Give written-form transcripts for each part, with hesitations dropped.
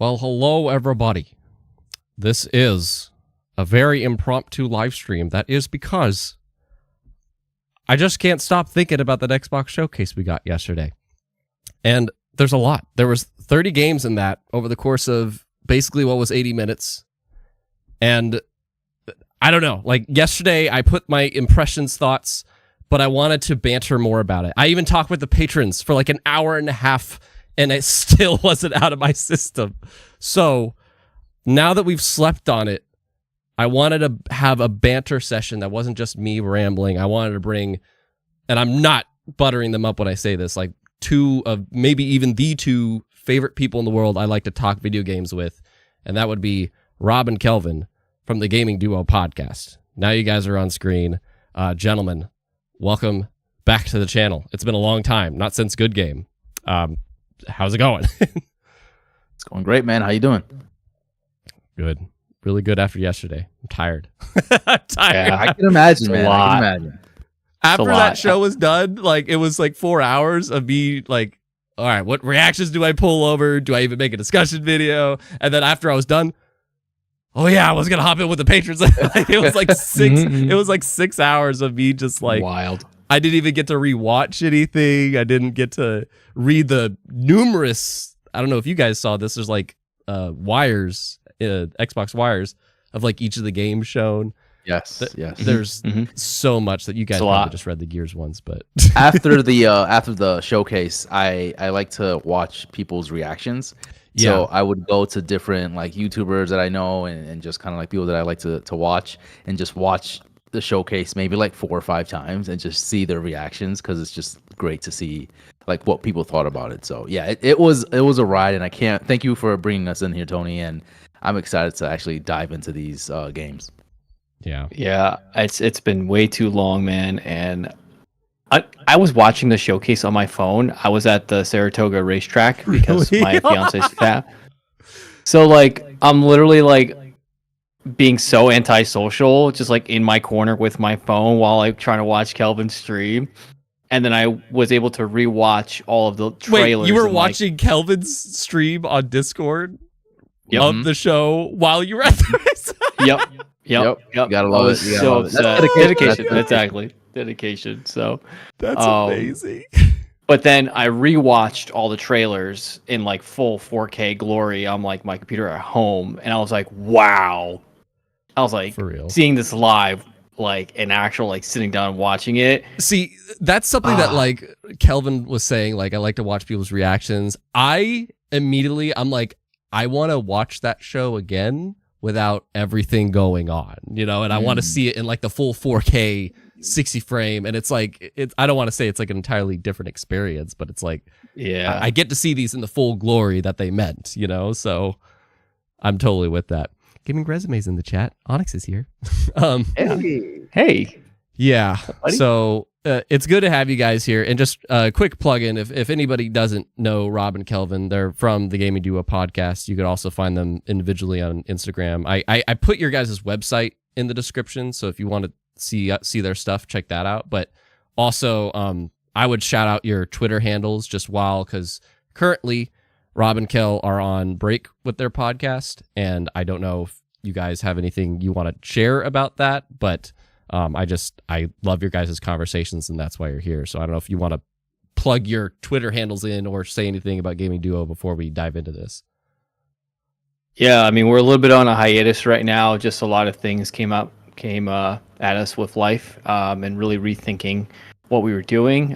Well, hello, everybody. This is a very impromptu live stream. That is because I just can't stop thinking about that Xbox showcase we got yesterday. And there's a lot. There was 30 games in that over the course of basically what was 80 minutes. And I don't know, like yesterday I put my impressions, thoughts, but I wanted to banter more about it. I even talked with the patrons for like an hour and a half, and it still wasn't out of my system. So now that we've slept on it, I wanted to have a banter session that wasn't just me rambling. I wanted to bring, and I'm not buttering them up when I say this, like two of maybe even the two favorite people in the world I like to talk video games with, and that would be Rob and Kelvin from the Gaming Duo podcast. Now you guys are on screen. Gentlemen, welcome back to the channel. It's been a long time, not since Good Game. How's it going? It's going great, man. How you doing? Good. Really good after yesterday. I'm tired. I'm tired. Yeah, I can imagine, man. I can imagine. After that show was done, like it was like 4 hours of me like, all right, what reactions do I pull over? Do I even make a discussion video? And then after I was done, oh yeah, I was gonna hop in with the patrons. It was like it was like 6 hours of me just like wild. I didn't even get to rewatch anything. I didn't get to read the numerous, I don't know if you guys saw this, there's like wires, Xbox wires of like each of the games shown. Yes, yes. There's so much that you guys probably just read the Gears ones, but after the showcase, I like to watch people's reactions. Yeah. So I would go to different like YouTubers that I know and just kind of like people that I like to watch and just watch the showcase maybe like 4 or 5 times and just see their reactions, because it's just great to see like what people thought about it. So yeah, it was a ride, and I can't thank you for bringing us in here, Tony, and I'm excited to actually dive into these games. Yeah, it's been way too long, man, and I was watching the showcase on my phone. I was at the Saratoga racetrack because my fiance's fat. So like I'm literally like being so antisocial, just like in my corner with my phone while like trying to watch Kelvin stream. And then I was able to rewatch all of the trailers. Wait, you were watching Kelvin's stream on Discord of the show while you were at the race? Yep. You gotta love it. So dedication. Exactly. Dedication. So that's amazing. But then I rewatched all the trailers in like full 4K glory on like my computer at home, and I was like, wow. I was like, for real, seeing this live, like an actual like sitting down and watching it. See, that's something that like Kelvin was saying, like I like to watch people's reactions. I'm like, I want to watch that show again without everything going on, you know, and I want to see it in like the full 4K 60 frame, and it's like I don't want to say it's like an entirely different experience, but it's like, yeah, I get to see these in the full glory that they meant, you know, so I'm totally with that. Giving resumes in the chat. Onyx is here. Hey. Yeah. So it's good to have you guys here. And just a quick plug-in, if anybody doesn't know Rob and Kelvin, they're from the Gaming Duo podcast. You could also find them individually on Instagram. I put your guys' website in the description, so if you want to see their stuff, check that out. But also, I would shout out your Twitter handles because currently Rob and Kel are on break with their podcast, and I don't know if you guys have anything you want to share about that, but I love your guys' conversations, and that's why you're here. So I don't know if you want to plug your Twitter handles in or say anything about Gaming Duo before we dive into this. Yeah, I mean, we're a little bit on a hiatus right now. Just a lot of things came at us with life, and really rethinking what we were doing.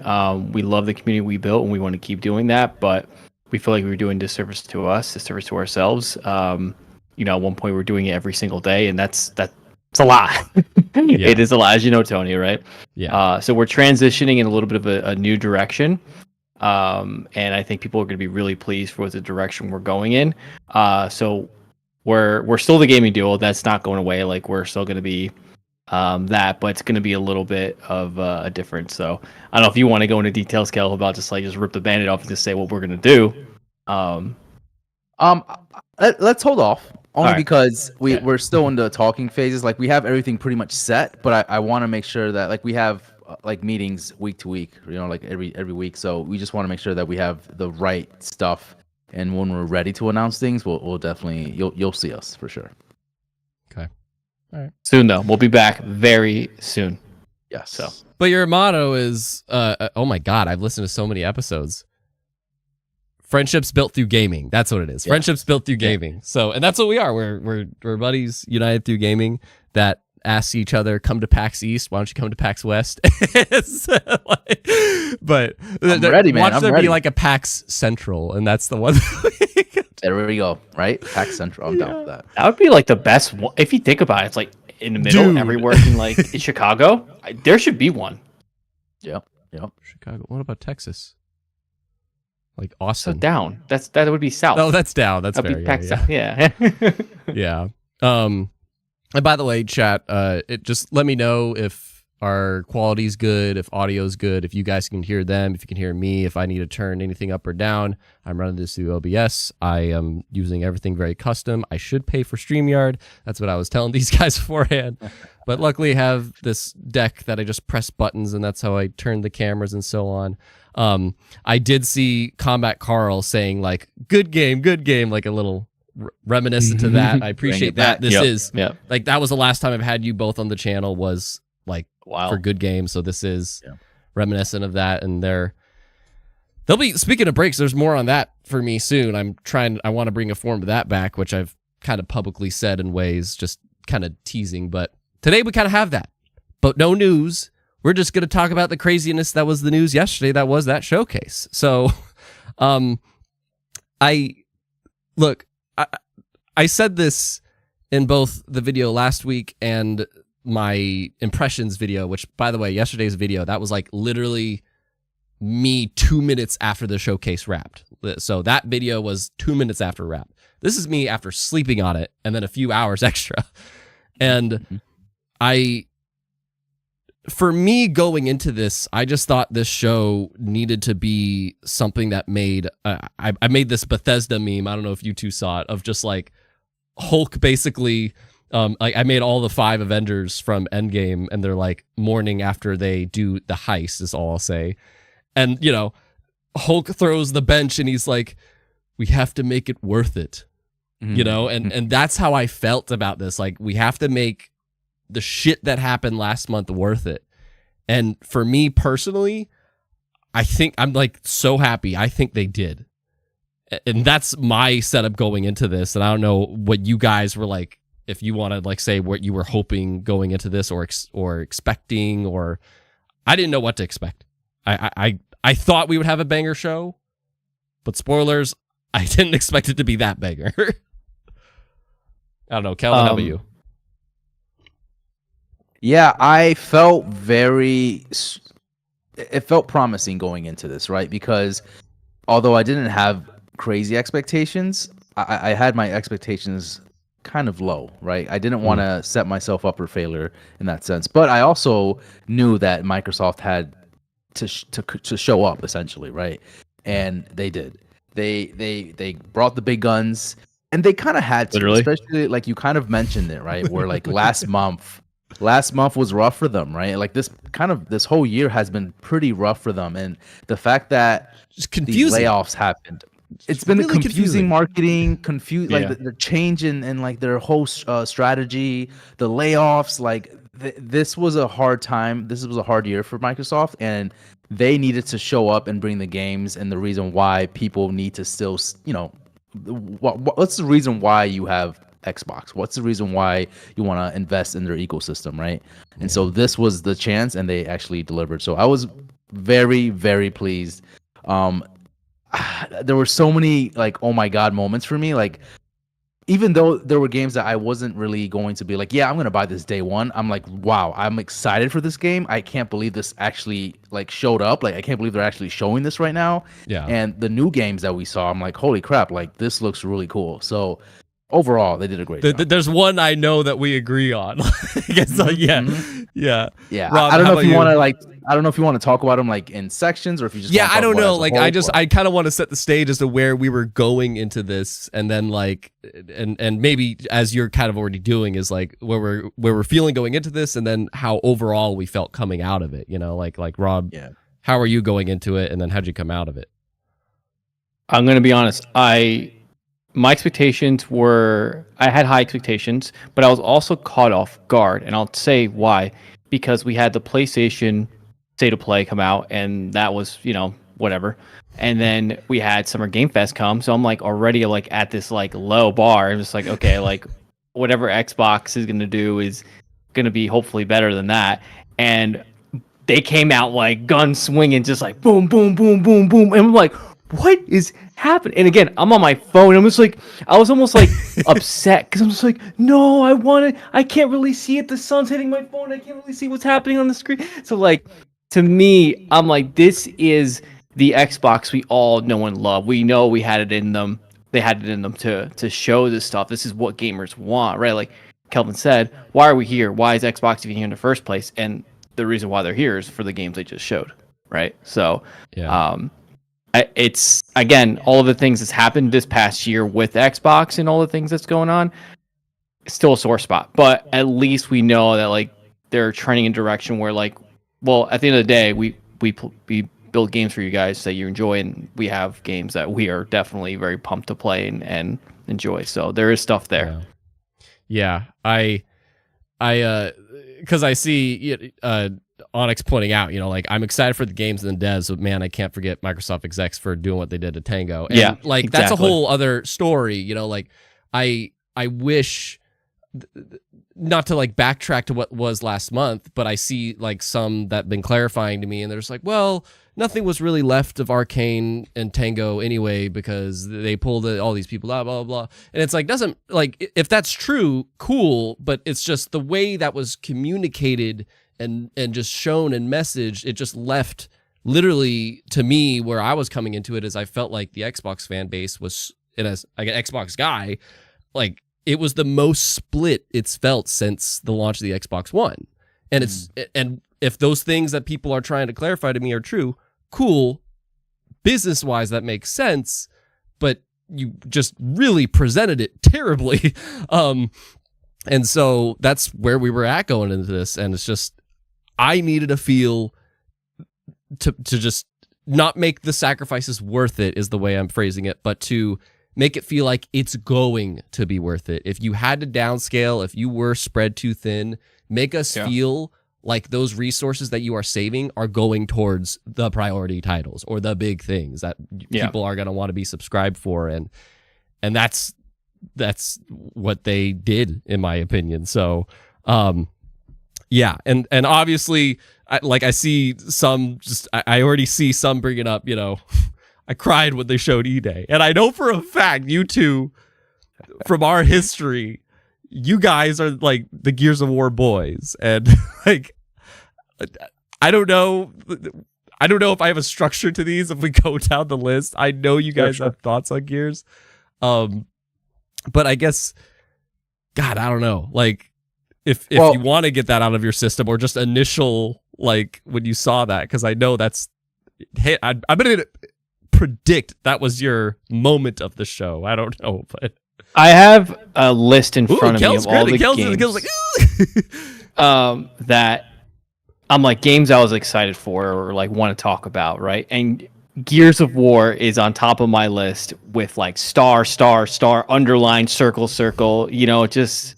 We love the community we built, and we want to keep doing that, but we feel like we were doing disservice to ourselves. At one point we were doing it every single day, and that's a lot. Yeah. It is a lot, as you know, Tony, right? Yeah. So we're transitioning in a little bit of a new direction, and I think people are going to be really pleased with the direction we're going in. So we're still the Gaming Duo. That's not going away. Like, we're still going to be that, but it's going to be a little bit of a difference. So I don't know if you want to go into details, Kel, about just rip the Band-Aid off and just say what we're going to do. Let's hold off. Only because we're still in the talking phases. Like, we have everything pretty much set, but I want to make sure that like we have like meetings week to week, like every week. So we just want to make sure that we have the right stuff and when we're ready to announce things, we'll definitely you'll see us for sure. Okay. All right. Soon though, we'll be back very soon. Yes. So, but your motto is, oh my God, I've listened to so many episodes. Friendships built through gaming. That's what it is. Yeah. Friendships built through gaming. So, and that's what we are. We're buddies united through gaming that ask each other, come to PAX East. Why don't you come to PAX West? But I'm ready, man. Watch there be like a PAX Central, and that's the one. There we go. Right, PAX Central. I'm down with that. That would be like the best one. If you think about it, it's like in the middle, everywhere in like in Chicago. There should be one. Yep. Chicago. What about Texas? Like Austin. So down. That would be south. Oh, that's down. That's That'd fair. Be PAX South. Yeah. Yeah. And by the way, chat, it just let me know if our quality's good, if audio's good, if you guys can hear them, if you can hear me, if I need to turn anything up or down. I'm running this through OBS. I am using everything very custom. I should pay for StreamYard. That's what I was telling these guys beforehand. But luckily I have this deck that I just press buttons, and that's how I turn the cameras and so on. I did see Combat Carl saying like, good game, like a little reminiscent to that. I appreciate that. This is like, that was the last time I've had you both on the channel was like for good game. So this is reminiscent of that. And they'll be, speaking of breaks, there's more on that for me soon. I want to bring a form of that back, which I've kind of publicly said in ways, just kind of teasing, but today we kind of have that, but no news. We're just going to talk about the craziness that was the news yesterday. That was that showcase. So, I said this in both the video last week and my impressions video, which, by the way, yesterday's video, that was like literally me 2 minutes after the showcase wrapped. So that video was 2 minutes after wrap. This is me after sleeping on it and then a few hours extra. And for me going into this, I just thought this show needed to be something that made, I made this Bethesda meme, I don't know if you two saw it, of just like Hulk basically, like I made all the 5 Avengers from Endgame and they're like mourning after they do the heist is all I'll say. And, you know, Hulk throws the bench and he's like, we have to make it worth it, you know? And that's how I felt about this. Like, we have to make the shit that happened last month worth it. And for me personally, I think I'm like so happy. I think they did. And that's my setup going into this. And I don't know what you guys were like, if you want to like say what you were hoping going into this or expecting, or I didn't know what to expect. I thought we would have a banger show, but spoilers, I didn't expect it to be that banger. I don't know. Kelvin, how about you? Yeah, I felt it felt promising going into this, right? Because although I didn't have crazy expectations, I had my expectations kind of low, right? I didn't want to set myself up for failure in that sense. But I also knew that Microsoft had to show up essentially, right? And they did. They brought the big guns, and they kind of had to, especially like you kind of mentioned it, right? Where like last month was rough for them, right? Like this whole year has been pretty rough for them, and the fact that just confusing the layoffs happened, it's been really confusing marketing, like the change in like their whole strategy, the layoffs. Like this was a hard time. This was a hard year for Microsoft, and they needed to show up and bring the games. And the reason why people need to still, you know, what's the reason why you have Xbox? What's the reason why you want to invest in their ecosystem, right? And so this was the chance, and they actually delivered. So I was very, very pleased. There were so many like oh my god moments for me. Like even though there were games that I wasn't really going to be like, yeah, I'm gonna buy this day one. I'm like, wow, I'm excited for this game. I can't believe this actually like showed up. Like I can't believe they're actually showing this right now. Yeah. And the new games that we saw, I'm like, holy crap! Like this looks really cool. So overall, they did a great job. There's one I know that we agree on. Yeah. Rob, I don't know if you want to like. I don't know if you want to talk about them like in sections or if you just. Yeah, I don't know. Like I kind of want to set the stage as to where we were going into this, and then like, and maybe as you're kind of already doing is like where we're feeling going into this, and then how overall we felt coming out of it. You know, like Rob. Yeah. How are you going into it, and then how'd you come out of it? I'm gonna be honest. My expectations were I had high expectations, but I was also caught off guard, and I'll say why. Because we had the PlayStation State of Play come out, and that was whatever. And then we had Summer Game Fest come, so I'm like already like at this like low bar. I'm just like, okay, like whatever Xbox is gonna do is gonna be hopefully better than that. And they came out like gun swinging, just like boom, boom, boom, boom, boom, and I'm like, what is happening? And again, I'm on my phone. I'm just like, I was almost like upset because I'm just like, no, I can't really see it. The sun's hitting my phone. I can't really see what's happening on the screen. So like, to me, I'm like, this is the Xbox we all know and love. We know we had it in them. They had it in them to show this stuff. This is what gamers want, right? Like Kelvin said, why are we here? Why is Xbox even here in the first place? And the reason why they're here is for the games they just showed, right? So, it's again all of the things that's happened this past year with Xbox and all the things that's going on. Still a sore spot, but at least we know that like they're trending in direction where like, well, at the end of the day, we build games for you guys that you enjoy, and we have games that we are definitely very pumped to play and enjoy. So there is stuff there. Yeah, because I see Onyx pointing out, like I'm excited for the games and the devs, but man, I can't forget Microsoft execs for doing what they did to Tango. And like exactly. That's a whole other story, like I wish not to like backtrack to what was last month, but I see like some that been clarifying to me, and they're just like, well, nothing was really left of Arcane and Tango anyway because they pulled all these people out, blah, blah, blah. And it's like, doesn't, like, if that's true, cool, but it's just the way that was communicated and just shown and messaged, it just left literally to me where I was coming into it, as I felt like the Xbox fan base was, and as like an Xbox guy, like it was the most split it's felt since the launch of the Xbox One. And it's, and if those things that people are trying to clarify to me are true, cool, business-wise that makes sense, but you just really presented it terribly. And so that's where we were at going into this, and it's just I needed to feel to just not make the sacrifices worth it is the way I'm phrasing it, but to make it feel like it's going to be worth it. If you had to downscale, if you were spread too thin, make us feel like those resources that you are saving are going towards the priority titles or the big things that people are going to want to be subscribed for. And that's what they did, in my opinion. So, and obviously I see some, I already see some bringing up, I cried when they showed E Day. And I know for a fact, you two, from our history, you guys are like the Gears of War boys. And like, I don't know if I have a structure to these if we go down the list. I know you guys have thoughts on Gears. But I guess, God, I don't know. Like, if you want to get that out of your system, or just initial, like, when you saw that, because I know that's, hey, I'm going to predict that was your moment of the show. I don't know, but I have a list in front of me of all the games that I'm like games I was excited for or like want to talk about, right? And Gears of War is on top of my list with like star, underline, circle, just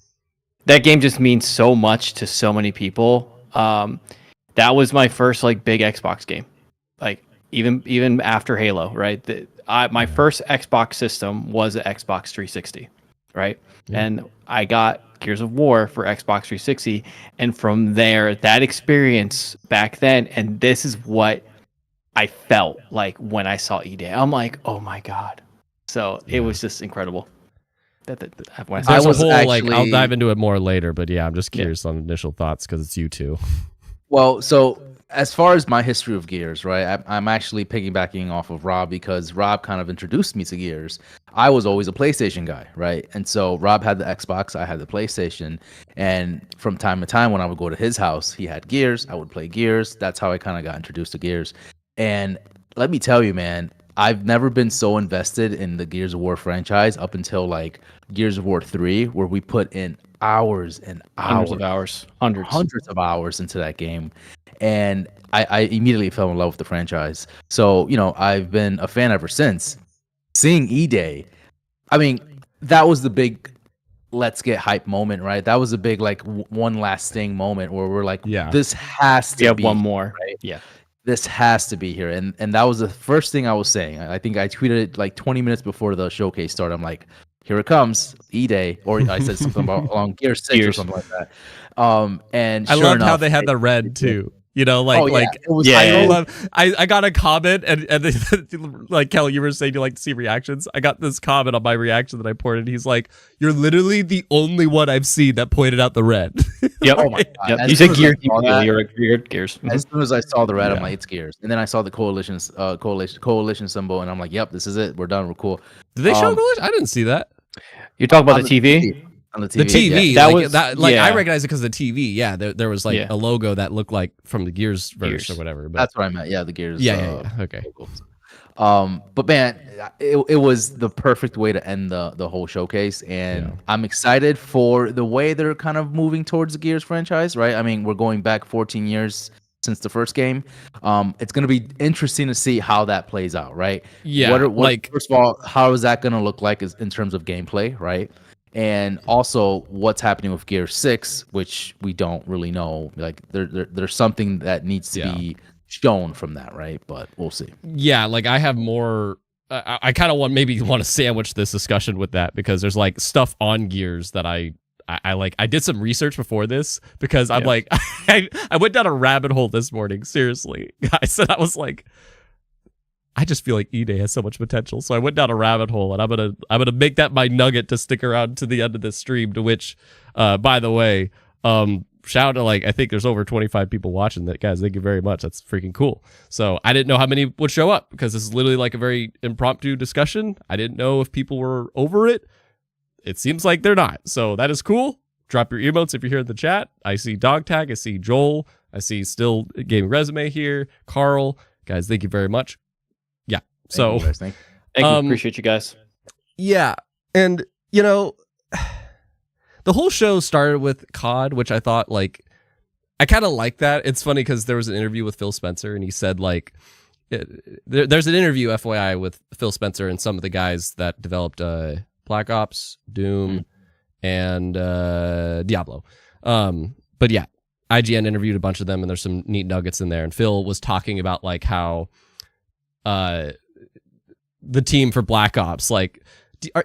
that game just means so much to so many people. That was my first like big Xbox game. Like even after Halo, right? My first Xbox system was an Xbox 360, right? Yeah. And I got Gears of War for Xbox 360, and from there, that experience back then, and this is what I felt like when I saw E Day. I'm like, oh my god! So it was just incredible. There's a whole like I'll dive into it more later, but yeah, I'm just curious on initial thoughts because it's you two. Well, so as far as my history of Gears, right, I'm actually piggybacking off of Rob because Rob kind of introduced me to Gears. I was always a PlayStation guy, right? And so Rob had the Xbox, I had the PlayStation. And from time to time when I would go to his house, he had Gears, I would play Gears. That's how I kind of got introduced to Gears. And let me tell you, man, I've never been so invested in the Gears of War franchise up until like Gears of War 3, where we put in hours and hours. Hundreds of hours into that game. And I immediately fell in love with the franchise. So, I've been a fan ever since. seeing E Day, I mean, that was the big let's get hype moment, right? That was a big like one last thing moment where we're like, this has to be one more, right? Yeah, this has to be here. And that was the first thing I was saying. I think I tweeted it like 20 minutes before the showcase started. I'm like, here it comes, E Day, or I said something about along Gear 6 or something like that. And I sure loved enough, how they had the red too. You know, I got a comment and like Kelly, you were saying you like to see reactions. I got this comment on my reaction that I poured in. He's like, "You're literally the only one I've seen that pointed out the red." Yep. Oh my God. Yep. You said Gears. You're Gears. As soon as I saw the red, I'm like, it's Gears. And then I saw the coalition symbol, and I'm like, yep, this is it. We're done. We're cool. Did they show coalition? I didn't see that. You're talking about the TV? On the TV. The TV, yeah. I recognize it because of the TV. Yeah, there was like a logo that looked like from the Gears verse or whatever. But that's what I meant. Yeah, the Gears. Yeah. Okay. But man, it was the perfect way to end the whole showcase, and I'm excited for the way they're kind of moving towards the Gears franchise. Right? I mean, we're going back 14 years since the first game. It's going to be interesting to see how that plays out. Right? Yeah. What first of all, how is that going to look like in terms of gameplay? Right? And also, what's happening with Gear 6, which we don't really know. Like, there's something that needs to be shown from that, right? But we'll see. Yeah, like I have more. I kind of want to sandwich this discussion with that because there's like stuff on Gears that I like. I did some research before this because I'm like, I went down a rabbit hole this morning. Seriously, guys, and I was like, I just feel like E Day has so much potential. So I went down a rabbit hole, and I'm gonna make that my nugget to stick around to the end of this stream. To which, by the way, shout out to I think there's over 25 people watching that, guys. Thank you very much. That's freaking cool. So I didn't know how many would show up because this is literally like a very impromptu discussion. I didn't know if people were over it. It seems like they're not. So that is cool. Drop your emotes if you're here in the chat. I see Dog Tag. I see Joel. I see Still Gaming Resume here. Carl. Guys, thank you very much. So, thank you. Appreciate you guys. Yeah. And, you know, the whole show started with COD, which I thought, like, I kind of like that. It's funny because there was an interview with Phil Spencer, and he said, like, there's an interview, FYI, with Phil Spencer and some of the guys that developed Black Ops, Doom, and Diablo. But yeah, IGN interviewed a bunch of them, and there's some neat nuggets in there. And Phil was talking about, like, how the team for Black Ops, like,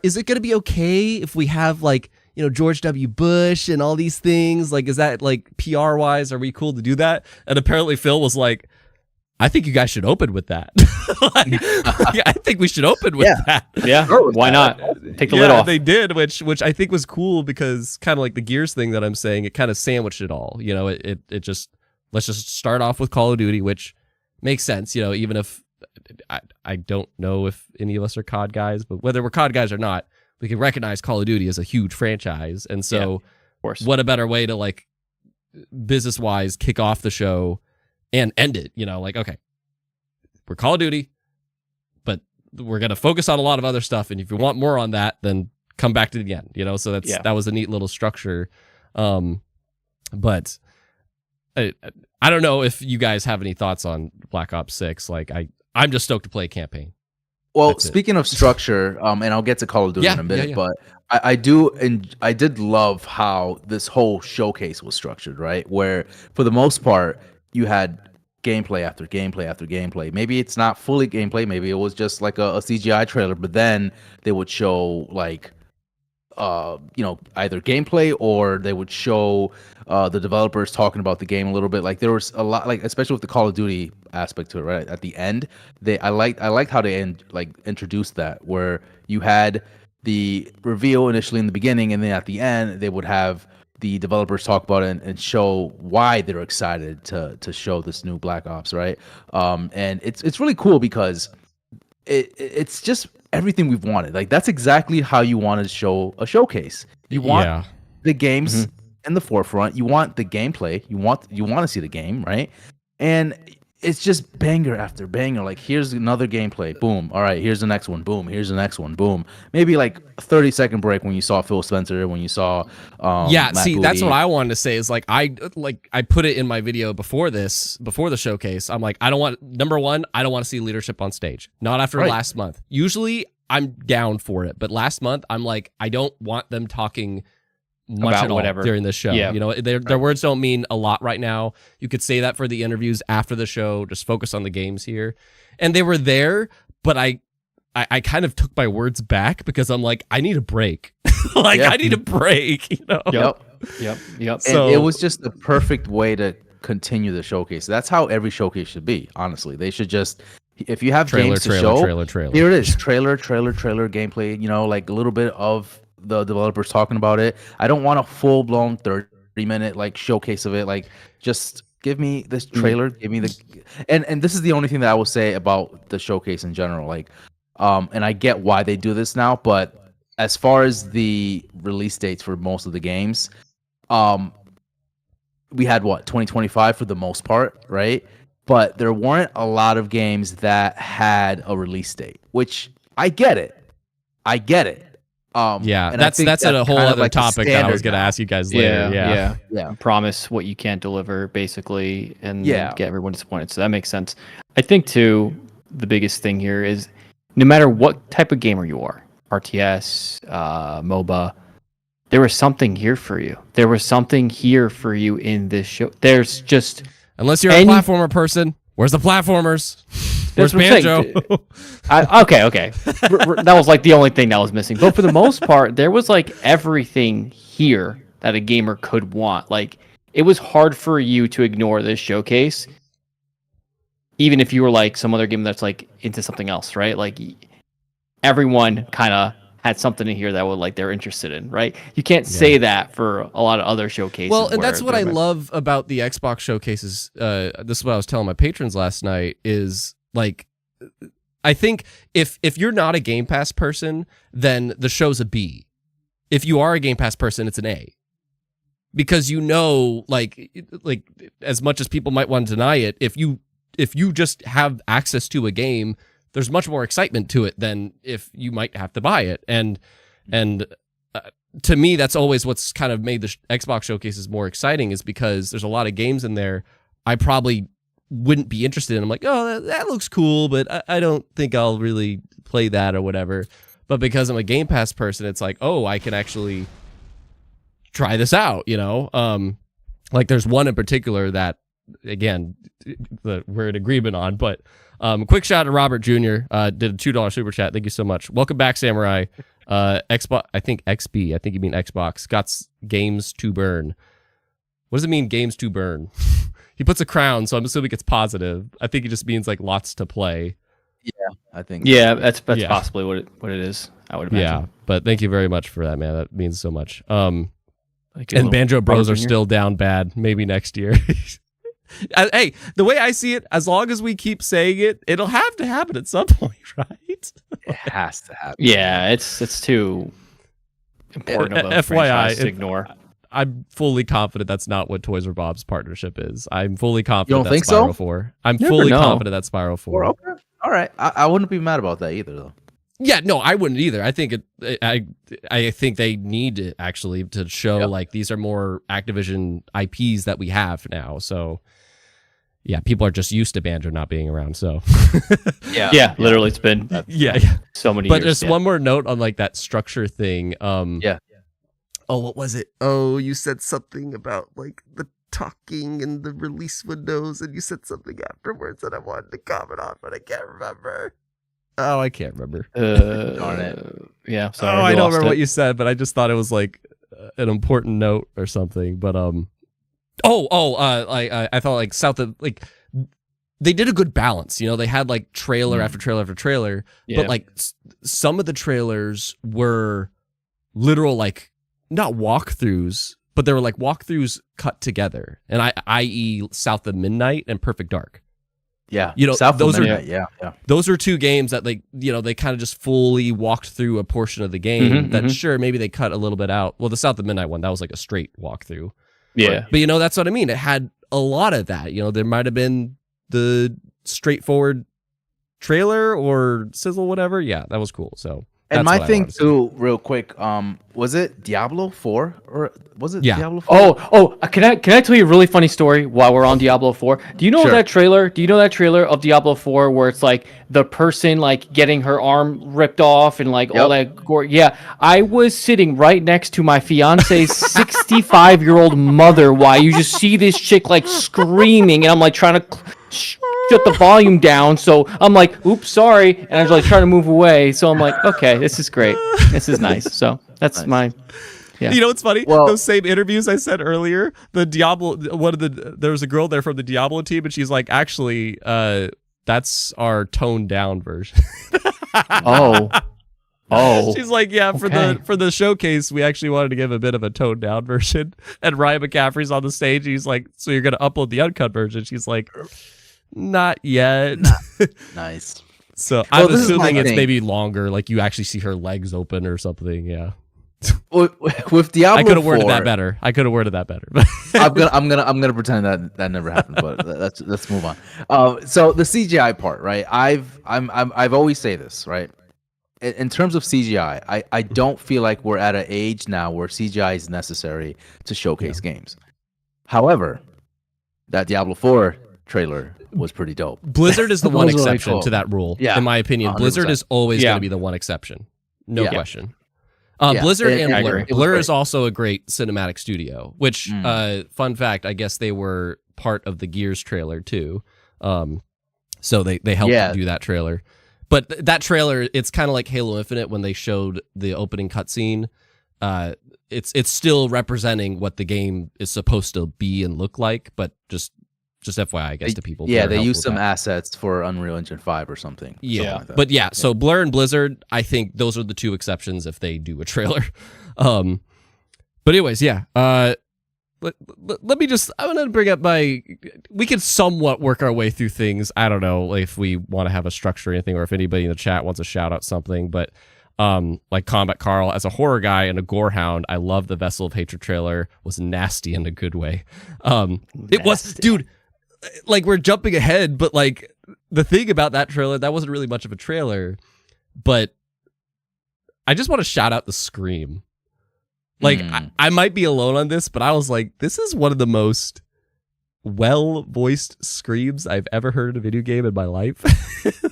is it going to be okay if we have, like, you know, George W. Bush and all these things? Like, is that, like, PR wise, are we cool to do that? And apparently Phil was like, I think you guys should open with that. I think we should open with that. Yeah, why not? Take the lid off. They did, which I think was cool because kind of like the Gears thing that I'm saying, it kind of sandwiched it all. You know, it just, let's just start off with Call of Duty, which makes sense, you know, even if I don't know if any of us are COD guys, but whether we're COD guys or not, we can recognize Call of Duty as a huge franchise. And so of course, what a better way to, like, business wise, kick off the show and end it, you know, like, okay, we're Call of Duty, but we're going to focus on a lot of other stuff. And if you want more on that, then come back to the end, you know? So that was a neat little structure. But I don't know if you guys have any thoughts on Black Ops 6. Like, I'm just stoked to play a campaign. Well, speaking of structure, and I'll get to Call of Duty in a minute, but I did love how this whole showcase was structured, right? Where for the most part, you had gameplay after gameplay after gameplay. Maybe it's not fully gameplay, maybe it was just like a CGI trailer, but then they would show, like, you know, either gameplay or they would show the developers talking about the game a little bit. Like, there was a lot, like, especially with the Call of Duty aspect to it, right? At the end, I liked how they introduced that, where you had the reveal initially in the beginning, and then at the end they would have the developers talk about it and show why they're excited to show this new Black Ops, right? And it's really cool because it's just everything we've wanted. Like, that's exactly how you want to show a showcase. You want the games in the forefront. You want the gameplay. You want to see the game, right? And it's just banger after banger. Like, here's another gameplay. Boom. All right, here's the next one. Boom. Here's the next one. Boom. Maybe like a 30-second break when you saw Phil Spencer, when you saw Matt see, Booty. that's what I wanted to say is, like, I put it in my video before the showcase. I'm like, I don't want to see leadership on stage. Not after last month. Usually I'm down for it. But last month, I'm like, I don't want them talking much About at all whatever. during this show. Yeah. You know, their words don't mean a lot right now. You could say that for the interviews after the show. Just focus on the games here. And they were there, but I kind of took my words back because I'm like, I need a break. I need a break. You know. Yep. So And it was just the perfect way to continue the showcase. That's how every showcase should be. Honestly, they should just, if you have games to show, trailer. here it is, trailer, gameplay. You know, like a little bit of the developers talking about it. I don't want a full blown 30-minute like showcase of it. Like, just give me this trailer. Give me the, and this is the only thing that I will say about the showcase in general. Like, and I get why they do this now, but as far as the release dates for most of the games, we had 2025 for the most part, right? But there weren't a lot of games that had a release date, which I get it. Yeah, and that's a whole other topic that I was going to ask you guys later. Yeah. Promise what you can't deliver, basically, and Yeah. get everyone disappointed. So that makes sense. I think too, the biggest thing here is no matter what type of gamer you are, RTS, MOBA, there was something here for you. There was something here for you in this show. There's just, unless you're a platformer person, where's the platformers? Where's Banjo? Okay. That was like the only thing that was missing. But for the most part, there was like everything here that a gamer could want. Like, it was hard for you to ignore this showcase, even if you were like some other game that's like into something else, right? Like, everyone kind of had something in here that would like they're interested in, right? You can't say that for a lot of other showcases. Well, and that's what I love about the Xbox showcases. This is what I was telling my patrons last night is like, I think if you're not a Game Pass person, then the show's a B. If you are a Game Pass person, it's an A. Because you know, like as much as people might want to deny it, if you just have access to a game, there's much more excitement to it than if you might have to buy it. And to me, that's always what's kind of made the Xbox showcases more exciting, is because there's a lot of games in there I probably wouldn't be interested in. I'm like, oh, that looks cool, but I don't think I'll really play that or whatever. But because I'm a Game Pass person, it's like, oh, I can actually try this out, you know? Like there's one in particular that, again, we're in agreement on, but quick shout out to Robert Jr. Did a $2 super chat. Thank you so much. Welcome back, Samurai. Xbox, I think XB. I think you mean Xbox. Got games to burn. What does it mean, games to burn? He puts a crown, so I'm assuming it's positive. I think it just means like lots to play. Yeah, I think. Yeah, that's possibly what it is. I would imagine. Yeah, but thank you very much for that, man. That means so much. Like and Banjo Bros are still down bad. Maybe next year. Hey, the way I see it, as long as we keep saying it, it'll have to happen at some point, right? It has to happen. Yeah, it's too important of a FYI, franchise to ignore. I'm fully confident that's not what Toys R Bob's partnership is. I'm fully confident You don't that's think Spiral so? 4. I'm Never fully know. confident that's Spiral 4. Okay. All right. I wouldn't be mad about that either, though. Yeah, no, I wouldn't either. I think I think they need it actually to show like these are more Activision IPs that we have now. So yeah, people are just used to Banjo not being around. So yeah, literally, it's been so many. But years, just one more note on like that structure thing. Oh, what was it? Oh, you said something about like the talking and the release windows, and you said something afterwards that I wanted to comment on, but I can't remember. Oh, I can't remember. Darn it. Yeah, sorry. I don't remember what you said, but I just thought it was like an important note or something. But I thought like South of like they did a good balance. You know, they had like trailer after trailer after trailer, but like some of the trailers were literal like not walkthroughs, but they were like walkthroughs cut together, and i.e. South of Midnight and Perfect Dark. Yeah, you know, South those are yeah. Those are two games that like, you know, they kind of just fully walked through a portion of the game that sure maybe they cut a little bit out. Well, the South of Midnight one, that was like a straight walkthrough. Yeah, but you know, that's what I mean. It had a lot of that. You know, there might have been the straightforward trailer or sizzle, whatever. Yeah, that was cool. So And That's my what I thing wanted to see. too, real quick, was it Diablo 4 or was it Yeah. Diablo 4? Can I tell you a really funny story while we're on Diablo 4? Do you know Sure. that trailer? Do you know that trailer of Diablo 4 where it's like the person like getting her arm ripped off and like all that gore? Yeah, I was sitting right next to my fiance's 65-year-old mother while you just see this chick like screaming, and I'm like trying to shut the volume down. So I'm like, oops, sorry, and I was like trying to move away. So I'm like, okay, this is great. This is nice. So that's Nice. my. Yeah. You know what's funny? Well- Those same interviews I said earlier, the Diablo, there was a girl there from the Diablo team, and she's like, actually, that's our toned down version. Oh. She's like, yeah, Okay. for the showcase, we actually wanted to give a bit of a toned down version. And Ryan McCaffrey's on the stage. He's like, so you're gonna upload the uncut version? She's like, not yet. Nice. So I'm this is my assuming it's thing. maybe longer, like you actually see her legs open or something. Yeah, With Diablo, I could have worded 4, that better. I'm gonna pretend that never happened, but let's move on. So the CGI part, right? I've always say this, right? In terms of CGI, I don't feel like we're at an age now where CGI is necessary to showcase games. However, that Diablo 4 trailer was pretty dope. Blizzard is the That one was really exception cool. to that rule. Yeah, In my opinion, 100%. Blizzard is always Yeah. going to be the one exception. No Yeah. question. Yeah, Blizzard and I Blur. agree. It was Blur great. is also a great cinematic studio, which, fun fact, I guess they were part of the Gears trailer too. So they helped do that trailer. But that trailer, it's kind of like Halo Infinite when they showed the opening cutscene. It's still representing what the game is supposed to be and look like, but just FYI, I guess, to people. Yeah, Blur they helped used with some that. assets for Unreal Engine 5 or something. Yeah, like that. but yeah, so Blur and Blizzard, I think those are the two exceptions if they do a trailer. But anyways, yeah. Let me just, I'm going to bring up we can somewhat work our way through things. I don't know if we want to have a structure or anything, or if anybody in the chat wants to shout out something, but like Combat Carl, as a horror guy and a gore hound, I love the Vessel of Hatred trailer. Was nasty in a good way. It was, dude, like we're jumping ahead, but like the thing about that trailer, that wasn't really much of a trailer, but I just want to shout out the scream. Like I might be alone on this, but I was like, this is one of the most well-voiced screams I've ever heard in a video game in my life.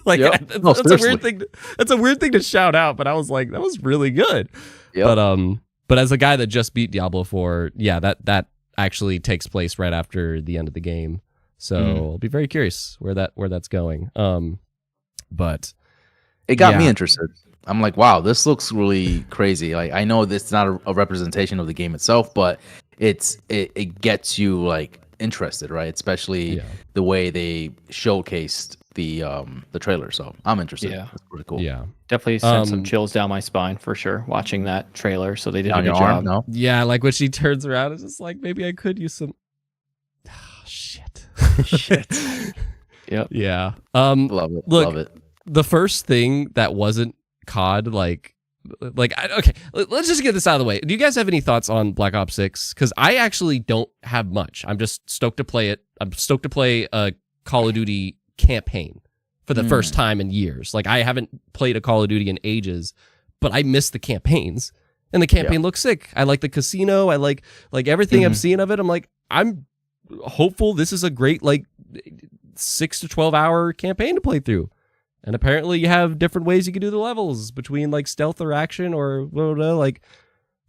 Like that's a weird thing. That's a weird thing to shout out, but I was like, that was really good. Yep. But as a guy that just beat Diablo 4, yeah, that actually takes place right after the end of the game. So I'll be very curious where that's going. But it got me interested. I'm like, wow, this looks really crazy. Like, I know this is not a representation of the game itself, but it gets you like interested, right? Especially the way they showcased the trailer. So I'm interested. Yeah. That's pretty cool. yeah. Definitely sent some chills down my spine for sure watching that trailer. So they did On a your good arm? job. No? Yeah, like when she turns around, it's just like, maybe I could use some. Oh, shit. Shit. Yep. Yeah. Love it. Look, Love it. the first thing that wasn't COD, okay, let's just get this out of the way. Do you guys have any thoughts on Black Ops 6? Because I actually don't have much. I'm just stoked to play it. I'm stoked to play a Call of Duty campaign for the first time in years. Like, I haven't played a Call of Duty in ages, but I miss the campaigns. And the campaign looks sick. I like the casino. I like everything I've seen of it. I'm like, I'm hopeful this is a great 6 to 12 hour campaign to play through. And apparently you have different ways you can do the levels between like stealth or action or whatever. Like,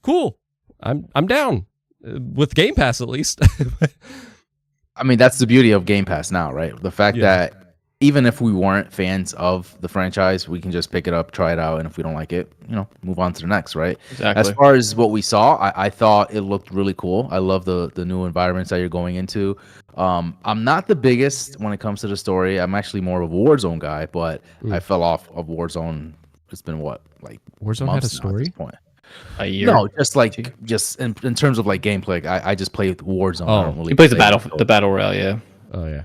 cool. I'm down with Game Pass at least. I mean, that's the beauty of Game Pass now, right? The fact that even if we weren't fans of the franchise, we can just pick it up, try it out, and if we don't like it, move on to the next, right? Exactly. As far as what we saw, I thought it looked really cool. I love the new environments that you're going into. I'm not the biggest when it comes to the story. I'm actually more of a Warzone guy, but I fell off of Warzone. It's been what, like Warzone months had a now at story? this point. A year. No, just in terms of like gameplay, I just play Warzone. I don't really He plays the play battle royale. Yeah. Oh yeah.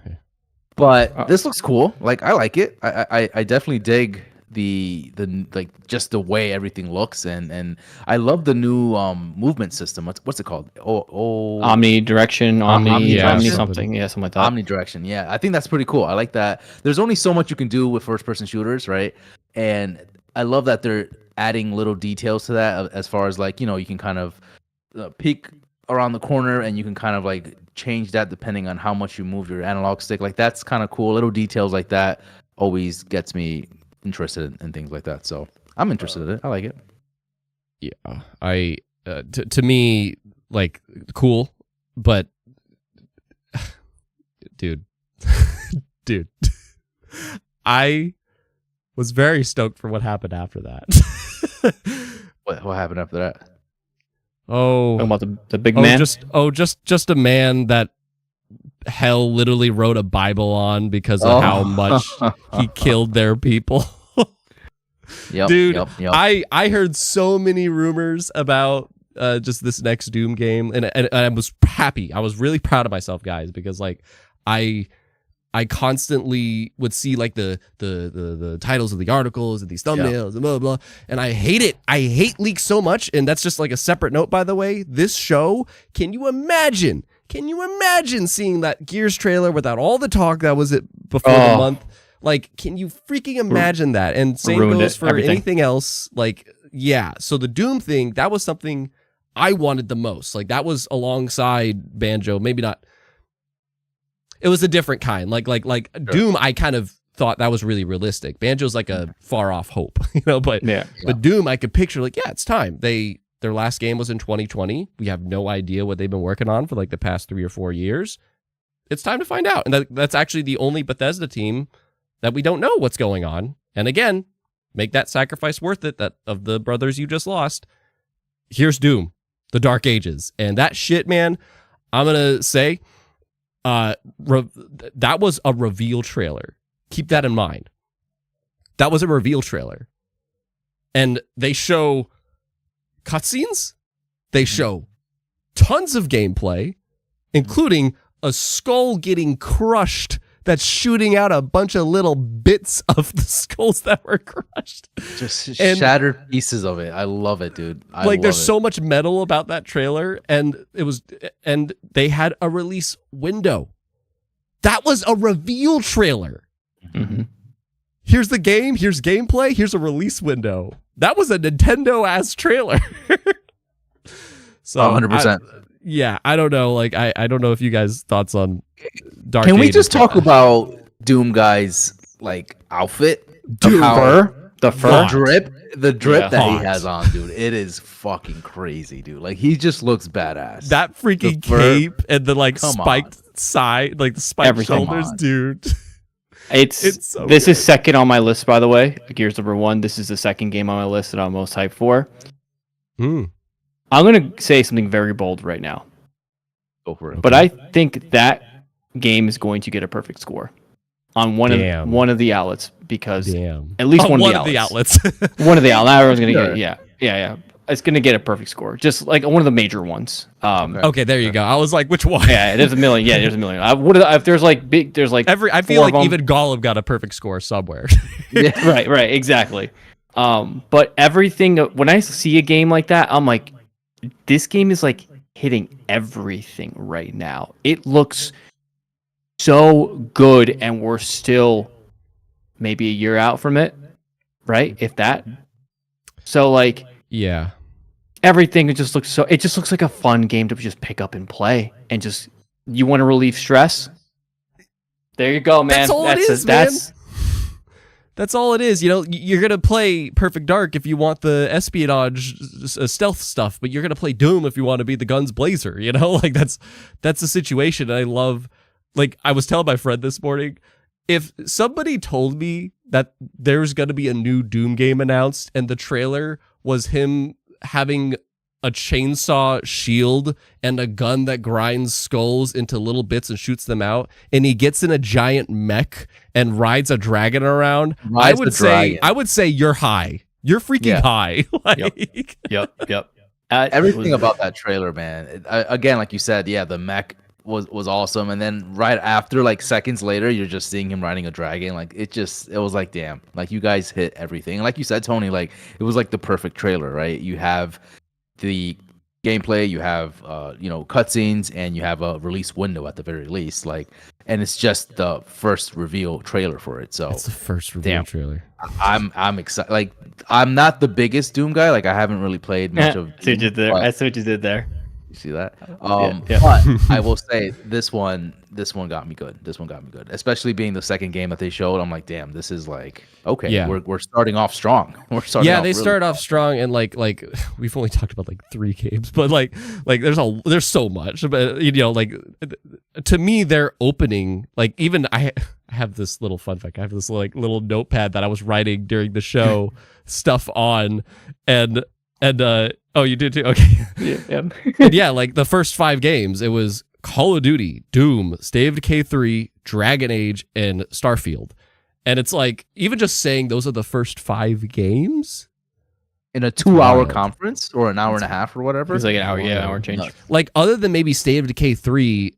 But this looks cool. Like, I like it. I definitely dig the like just the way everything looks, and I love the new movement system. What's it called? Omnidirection, Omni something. Yeah, something like that. Omnidirection. Yeah, I think that's pretty cool. I like that. There's only so much you can do with first person shooters, right? And I love that they're adding little details to that, as far as like, you can kind of peek around the corner and you can kind of like change that depending on how much you move your analog stick. Like that's kind of cool. Little details like that always gets me interested in things like that. So I'm interested in it. I like it. Yeah, to me, like, cool, but dude, I was very stoked for what happened after that. What happened after that? Oh, talking about the big man. Just a man that hell literally wrote a Bible on because of how much he killed their people. Yep, dude, yep. I heard so many rumors about just this next Doom game, and I was happy. I was really proud of myself, guys, because like I constantly would see like the titles of the articles and these thumbnails and blah, blah, blah, and I hate it. I hate leaks so much, and that's just like a separate note, by the way. This show, can you imagine seeing that Gears trailer without all the talk that was it before the month? Like, can you freaking imagine that? And same goes for anything else. Like, yeah. So the Doom thing, that was something I wanted the most. Like, that was alongside Banjo. Maybe not. It was a different kind. Like sure. Doom, I kind of thought that was really realistic. Banjo's like a far off hope, But Doom, I could picture like, yeah, it's time. Their last game was in 2020. We have no idea what they've been working on for like the past 3 or 4 years. It's time to find out. And that's actually the only Bethesda team that we don't know what's going on. And again, make that sacrifice worth it, that of the brothers you just lost. Here's Doom, the Dark Ages. And that shit, man, I'm going to say, that was a reveal trailer. Keep that in mind. That was a reveal trailer. And they show cutscenes. They show tons of gameplay, including a skull getting crushed that's shooting out a bunch of little bits of the skulls that were crushed. Just shattered pieces of it. I love it, dude. There's so much metal about that trailer, and they had a release window. That was a reveal trailer. Mm-hmm. Here's the game, here's gameplay, here's a release window. That was a Nintendo-ass trailer. So 100%. I don't know. Like, I don't know if you guys' thoughts on Dark Can we Ages just talk about Doom Guy's like outfit? The fur, the drip that he has on, dude. It is fucking crazy, dude. Like, he just looks badass. That freaking cape and the like spiked side, like the spiked shoulders, dude. It's so this good. Is second on my list, by the way. Gears number 1. This is the second game on my list that I'm most hyped for. I'm gonna say something very bold right now. Go for it. But I think that game is going to get a perfect score on one of the outlets, because at least one of the outlets. One of the outlets. Everyone's gonna get yeah. It's gonna get a perfect score, just like one of the major ones. Okay, there you go. I was like, which one? Yeah, there's a million. Yeah, there's a million. If there's like big, there's like I feel like even Golem got a perfect score somewhere. Yeah, right, exactly. But everything, when I see a game like that, I'm like, this game is like hitting everything right now. It looks so good, and we're still maybe a year out from it, right? If that. So like, yeah, everything just looks like a fun game to just pick up and play, and just, you want to relieve stress. There you go, man. That's all it is, man. That's all it is. You're going to play Perfect Dark if you want the espionage stealth stuff, but you're going to play Doom if you want to be the guns blazer, Like, that's the situation. And I love, like, I was telling my friend this morning, if somebody told me that there's going to be a new Doom game announced and the trailer was him having a chainsaw shield and a gun that grinds skulls into little bits and shoots them out, and he gets in a giant mech and rides a dragon around, I would say you're high. You're freaking high. Like, Yep. Everything about that trailer, man. Again, like you said, the mech was awesome, and then right after, like seconds later, you're just seeing him riding a dragon. Like, it was like, damn, like, you guys hit everything. And like you said, Tony, like, it was like the perfect trailer, right? You have the gameplay, you have cutscenes, and you have a release window at the very least. Like, and it's just the first reveal trailer for it. So It's the first reveal trailer. I'm excited. Like, I'm not the biggest Doom guy. Like, I haven't really played much of. I see what you did there. You see that? Yeah. But I will say this one got me good. This one got me good, especially being the second game that they showed. I'm like, damn, this is like okay. Yeah. We're starting off strong. They start off strong, and like we've only talked about like 3 games, but like there's so much. But like to me, their opening, like even I have this little fun fact. I have this like little notepad that I was writing during the show stuff on, and oh, you did too? Okay. Yeah. And yeah, like the first 5 games, it was Call of Duty, Doom, State of Decay 3, Dragon Age, and Starfield. And it's like, even just saying those are the first 5 games in a 2-hour conference or an hour and a half or whatever. It's like an hour, hour change. Like, other than maybe State of Decay 3,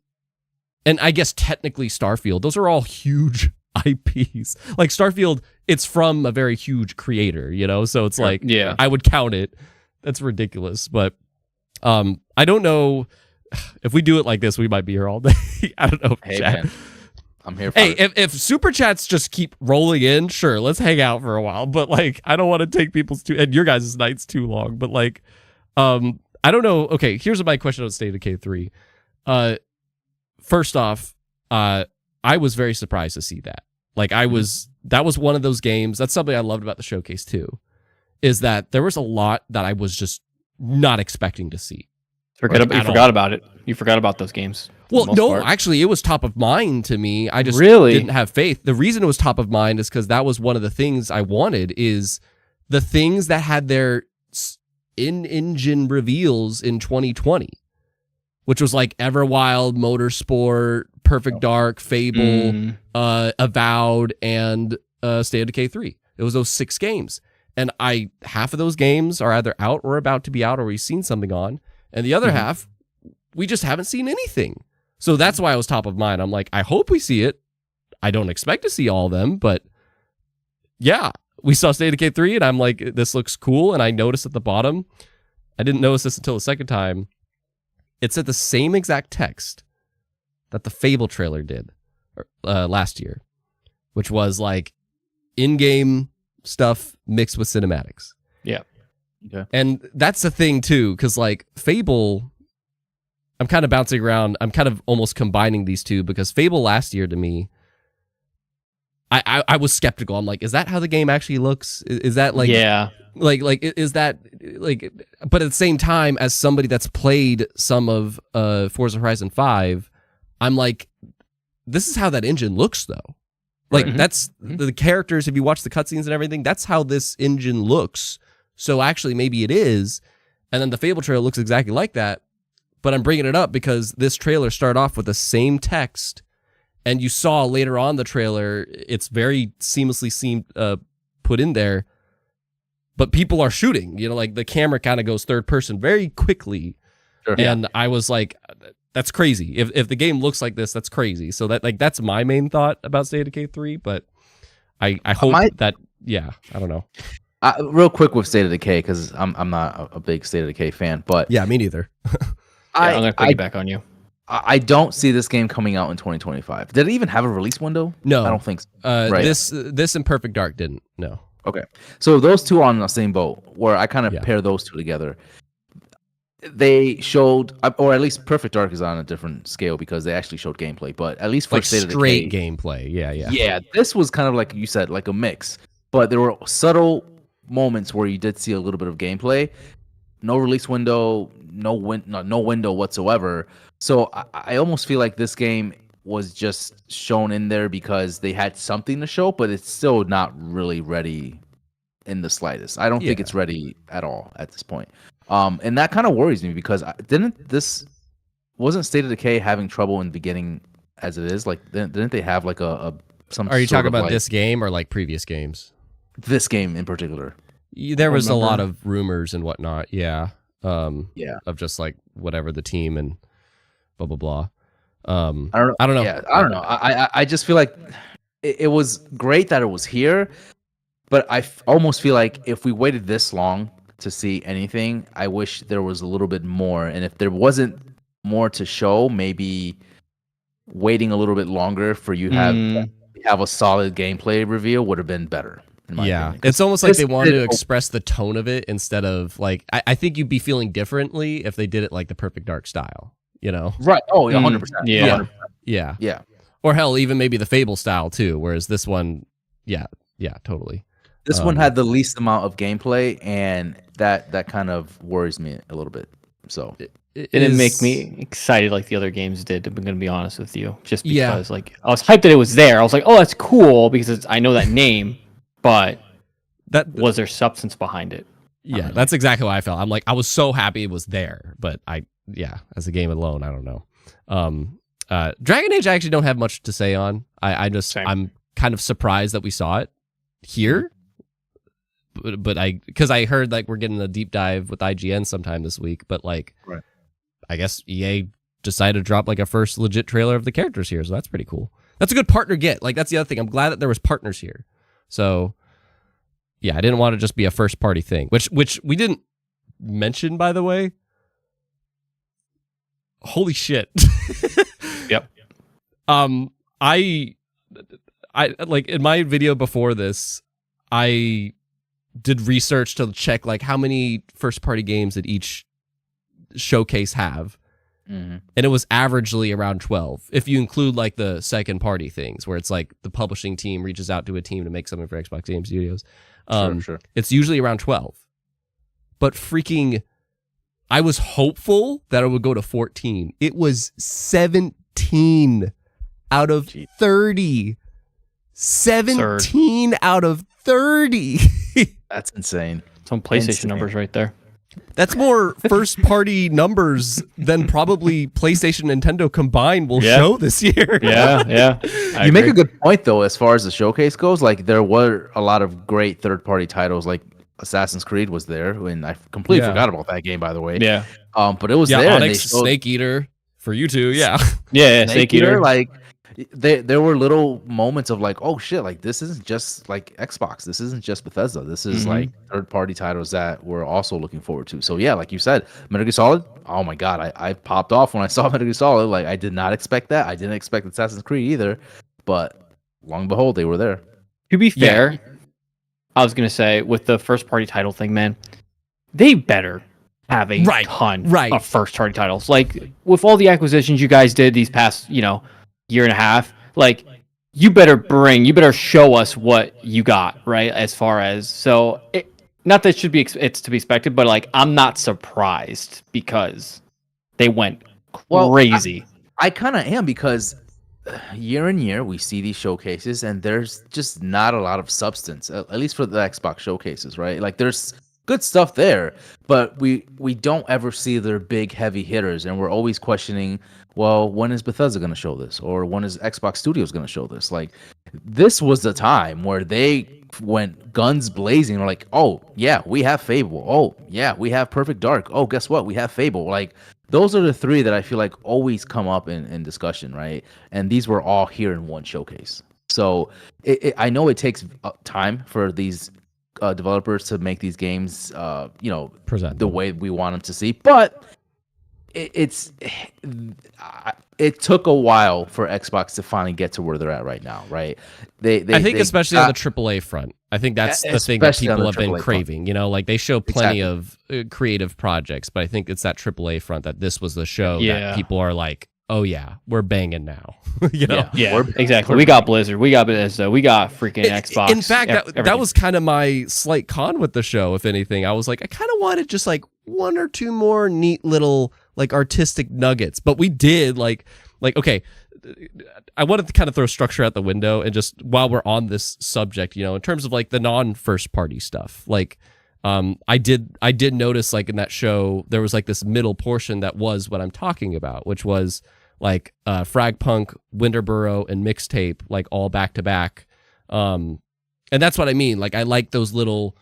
and I guess technically Starfield, those are all huge IPs. Like Starfield, it's from a very huge creator, so it's like, yeah, I would count it. That's ridiculous, but I don't know if we do it like this, we might be here all day. I don't know. Hey, chat. man, I'm here for it. If super chats just keep rolling in, sure, let's hang out for a while. But like, I don't want to take and your guys' nights too long. But like, I don't know. Okay, here's my question on State of Decay 3. First off, I was very surprised to see that. Like, that was one of those games. That's something I loved about the showcase too, is that there was a lot that I was just not expecting to see. You forgot about it. You forgot about those games. Well, no, actually, it was top of mind to me. I just really didn't have faith. The reason it was top of mind is because that was one of the things I wanted, is the things that had their in-engine reveals in 2020, which was like Everwild, Motorsport, Perfect Dark, Fable, Avowed, and State of Decay 3. It was those 6 games. And half of those games are either out or about to be out, or we've seen something on. And the other half, we just haven't seen anything. So that's why it was top of mind. I'm like, I hope we see it. I don't expect to see all of them, but yeah, we saw State of Decay 3, and I'm like, this looks cool. And I noticed at the bottom, I didn't notice this until the second time, it said the same exact text that the Fable trailer did last year, which was like in-game stuff mixed with cinematics. Yeah. Okay. And that's the thing too, because like Fable, I'm kind of bouncing around. I'm kind of almost combining these two, because Fable last year to me, I was skeptical. I'm like, is that how the game actually looks? Is that like, yeah, like is that like? But at the same time, as somebody that's played some of Forza Horizon 5, I'm like, this is how that engine looks though. Like that's the characters. If you watch the cutscenes and everything, that's how this engine looks. So actually, maybe it is. And then the Fable trailer looks exactly like that. But I'm bringing it up because this trailer started off with the same text, and you saw later on the trailer, it's very seamlessly put in there. But people are shooting, like the camera kind of goes third person very quickly. Sure. And I was like, that's crazy. If the game looks like this, that's crazy. So that's my main thought about State of Decay 3. But I hope that, yeah, I don't know. Real quick with State of Decay, because I'm not a big State of Decay fan, but yeah, me neither. I'm gonna piggyback on you. I don't see this game coming out in 2025. Did it even have a release window? No, I don't think so. Right. This and Perfect Dark didn't. No. Okay, so those two are on the same boat, where I kind of pair those two together. They showed, or at least Perfect Dark is on a different scale because they actually showed gameplay. But at least for like State of straight Decay, gameplay, yeah. Yeah, this was kind of like you said, like a mix. But there were subtle moments where you did see a little bit of gameplay. No release window, no window whatsoever. So I almost feel like this game was just shown in there because they had something to show, but it's still not really ready in the slightest. I don't think it's ready at all at this point. And that kind of worries me because wasn't State of Decay having trouble in the beginning as it is? Like, didn't they have like some? Are you talking about this game or like previous games? This game in particular. There was a lot of rumors and whatnot, yeah. Of just like whatever the team and blah blah blah. I don't know. Yeah, I don't know. I just feel like it was great that it was here, but I almost feel like if we waited this long, to see anything. I wish there was a little bit more, and if there wasn't more to show, maybe waiting a little bit longer for you have a solid gameplay reveal would have been better. In my opinion. It's almost like they wanted to express the tone of it instead of like I think you'd be feeling differently if they did it like the Perfect Dark style, you know? Right. Oh, 100%. Yeah. 100%. Yeah. Or hell, even maybe the Fable style too. Whereas this one, yeah, totally. This one had the least amount of gameplay, and that kind of worries me a little bit. So it didn't make me excited like the other games did. I'm gonna be honest with you, just because like I was hyped that it was there. I was like, oh, that's cool because I know that name, but that was there substance behind it? Yeah, that's exactly how I felt. I'm like, I was so happy it was there, but as a game alone, I don't know. Dragon Age, I actually don't have much to say on. I'm kind of surprised that we saw it here. But because I heard like we're getting a deep dive with IGN sometime this week, but like, right. I guess EA decided to drop like a first legit trailer of the characters here, so that's pretty cool. That's a good partner get. Like that's the other thing. I'm glad that there was partners here. So yeah, I didn't want to just be a first party thing, which we didn't mention, by the way. Holy shit. Yep. I like in my video before this, I did research to check like how many first party games did each showcase have. And it was averagely around 12 if you include like the second party things where it's like the publishing team reaches out to a team to make something for Xbox Game Studios. Sure. It's usually around 12. But freaking I was hopeful that it would go to 14. It was 17 out of 30. 17 out of 30. That's insane. Some PlayStation numbers right there. That's more first party numbers than probably PlayStation and Nintendo combined will show this year. Yeah. You make a good point though, as far as the showcase goes. Like there were a lot of great third party titles, like Assassin's Creed was there, and I completely forgot about that game, by the way. Yeah. But it was there. Onyx, Snake Eater for you two. Yeah. Yeah. Snake Eater. Like there were little moments of like, oh shit, like this isn't just like Xbox. This isn't just Bethesda. This is like third party titles that we're also looking forward to. So yeah, like you said, Metal Gear Solid. Oh my god, I popped off when I saw Metal Gear Solid. Like I did not expect that. I didn't expect Assassin's Creed either. But long and behold, they were there. To be fair, I was gonna say with the first party title thing, man, they better have a ton of first party titles. Like with all the acquisitions you guys did these past, year and a half, like you better show us what you got, right? As far as not that it's to be expected, but like I'm not surprised because they went crazy. I kind of am because year in year we see these showcases and there's just not a lot of substance, at least for the Xbox showcases, right? Like there's good stuff there, but we don't ever see their big heavy hitters, and we're always questioning, well, when is Bethesda going to show this, or when is Xbox Studios going to show this? Like this was the time where they went guns blazing. We're like, oh yeah, we have Fable. Oh yeah, we have Perfect Dark. Oh, guess what? We have Fable. Like those are the three that I feel like always come up in discussion, right? And these were all here in one showcase. So I know it takes time for these developers to make these games, present the way we want them to see, but it took a while for Xbox to finally get to where they're at right now, right? I think especially on the AAA front, I think that's the thing that people have been craving. Like they show plenty of creative projects, but I think it's that AAA front that this was the show that people are like, oh yeah, we're banging now. Yeah, exactly. We got Blizzard, we got Bethesda, we got freaking Xbox. In fact, that was kind of my slight con with the show. If anything, I was like, I kind of wanted just like one or two more neat little like artistic nuggets, but we did like okay. I wanted to kind of throw structure out the window, and just while we're on this subject, in terms of like the non-first party stuff, like I did notice like in that show there was like this middle portion that was what I'm talking about, which was like Fragpunk, Winterboro, and Mixtape, like all back to back, and that's what I mean. Like I like those little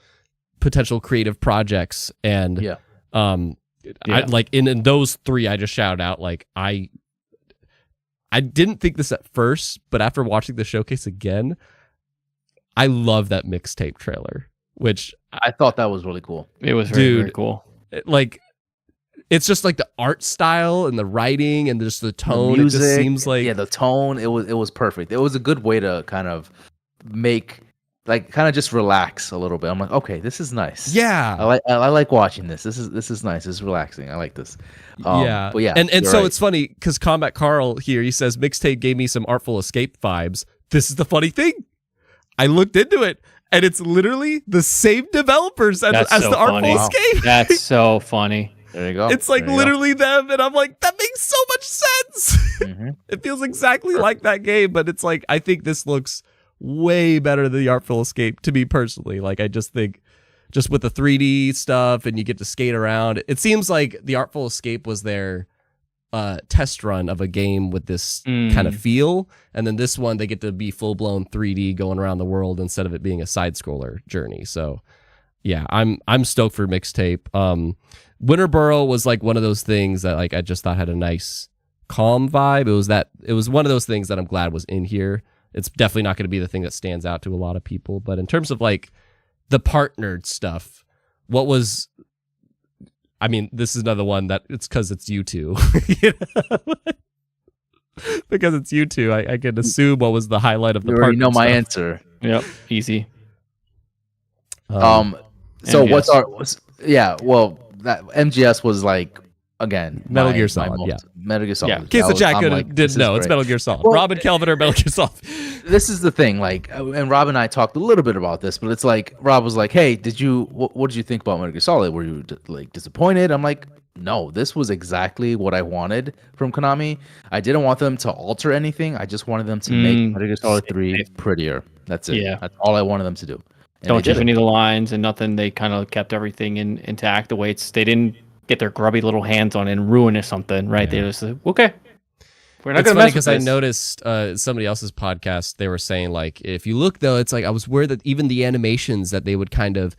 potential creative projects, and I like in those three I just shouted out, like I didn't think this at first, but after watching the showcase again, I love that Mixtape trailer. which I thought that was really cool. It was very, Dude. very cool. like it's just like the art style and the writing and just the tone. The music, it just seems like the tone. It was perfect. It was a good way to kind of make kind of just relax a little bit. I'm like, okay, this is nice. yeah. I like watching this. This is nice. This is relaxing. I like this. Yeah. But yeah, And you're so right. it's funny because Combat Carl here, he says Mixtape gave me some Artful Escape vibes. This is the funny thing. I looked into it and it's literally the same developers as That's so the Artful funny. Wow. Escape. That's so funny. There you go. It's like There you go. literally them, and I'm like, that makes so much sense. Mhm. It feels exactly like that game, but it's like I think this looks way better than the Artful Escape to me personally. Like I just think, just with the 3D stuff, and you get to skate around. It seems like the Artful Escape was their test run of a game with this kind of feel, and then this one they get to be full blown 3D going around the world instead of it being a side scroller journey. So yeah, I'm stoked for Mixtape. Winterboro was like one of those things that like I just thought had a nice calm vibe. It was one of those things that I'm glad was in here. It's definitely not going to be the thing that stands out to a lot of people, but in terms of like the partnered stuff, this is another one that it's because it's you two. You know? Because it's you two, I can assume what was the highlight of the You already partnered know my stuff. answer. Yep, easy. So MGS. well, that MGS was like, again, Metal Gear Solid, yeah. Metal Gear Solid. Yeah. In case That the was- chat I'm didn't like, this is know, it's great. Metal Gear Solid. Well, Rob and Kelvin are Metal Gear Solid. This is the thing, like, and Rob and I talked a little bit about this, but it's like Rob was like, "Hey, what did you think about Metal Gear Solid? Were you like disappointed?" I'm like, "No, this was exactly what I wanted from Konami. I didn't want them to alter anything. I just wanted them to make Metal Gear Solid 3 prettier. That's it. Yeah. That's all I wanted them to do." And Don't they did change it. any of the lines and nothing. They kind of kept everything intact the way they didn't get their grubby little hands on it and ruin it something, right? Yeah. They just like, okay, we're not It's gonna funny mess with because I this. noticed somebody else's podcast, they were saying like, if you look though, it's like I was worried that even the animations that they would kind of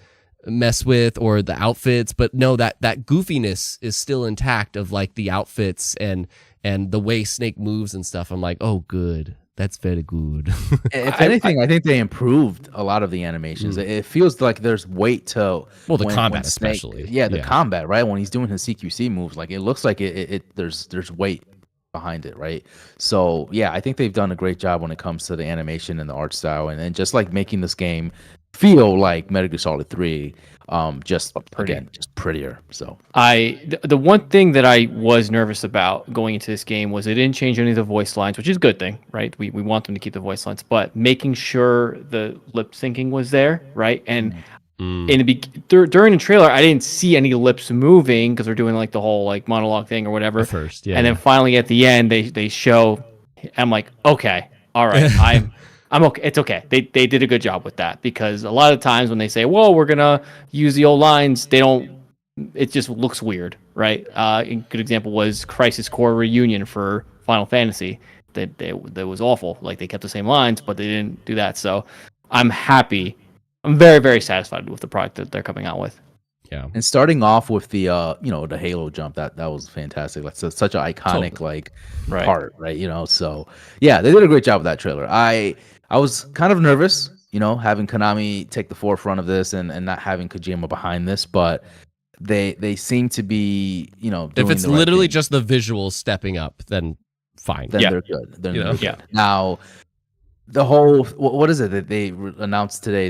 mess with or the outfits, but no, that goofiness is still intact of like the outfits and the way Snake moves and stuff. I'm like, oh, good. That's very good. If anything, I think they improved a lot of the animations. It feels like there's weight to the when combat Snake- especially. Yeah, the combat, right? When he's doing his CQC moves, like it looks like there's weight behind it, right? So yeah, I think they've done a great job when it comes to the animation and the art style, and just like making this game feel like Metal Gear Solid 3, just prettier. So The one thing that I was nervous about going into this game was they didn't change any of the voice lines, which is a good thing, right? We want them to keep the voice lines, but making sure the lip syncing was there, right? And during the trailer, I didn't see any lips moving because they're doing like the whole like monologue thing or whatever. At first, yeah. And then finally at the end, they show. I'm like, okay, all right, I'm okay. It's okay. They did a good job with that because a lot of times when they say, "Whoa, we're gonna use the old lines," they don't. It just looks weird, right? A good example was Crisis Core Reunion for Final Fantasy. That was awful. Like they kept the same lines, but they didn't do that. So I'm happy. I'm very, very satisfied with the product that they're coming out with. Yeah. and starting off with the the Halo jump, that was fantastic. That's such an iconic Totally. Right. part, right? So yeah, they did a great job with that trailer. I was kind of nervous, having Konami take the forefront of this and not having Kojima behind this, but they seem to be, doing If it's the right literally thing. just the visuals stepping up, then fine. Then Yeah. they're good. Then You know? they're Yeah. good. Now, the whole what is it that they announced today?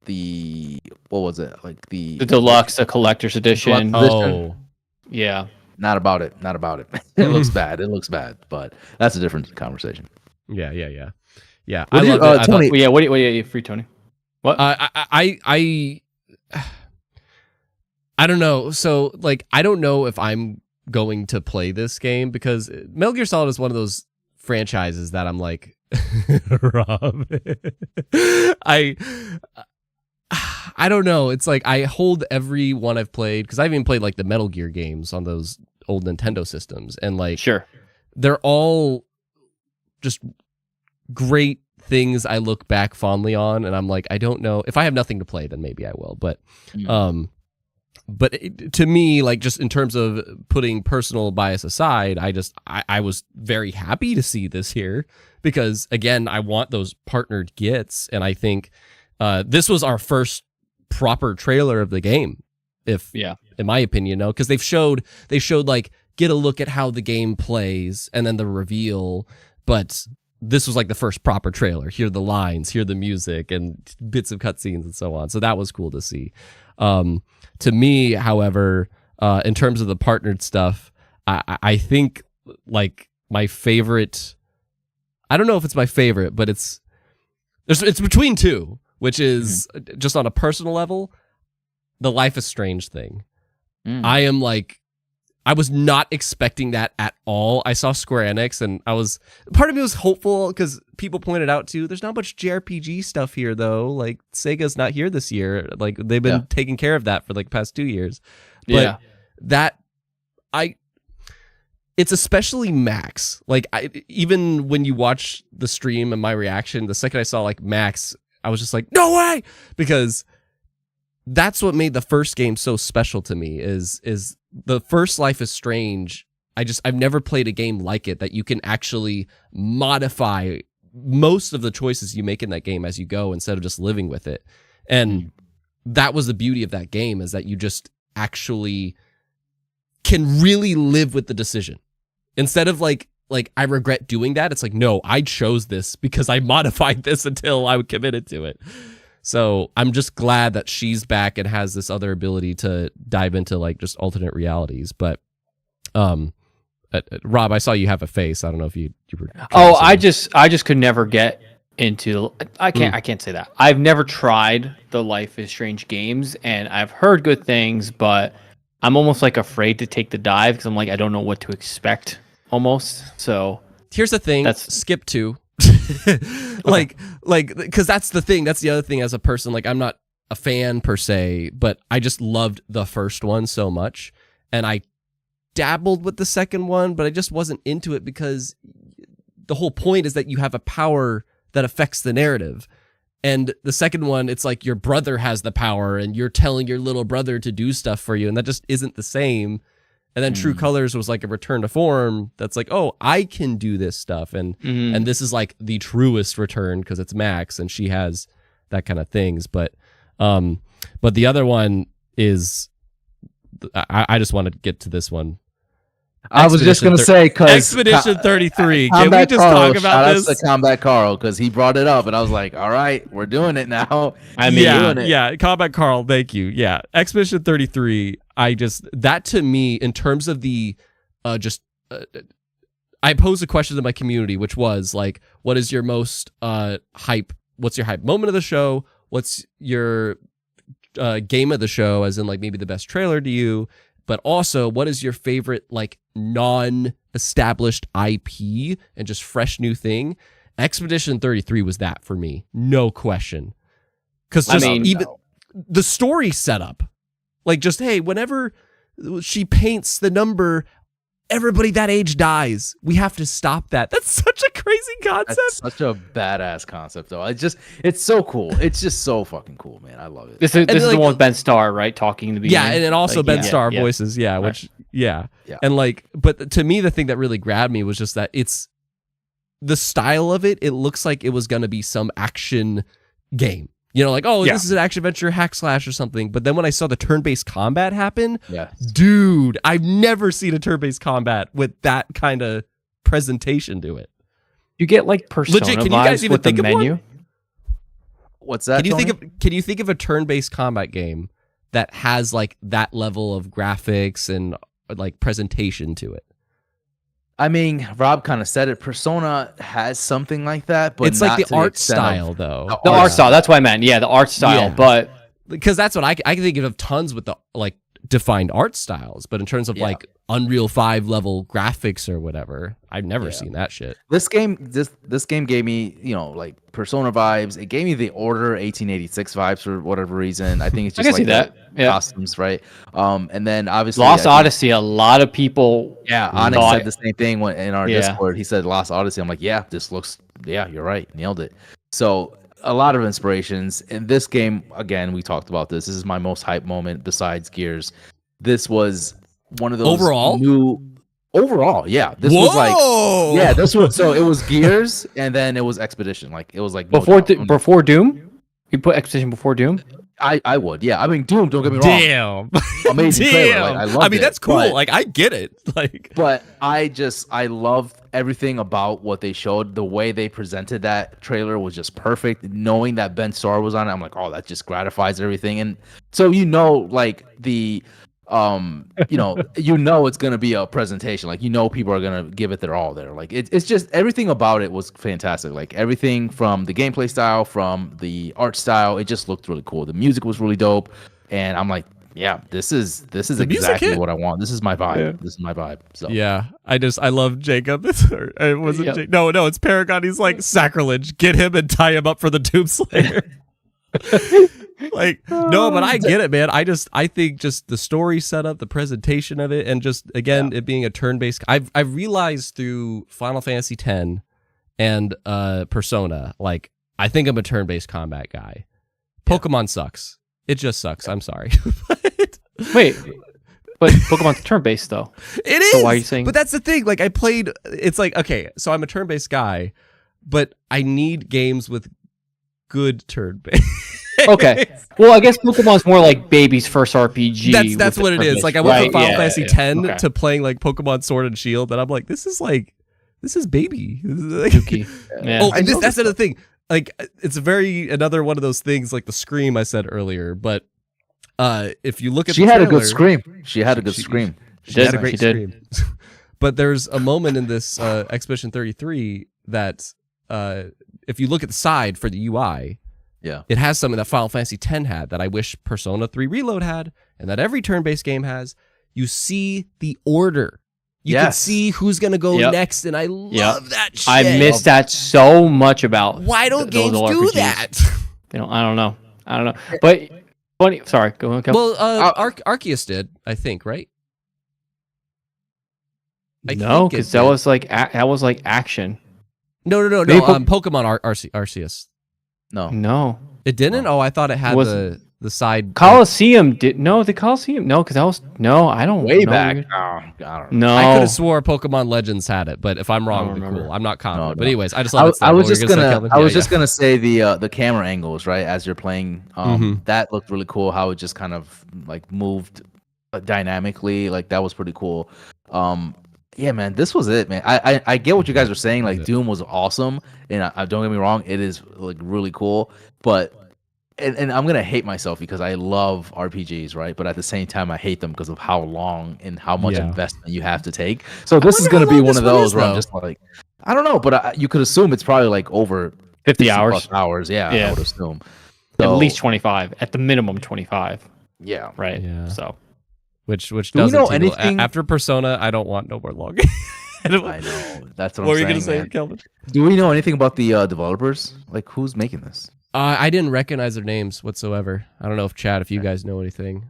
The what was it like The deluxe, the collector's edition. Deluxe- Oh, Yeah. Not about it. It looks bad. It looks bad, but that's a different conversation. yeah. Yeah. What I do you- loved it. I thought- Tony- Well, yeah. What do you free Tony? What? I don't know. So like I don't know if I'm going to play this game because Metal Gear Solid is one of those franchises that I'm like Rob. I don't know. It's like I hold every one I've played because I've even played like the Metal Gear games on those old Nintendo systems, and like Sure. they're all just great things I look back fondly on, and I'm like, I don't know if I have nothing to play, then maybe I will. But to me, like just in terms of putting personal bias aside, I was very happy to see this here because again, I want those partnered gets, and I think this was our first proper trailer of the game, in my opinion, because they showed like, get a look at how the game plays and then the reveal, but this was like the first proper trailer. Hear the lines, hear the music, and bits of cutscenes and so on. So that was cool to see. To me, however, in terms of the partnered stuff, I think like my favorite, I don't know if it's my favorite, but it's between two, which is just on a personal level, the Life is Strange thing. I was not expecting that at all. I saw Square Enix and part of me was hopeful because people pointed out too, there's not much JRPG stuff here though. Like Sega's not here this year. Like they've been taking care of that for like the past 2 years. But it's especially Max. Like even when you watch the stream and my reaction, the second I saw like Max, I was just like, no way! Because that's what made the first game so special to me is the first Life is Strange. I've never played a game like it that you can actually modify most of the choices you make in that game as you go instead of just living with it. And that was the beauty of that game, is that you just actually can really live with the decision. Instead of like I regret doing that, it's like, no, I chose this because I modified this until I committed to it. So I'm just glad that she's back and has this other ability to dive into like just alternate realities. But Rob, I saw you have a face. I don't know if you were. Oh, I just could never get into. I can't say that. I've never tried the Life is Strange games, and I've heard good things, but I'm almost like afraid to take the dive because I'm like, I don't know what to expect almost. So here's the thing. Skip 2. like because that's the thing, that's the other thing. As a person, like I'm not a fan per se, but I just loved the first one so much, and I dabbled with the second one, but I just wasn't into it because the whole point is that you have a power that affects the narrative. And the second one, it's like your brother has the power and you're telling your little brother to do stuff for you, and that just isn't the same. And then True Colors was like a return to form that's like, oh, I can do this stuff. And this is like the truest return because it's Max and she has that kind of things. But the other one is, I just want to get to this one. I was just going to say, because Expedition 33. Can we just talk about this? Shout out to Combat Carl, because he brought it up and I was like, all right, we're doing it now. Yeah, Combat Carl, thank you. Yeah, Expedition 33. That to me, in terms of the I posed a question to my community, which was like, what is your most hype? What's your hype moment of the show? What's your game of the show, as in like maybe the best trailer to you? But also, what is your favorite like non-established IP and just fresh new thing? Expedition 33 was that for me, no question. Because the story setup, like just, hey, whenever she paints the number, everybody that age dies. We have to stop that. That's such a crazy concept. That's such a badass concept, though. It's so cool. It's just so fucking cool, man. I love it. This is the one with Ben Starr, right? Talking in the beginning. Yeah, and then also like, Ben Starr voices. Yeah, which and like, but to me, the thing that really grabbed me was just that it's the style of it. It looks like it was gonna be some action game. You know, like, oh, this is an action adventure hack slash or something. But then when I saw the turn-based combat happen, dude, I've never seen a turn-based combat with that kind of presentation to it. You get like Persona legit, can you guys even think of menu? What's that? Can you think of a turn-based combat game that has like that level of graphics and like presentation to it? I mean, Rob kind of said it. Persona has something like that, but it's like the art style, though. The art style. That's what I meant. Yeah, the art style. Yeah. But because that's what I can think of tons with the like defined art styles. But in terms of like Unreal 5 level graphics or whatever, I've never seen that shit. This game gave me, like Persona vibes. It gave me the Order 1886 vibes for whatever reason. I think it's just like that. Costumes, right? And then obviously Lost Odyssey. A lot of people, Onyx said the same thing in our Discord. He said Lost Odyssey. I'm like, this looks, you're right, nailed it. So a lot of inspirations in this game. Again, we talked about this. This is my most hype moment besides Gears. This was one of those overall, yeah. This was so it was Gears and then it was Expedition. Like it was like before Doom. You put Exposition before Doom? I would, yeah. I mean, Doom. Don't get me wrong. Damn. Amazing trailer. Like, I love it. That's cool. Like, I get it. Like, but I love everything about what they showed. The way they presented that trailer was just perfect. Knowing that Ben Starr was on it, I'm like, oh, that just gratifies everything. And so like the it's gonna be a presentation. Like, people are gonna give it their all there. Like, it's just everything about it was fantastic. Like, everything from the gameplay style, from the art style, it just looked really cool. The music was really dope, and I'm like, yeah, this is exactly what I want. This is my vibe. Yeah. This is my vibe. So yeah, I love Jacob. It wasn't Jacob. No, it's Paragon. He's like, sacrilege. Get him and tie him up for the Doomslayer. Like, no, but I get it, man. I think just the story setup, the presentation of it, and just again it being a turn-based. I've realized through Final Fantasy X and Persona, like, I think I'm a turn-based combat guy. Pokemon sucks. It just sucks. I'm sorry. Wait, but Pokemon's turn-based though. It is. So why are you saying? But that's the thing. Like, I played. It's like, okay, so I'm a turn-based guy, but I need games with good turn-based. Okay. Well, I guess Pokemon's more like baby's first RPG. That's what it is. Like, I went from Final Fantasy X to playing like Pokemon Sword and Shield, and I'm like, this is baby. Yeah. Oh, and that's another thing. Like, it's another one of those things, like the scream I said earlier. But if you look at she had a good scream. She had a good scream. She had a great scream. But there's a moment in this Expedition 33 that if you look at the side for the UI. Yeah, it has something that Final Fantasy X had that I wish Persona 3 Reload had, and that every turn-based game has. You see the order. You can see who's gonna go next, and I love that shit. I miss that so much about. Why don't games do that? I don't know. But funny. Sorry, go on. Well, Arceus did, I think, right? No, because that was like action. No. Pokemon Arceus. No, it didn't. Oh, I thought it had the side. Coliseum did the Coliseum. No, because that was I don't way know. back. Oh, I don't know. No, I could have swore Pokemon Legends had it, but if I'm wrong, it'd be cool. I'm not confident. But anyways, I just love I was just gonna say the camera angles, right, as you're playing. That looked really cool. How it just kind of like moved dynamically. Like, that was pretty cool. Yeah, man, this was it, man. I get what you guys are saying. Like, Doom was awesome, and don't get me wrong, it is like really cool. But and I'm gonna hate myself because I love RPGs, right? But at the same time, I hate them because of how long and how much investment you have to take. So this is gonna be one of those where I'm just like, I don't know, but you could assume it's probably like over 50 hours. Yeah, I would assume. So, at least 25, at the minimum 25. Yeah, right. Yeah. So. Which do doesn't know anything after Persona? I don't want no more long. I know. That's what I'm saying. What were you gonna say, Kelvin? Do we know anything about the developers? Like, who's making this? I didn't recognize their names whatsoever. I don't know if you guys know anything.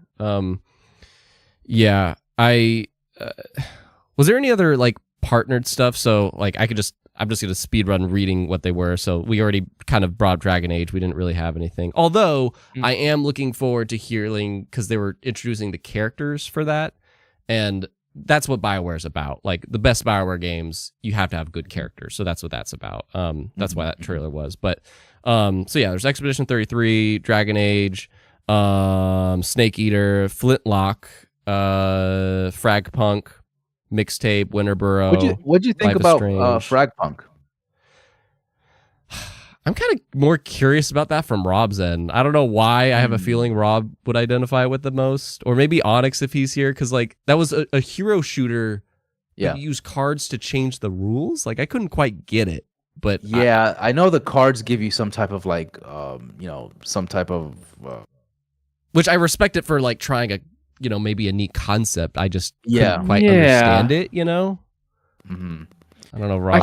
Yeah, was there any other like partnered stuff? So like I'm just gonna speed run reading what they were. So we already kind of brought Dragon Age. We didn't really have anything. Although I am looking forward to hearing, because they were introducing the characters for that, and that's what BioWare is about. Like, the best BioWare games, you have to have good characters. So that's what that's about. That's why that trailer was. But so yeah, there's Expedition 33, Dragon Age, Snake Eater, Flintlock, Fragpunk, Mixtape, Winterboro. What'd you think about Fragpunk? I'm kind of more curious about that from Rob's end. I don't know why. I have a feeling Rob would identify with the most, or maybe Onyx if he's here, because like that was a hero shooter. Yeah, you use cards to change the rules. Like, I couldn't quite get it, but yeah, I know the cards give you some type of like, some type of. Which I respect it for, like, trying a, maybe a neat concept. I just couldn't quite understand it. Mm-hmm. I don't know, Rob.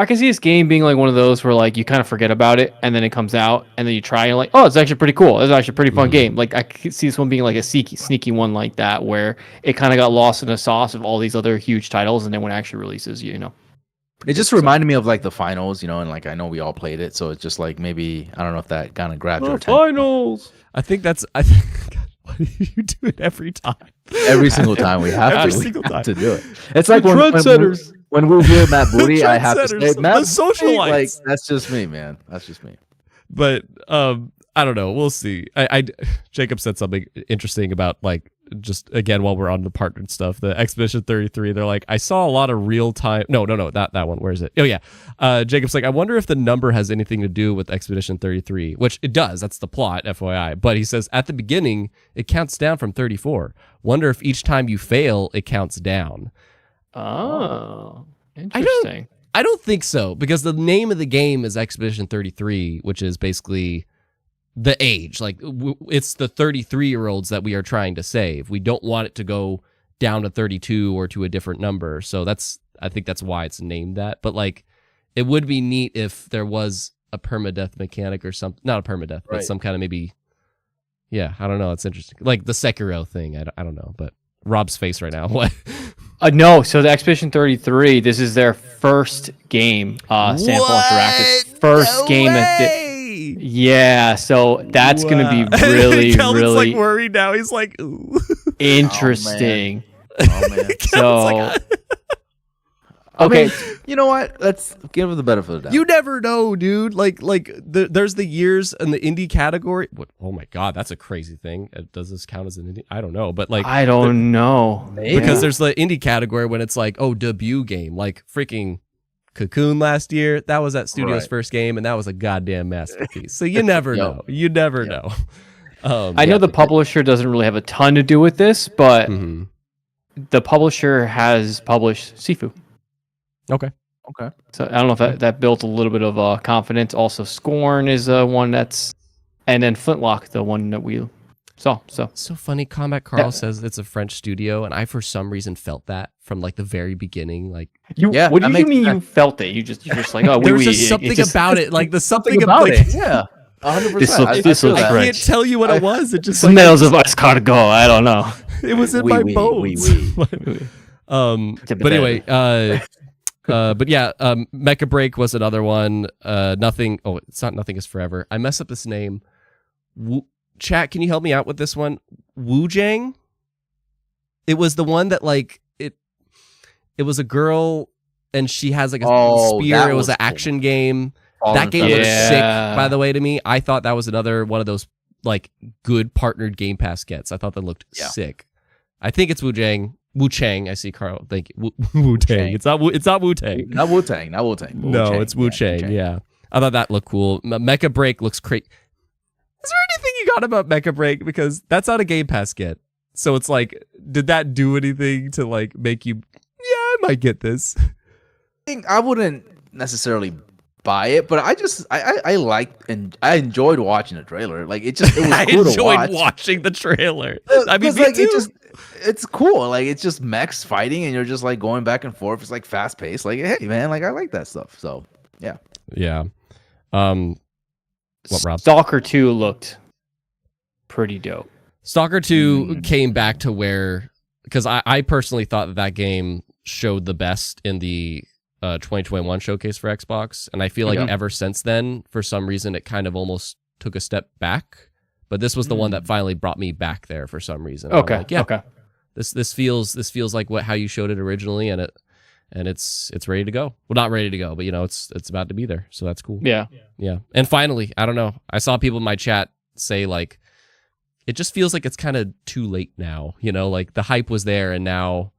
I can see this game being like one of those where like you kind of forget about it and then it comes out and then you try and you're like, oh, it's actually pretty cool. It's actually a pretty fun game. Like, I could see this one being like a sneaky one like that, where it kind of got lost in the sauce of all these other huge titles, and then when it actually releases, It just reminded me of like the finals, and like I know we all played it, so it's just like maybe I don't know if that kind of grabbed your attention. Finals. I think You do it every time. Every single time we have Every to. single We have time. to do it. It's like when we hear Matt Booty, I have to say Matt The socialites. Booty. Like that's just me, man. That's just me. But I don't know. We'll see. Jacob said something interesting about like just again while we're on the partnered stuff. The Expedition 33. They're like, I saw a lot of real time. No, that one. Where is it? Oh yeah. Jacob's like, I wonder if the number has anything to do with Expedition 33, which it does. That's the plot, FYI. But he says at the beginning it counts down from 34. Wonder if each time you fail it counts down. Oh, interesting. I don't think so, because the name of the game is Expedition 33, which is basically the age. Like, it's the 33-year-olds that we are trying to save. We don't want it to go down to 32 or to a different number. So I think that's why it's named that. But, like, it would be neat if there was a permadeath mechanic or something. Not a permadeath, but some kind of maybe... Yeah, I don't know. It's interesting. Like the Sekiro thing. I don't know, but Rob's face right now. What? No, so the Expedition 33, this is their first game, Sample Interactive's first game. Yeah, so that's going to be really, Kelvin's really like worried now. He's like, ooh. interesting. Oh man. So, Okay, you know what? Let's give him the benefit of the doubt. You never know, dude. Like there's the years in the indie category. What? Oh my god, that's a crazy thing. Does this count as an indie? I don't know, but like I don't know. Because there's the indie category when it's like, oh, debut game, like freaking Cocoon last year. That was that studio's first game, and that was a goddamn masterpiece. So you never know. You never know. I know the publisher doesn't really have a ton to do with this, but the publisher has published Sifu. Okay. So I don't know if that built a little bit of confidence. Also, Scorn is one that's, and then Flintlock, the one that we saw. So funny. Combat Carl says it's a French studio, and I for some reason felt that from like the very beginning. Like, what do you mean you felt it? You just like, oh, there was just something about it. Like the something about it. Yeah. 100%. This looks I French. can't tell you what it was. It just smells of escargot. I don't know. It was in my bones. But anyway, but yeah, Mecha Break was another one. Nothing. Oh, it's not Nothing Is Forever. I mess up this name. Chat, can you help me out with this one? Wuchang. It was the one that like it was a girl and she has like a spear. It was an action game. That game looked sick, by the way, to me. I thought that was another one of those like good partnered Game Pass gets. I thought that looked sick. I think it's Wuchang. I see Carl. Thank you. Wu-Tang. It's not Wu-Tang. Not Wu-Tang. No, it's Wuchang. Yeah. I thought that looked cool. Mecha Break looks great. Is there anything you got about Mecha Break? Because that's not a Game Pass get. So it's like, did that do anything to like make you, I might get this? I wouldn't necessarily buy it, but I liked and I enjoyed watching the trailer. Like it was cool to watch. I enjoyed watching the trailer. I mean, like it's cool. Like it's just mechs fighting and you're just like going back and forth. It's like fast paced. Like, hey man, like I like that stuff. So yeah. What, Rob? Stalker 2 looked pretty dope. Stalker 2 came back to where, because I personally thought that game showed the best in the 2021 showcase for Xbox, and I feel like ever since then, for some reason, it kind of almost took a step back. But this was the one that finally brought me back there for some reason. Okay. Like, This feels like how you showed it originally, and it's ready to go. Well, not ready to go, but it's about to be there, so that's cool. Yeah. And finally, I don't know. I saw people in my chat say like, it just feels like it's kind of too late now. Like the hype was there, and now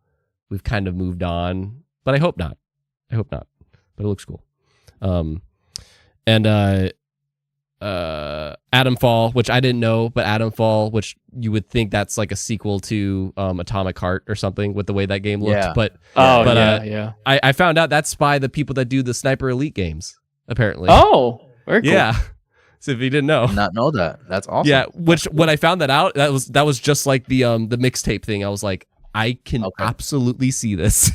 we've kind of moved on. But I hope not. But it looks cool. Atomfall, which I didn't know, but Atomfall, which you would think that's like a sequel to Atomic Heart or something with the way that game looked. But I found out that's by the people that do the Sniper Elite games, apparently. Oh, very cool. Yeah. So if you didn't know. Did not know that. That's awesome. Yeah, which when I found that out, that was just like the Mixtape thing. I was like, I can absolutely see this.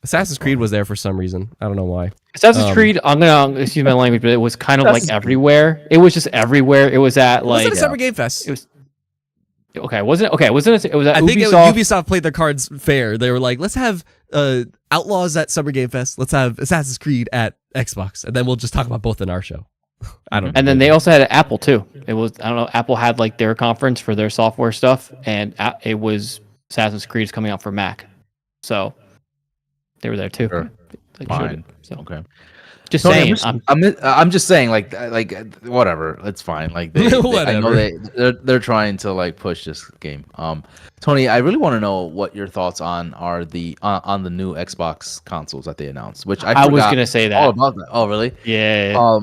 Assassin's Creed was there for some reason. I don't know why. Assassin's Creed, I'm gonna excuse my language, but it was kind of like everywhere. It was just everywhere. It was at like. It was at Summer Game Fest. It was. Okay, wasn't it? Okay, wasn't it? It was at I think Ubisoft. Ubisoft played their cards fair. They were like, let's have Outlaws at Summer Game Fest. Let's have Assassin's Creed at Xbox, and then we'll just talk about both in our show. I don't. And then they also had Apple too. It was, I don't know, Apple had like their conference for their software stuff, and it was Assassin's Creed is coming out for Mac, so they were there too. Sure. Like, Fine. so. Okay. Just Tony, saying. I'm just saying, like whatever, it's fine. Like I know they're trying to like push this game. Tony, I really want to know what your thoughts on the new Xbox consoles that they announced. Which I was gonna say that. All about that. Oh, really? Yeah.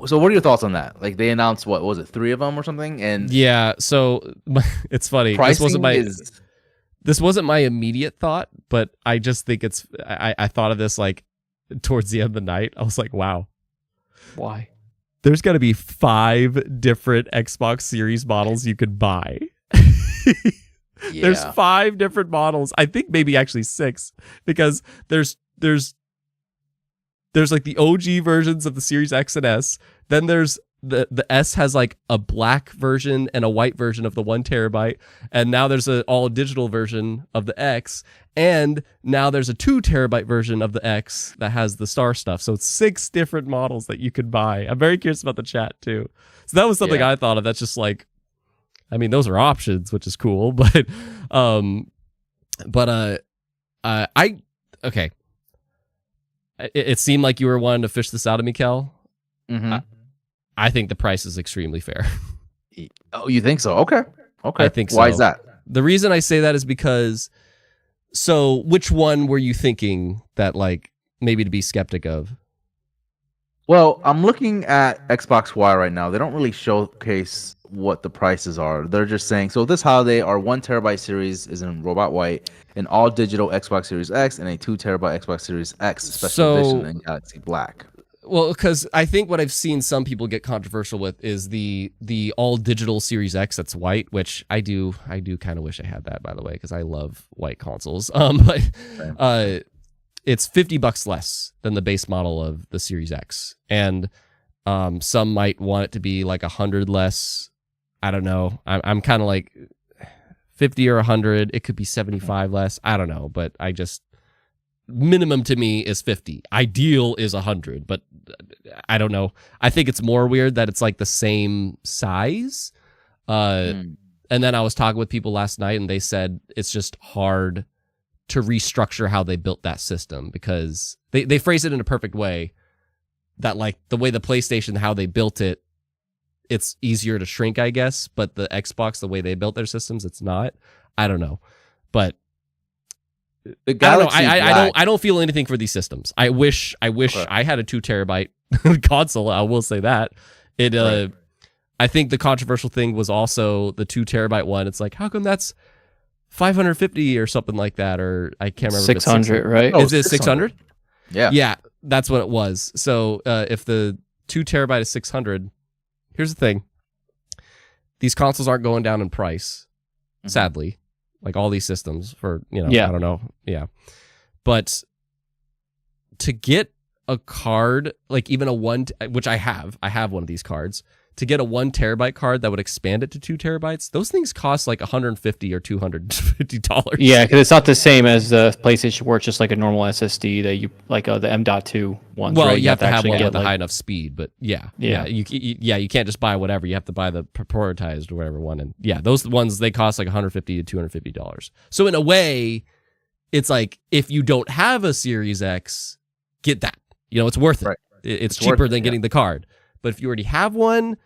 So what are your thoughts on that? Like they announced what was it, 3 of them or something? And yeah, so it's funny. This wasn't my immediate thought, but I just think I thought of this like towards the end of the night. I was like, wow. Why? There's got to be 5 different Xbox Series models you could buy. yeah. There's 5 different models. I think maybe actually 6, because there's like the OG versions of the Series X and S. Then there's the S has like a black version and a white version of the 1 terabyte, and now there's an all digital version of the X, and now there's a 2 terabyte version of the X that has the Star stuff. So it's 6 different models that you could buy. I'm very curious about the chat too. So that was something I thought of. That's just like, I mean, those are options, which is cool, but okay. It seemed like you were wanting to fish this out of me, Kel. Mm-hmm. I think the price is extremely fair. Oh, you think so? Okay. I think so. Why is that? The reason I say that is because, so which one were you thinking that like maybe to be skeptic of? Well, I'm looking at Xbox Y right now. They don't really showcase what the prices are. They're just saying, so this holiday, our 1 terabyte series is in Robot White, an all digital Xbox Series X, and a 2 terabyte Xbox Series X special edition in Galaxy Black. Well, because I think what I've seen some people get controversial with is the all digital Series X that's white, which I do kind of wish I had that, by the way, because I love white consoles. But it's $50 less than the base model of the Series X, and some might want it to be like 100 less. I don't know. I'm kind of like 50 or 100. It could be 75 less. I don't know, but I just, minimum to me is 50. Ideal is 100, but I don't know. I think it's more weird that it's like the same size. And then I was talking with people last night, and they said it's just hard to restructure how they built that system, because they phrase it in a perfect way that like the way the PlayStation, how they built it, it's easier to shrink, I guess, but the Xbox, the way they built their systems, it's not. I don't know. But I don't feel anything for these systems. I wish I had a 2 terabyte console. I will say that. Right. I think the controversial thing was also the 2 terabyte one. It's like, how come that's 550 or something like that? Or I can't remember. 600, right? Is it 600? Yeah. Yeah, that's what it was. So if the 2 terabyte is 600, here's the thing. These consoles aren't going down in price, sadly. Like all these systems for, I don't know. Yeah. But to get a card, like even a 1, which I have one of these cards, to get a 1 terabyte card that would expand it to 2 terabytes, those things cost like $150 or $250. Yeah, because it's not the same as the PlayStation, where it's just like a normal SSD that you like the M.2 ones. Well, right? you have to have one get with a high enough speed, but yeah. You can't just buy whatever. You have to buy the prioritized or whatever one, and yeah, those ones they cost like $150 to $250. So in a way, it's like if you don't have a Series X, get that. It's worth it. Right. It's cheaper than getting the card. But if you already have one,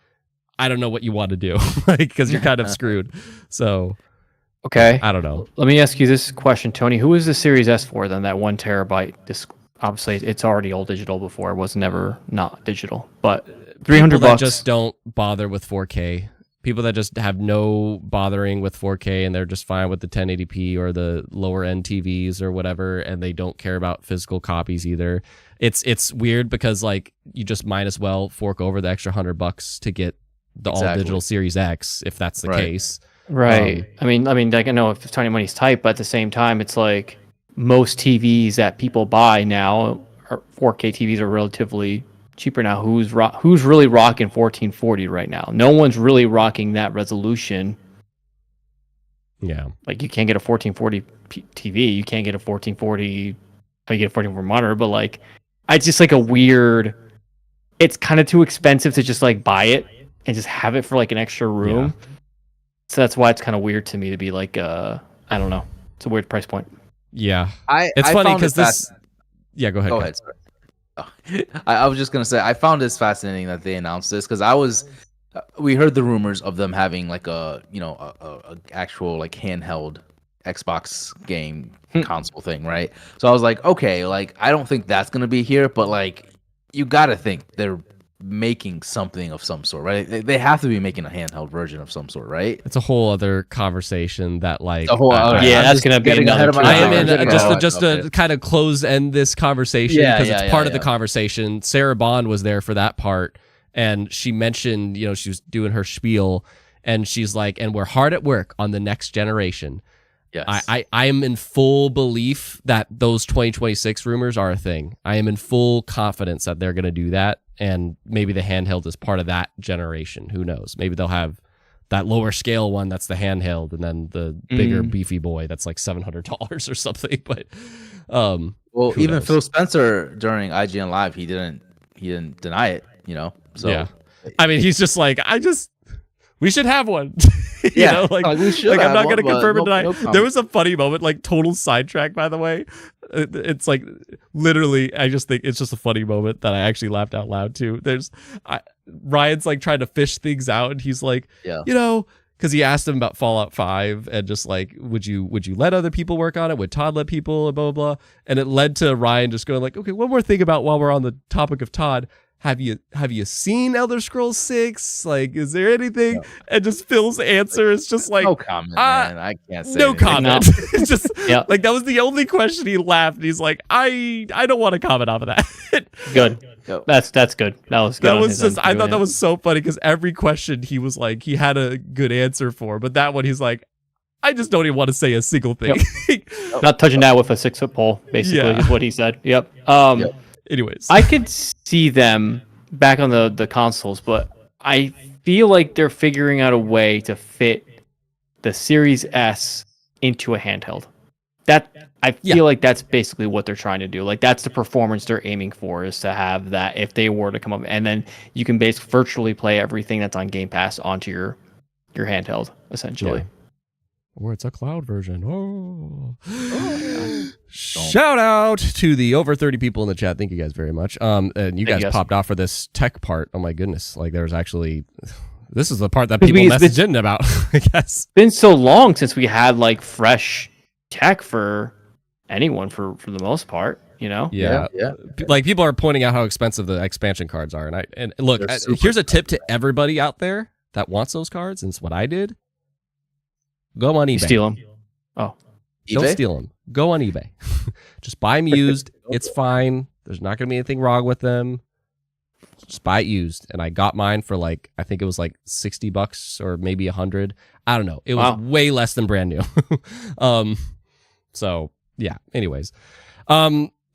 I don't know what you want to do, because you're kind of screwed. So, okay, I don't know. Let me ask you this question, Tony. Who is the Series S for then? That 1 terabyte disc. Obviously, it's already all digital before. It was never not digital. But $300 People that just don't bother with 4K. People that just have no bothering with 4K, and they're just fine with the 1080p or the lower end TVs or whatever, and they don't care about physical copies either. It's weird because like you just might as well fork over the extra $100 to get the all digital Series X if that's the case. Right. I mean, like I know if Tony money's tight, but at the same time, it's like most TVs that people buy now, 4K TVs are relatively cheaper now. Who's really rocking 1440 right now? No one's really rocking that resolution. Yeah. Like you can't get a 1440 TV. You can't get a 1440. You get a 1440 monitor, but like it's just like a weird. it's kind of too expensive to just like buy it and just have it for like an extra room. Yeah. So that's why it's kind of weird to me to be like, I don't know. It's a weird price point. Yeah. It's funny because this... Yeah, go ahead. Go ahead. Sorry. I was just going to say, I found this fascinating that they announced this because we heard the rumors of them having like a actual like handheld Xbox game console thing, right? So I was like, okay, like I don't think that's going to be here, but like you got to think they're making something of some sort, right? They have to be making a handheld version of some sort, right? It's a whole other conversation that like that's gonna be another. I am in just to kind of close end this conversation because it's part of the conversation. Sarah Bond was there for that part, and she mentioned, you know, she was doing her spiel, and she's like, and we're hard at work on the next generation. Yes. I am in full belief that those 2026 rumors are a thing. I am in full confidence that they're going to do that, and maybe the handheld is part of that generation. Who knows? Maybe they'll have that lower scale one that's the handheld, and then the bigger beefy boy that's like $700 or something. But well, even knows? Phil Spencer during IGN Live, he didn't deny it. You know, so yeah. I mean, he's just like, we should have one. You know, like we should. I'm not going to confirm it tonight. There was a funny moment, like total sidetrack, by the way. It's like literally, I just think it's just a funny moment that I actually laughed out loud too. Ryan's like trying to fish things out, and he's like, you know, because he asked him about Fallout 5 and just like, would you let other people work on it? Would Todd let people? And blah blah blah. And it led to Ryan just going like, okay, one more thing about while we're on the topic of Todd. Have you seen Elder Scrolls 6? Like, is there anything? No. And just Phil's answer is just like, no comment, man. I can't say no anything. comment. It's just like that was the only question he laughed. And he's like, I don't want to comment off of that. Good. That's good. That was good. That was just I thought that was so funny because every question he was like he had a good answer for, but that one he's like, I just don't even want to say a single thing. Yep. Not touching that with a 6-foot pole, basically, is what he said. Yep. Anyways, I could see them back on the consoles, but I feel like they're figuring out a way to fit the Series S into a handheld. I feel like that's basically what they're trying to do. Like that's the performance they're aiming for, is to have that if they were to come up, and then you can basically virtually play everything that's on Game Pass onto your handheld, essentially. Yeah. Or it's a cloud version. Shout out to the over 30 people in the chat. Thank you guys very much. And you guys popped off for this tech part. Oh my goodness. Like there's actually, this is the part that people messaged in about, I guess. It's been so long since we had like fresh tech for anyone for the most part, you know? Yeah. Like people are pointing out how expensive the expansion cards are. And look, here's a tip to everybody out there that wants those cards. And it's what I did. Go on eBay. Steal them. Oh. Don't steal them. Go on eBay. Just buy them used. It's fine. There's not going to be anything wrong with them. Just buy it used. And I got mine for like, I think it was like $60 or maybe $100. I don't know. It was way less than brand new. So yeah, anyways.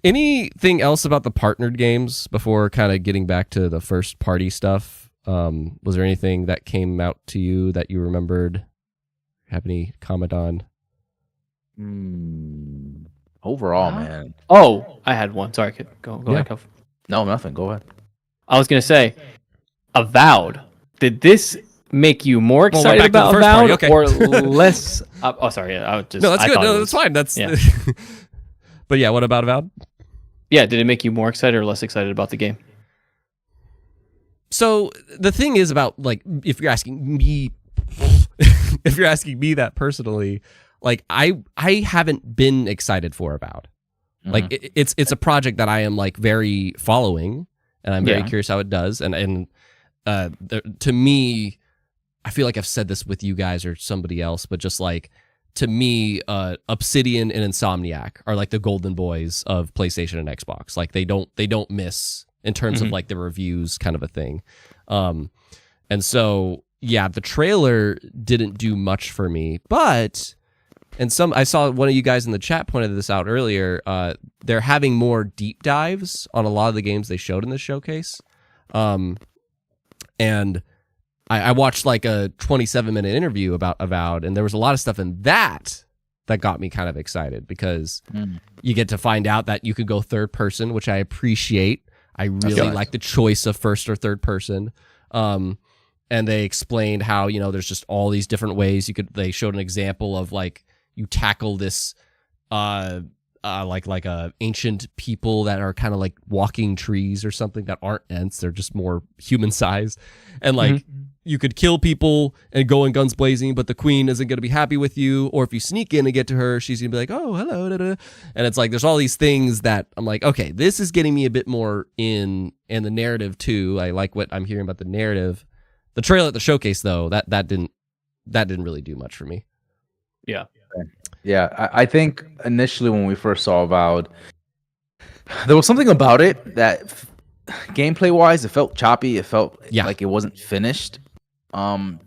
Anything else about the partnered games before kind of getting back to the first party stuff? Was there anything that came out to you that you remembered? Have any comment on? Overall, man. Oh, I had one. Sorry, go ahead, Kev. No, nothing. Go ahead. I was gonna say, Avowed. Did this make you more excited about Avowed or less? Sorry. No, that's good. No, that's fine. That's. Yeah. But yeah, what about Avowed? Yeah, did it make you more excited or less excited about the game? So the thing is about like, if you're asking me that personally, like I haven't been excited for Avowed. Like it's a project that I am like very following, and I'm very curious how it does. And to me, I feel like I've said this with you guys or somebody else, but just like to me, Obsidian and Insomniac are like the golden boys of PlayStation and Xbox. Like they don't miss in terms of like the reviews kind of a thing. And so. Yeah, the trailer didn't do much for me, but I saw one of you guys in the chat pointed this out earlier. They're having more deep dives on a lot of the games they showed in this showcase. And I watched like a 27-minute interview about Avowed, and there was a lot of stuff in that got me kind of excited because you get to find out that you could go third person, which I appreciate. I really like the choice of first or third person. And they explained how, you know, there's just all these different ways they showed an example of like you tackle this like ancient people that are kind of like walking trees or something that aren't Ents, they're just more human size, and like you could kill people and go in guns blazing, but the queen isn't going to be happy with you, or if you sneak in and get to her, she's going to be like, oh, hello, da-da. And it's like there's all these things that I'm like, okay, this is getting me a bit more in the narrative too. I like what I'm hearing about the narrative. The trailer at the showcase though, that didn't really do much for me. Yeah, I think initially when we first saw Avowed, there was something about it that gameplay wise, it felt choppy. It felt like it wasn't finished.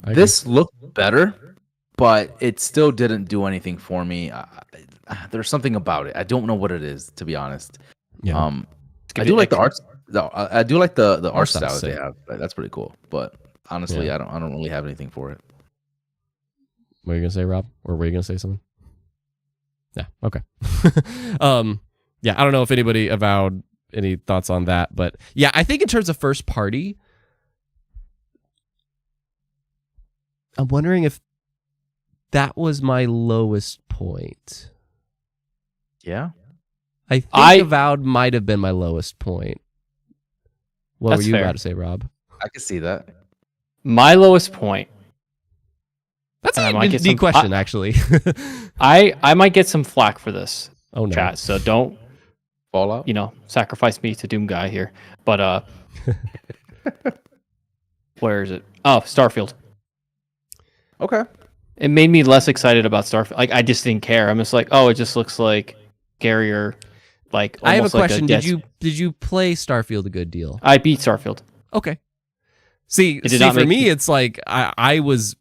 This looked better, but it still didn't do anything for me. There's something about it. I don't know what it is, to be honest. Yeah. I do like the art. I do like the art style that they have. That's pretty cool. But honestly, I don't really have anything for it. What are you gonna say, Rob? Or were you gonna say something? Yeah. Okay. Yeah. I don't know if anybody Avowed any thoughts on that, but yeah, I think in terms of first party, I'm wondering if that was my lowest point. Yeah. I think Avowed might have been my lowest point. What were you about to say, Rob? I can see that. My lowest point. That's a neat question, actually. I might get some flack for this, chat. So don't Fallout. Sacrifice me to Doom Guy here. But where is it? Oh, Starfield. Okay. It made me less excited about Starfield. Like I just didn't care. I'm just like, oh, it just looks like scarier. Like I have a question. Like did you play Starfield a good deal? I beat Starfield. Okay. See for me, it's like I was